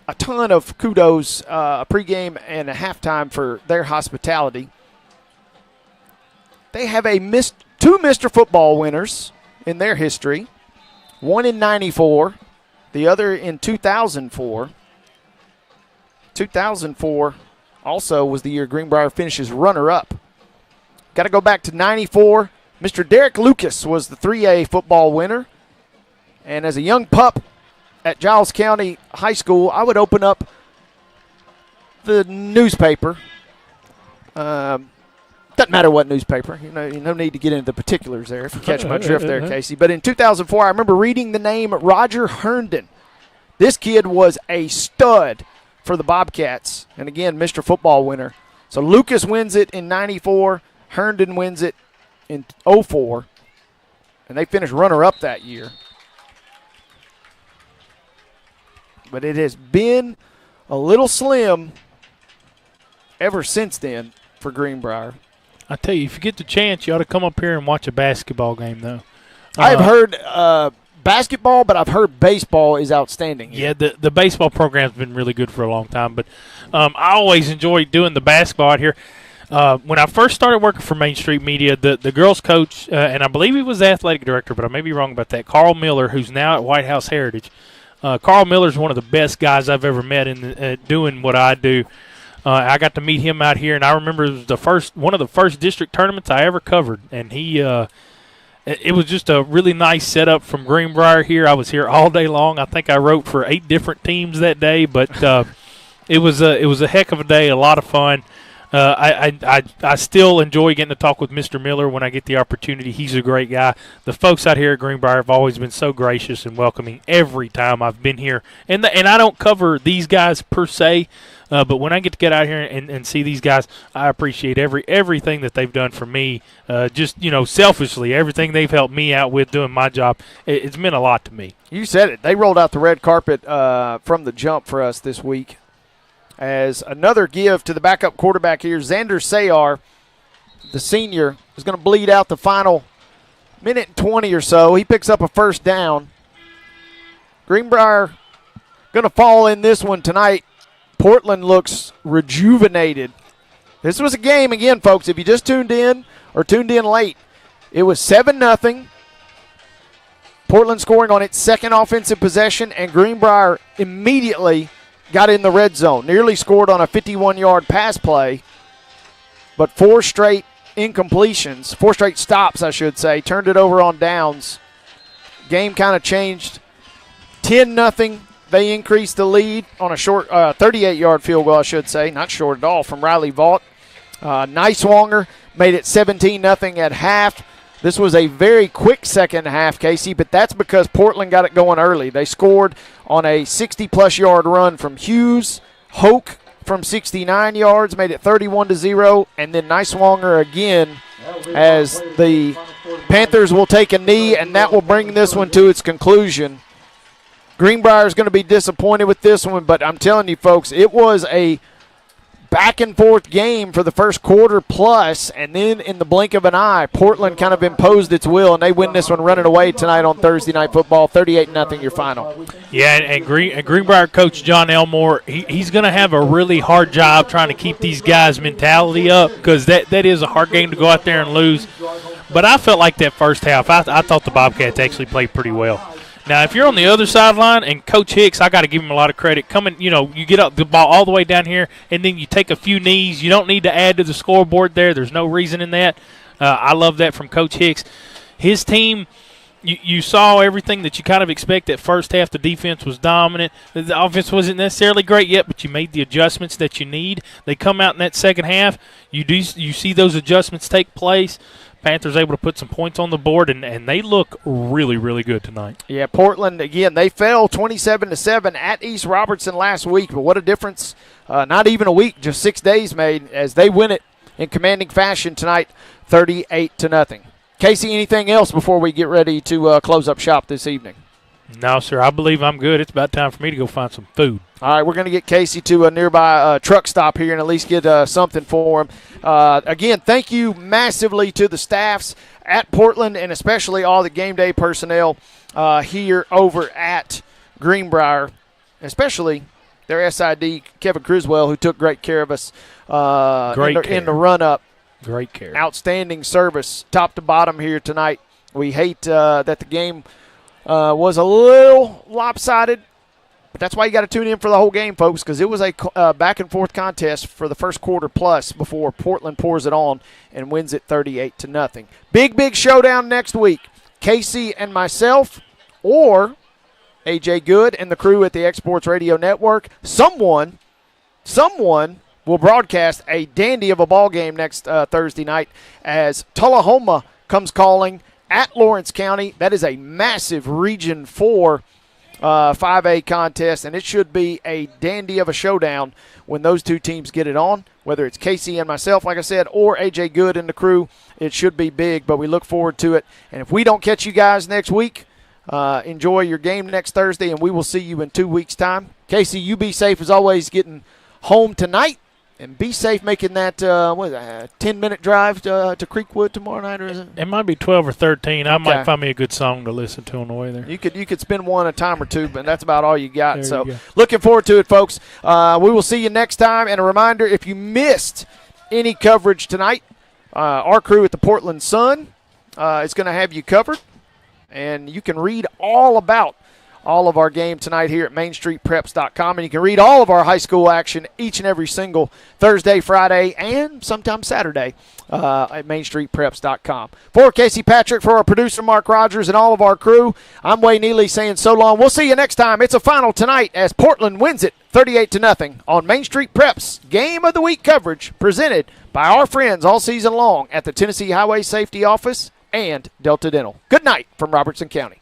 a ton of kudos pregame and a halftime for their hospitality. They have two Mr. Football winners in their history, one in 94, the other in 2004. 2004 also was the year Greenbrier finishes runner-up. Got to go back to 94. Mr. Derek Lucas was the 3A football winner. And as a young pup at Giles County High School, I would open up the newspaper. Doesn't matter what newspaper. No need to get into the particulars there if you catch my drift there, Casey. But in 2004, I remember reading the name Roger Herndon. This kid was a stud for the Bobcats. And again, Mr. Football winner. So Lucas wins it in 94. Herndon wins it in 04. And they finished runner-up that year. But it has been a little slim ever since then for Greenbrier. I tell you, if you get the chance, you ought to come up here and watch a basketball game, though. I've heard basketball, but I've heard baseball is outstanding. Yeah, the baseball program's been really good for a long time. But I always enjoy doing the basketball out here. When I first started working for Main Street Media, the girls' coach, and I believe he was the athletic director, but I may be wrong about that, Carl Miller, who's now at White House Heritage. Carl Miller's one of the best guys I've ever met in doing what I do. I got to meet him out here, and I remember it was one of the first district tournaments I ever covered, and it was just a really nice setup from Greenbrier here. I was here all day long. I think I wrote for 8 different teams that day, but it was a heck of a day, a lot of fun. I still enjoy getting to talk with Mr. Miller when I get the opportunity. He's a great guy. The folks out here at Greenbrier have always been so gracious and welcoming every time I've been here. And I don't cover these guys per se, but when I get to get out here and see these guys, I appreciate everything that they've done for me. Just, selfishly, everything they've helped me out with doing my job, it's meant a lot to me. You said it. They rolled out the red carpet from the jump for us this week. As another give to the backup quarterback here, Xander Sayar, the senior, is going to bleed out the final minute and 20 or so. He picks up a first down. Greenbrier going to fall in this one tonight. Portland looks rejuvenated. This was a game, again, folks, if you just tuned in or tuned in late, it was 7-0. Portland scoring on its second offensive possession, and Greenbrier immediately got in the red zone. Nearly scored on a 51-yard pass play, but 4 straight incompletions, 4 straight stops, I should say, turned it over on downs. Game kind of changed. 10-0. They increased the lead on a short 38-yard field goal, I should say. Not short at all from Riley Vaught. Niswonger made it 17-0 at half. This was a very quick second half, Casey, but that's because Portland got it going early. They scored on a 60-plus yard run from Hughes. Hoke from 69 yards made it 31-0, and then Niswonger again as the Panthers will take a knee, and that will bring this one to its conclusion. Greenbrier is going to be disappointed with this one, but I'm telling you, folks, it was a back-and-forth game for the first quarter plus, and then in the blink of an eye, Portland kind of imposed its will, and they win this one running away tonight on Thursday Night Football, 38-0 your final. Yeah, and Greenbrier coach John Elmore, he's going to have a really hard job trying to keep these guys' mentality up because that is a hard game to go out there and lose. But I felt like that first half, I thought the Bobcats actually played pretty well. Now, if you're on the other sideline, and Coach Hicks, I got to give him a lot of credit. You get up the ball all the way down here, and then you take a few knees. You don't need to add to the scoreboard there. There's no reason in that. I love that from Coach Hicks. His team, you saw everything that you kind of expect that first half. The defense was dominant. The offense wasn't necessarily great yet, but you made the adjustments that you need. They come out in that second half. You see those adjustments take place. Panthers able to put some points on the board, and they look really, really good tonight. Yeah, Portland, again, they fell 27-7 at East Robertson last week, but what a difference. Not even a week, just 6 days made as they win it in commanding fashion tonight, 38-0. Casey, anything else before we get ready to close up shop this evening? No, sir. I believe I'm good. It's about time for me to go find some food. All right, we're going to get Casey to a nearby truck stop here and at least get something for him. Again, thank you massively to the staffs at Portland and especially all the game day personnel here over at Greenbrier, especially their SID, Kevin Criswell, who took great care of us in the run-up. Great care. Outstanding service, top to bottom here tonight. We hate that the game was a little lopsided, but that's why you got to tune in for the whole game, folks, because it was a back-and-forth contest for the first quarter plus before Portland pours it on and wins it 38-0. Big showdown next week. Casey and myself, or AJ Good and the crew at the Exports Radio Network. Someone will broadcast a dandy of a ball game next Thursday night as Tullahoma comes calling at Lawrence County. That is a massive Region 4 5A contest, and it should be a dandy of a showdown when those two teams get it on, whether it's Casey and myself, like I said, or AJ Good and the crew. It should be big, but we look forward to it. And if we don't catch you guys next week, enjoy your game next Thursday, and we will see you in 2 weeks' time. Casey, you be safe as always getting home tonight. And be safe making that 10-minute drive to Creekwood tomorrow night, or is it? It might be 12 or 13. I might find me a good song to listen to on the way there. You could spend one a time or two, but that's about all you got. There so you go. Looking forward to it, folks. We will see you next time. And a reminder, if you missed any coverage tonight, our crew at the Portland Sun is going to have you covered. And you can read all about all of our game tonight here at MainStreetPreps.com. And you can read all of our high school action each and every single Thursday, Friday, and sometimes Saturday at MainStreetPreps.com. For Casey Patrick, for our producer Mark Rogers, and all of our crew, I'm Wayne Neely saying so long. We'll see you next time. It's a final tonight as Portland wins it 38-0 on Main Street Preps. Game of the Week coverage presented by our friends all season long at the Tennessee Highway Safety Office and Delta Dental. Good night from Robertson County.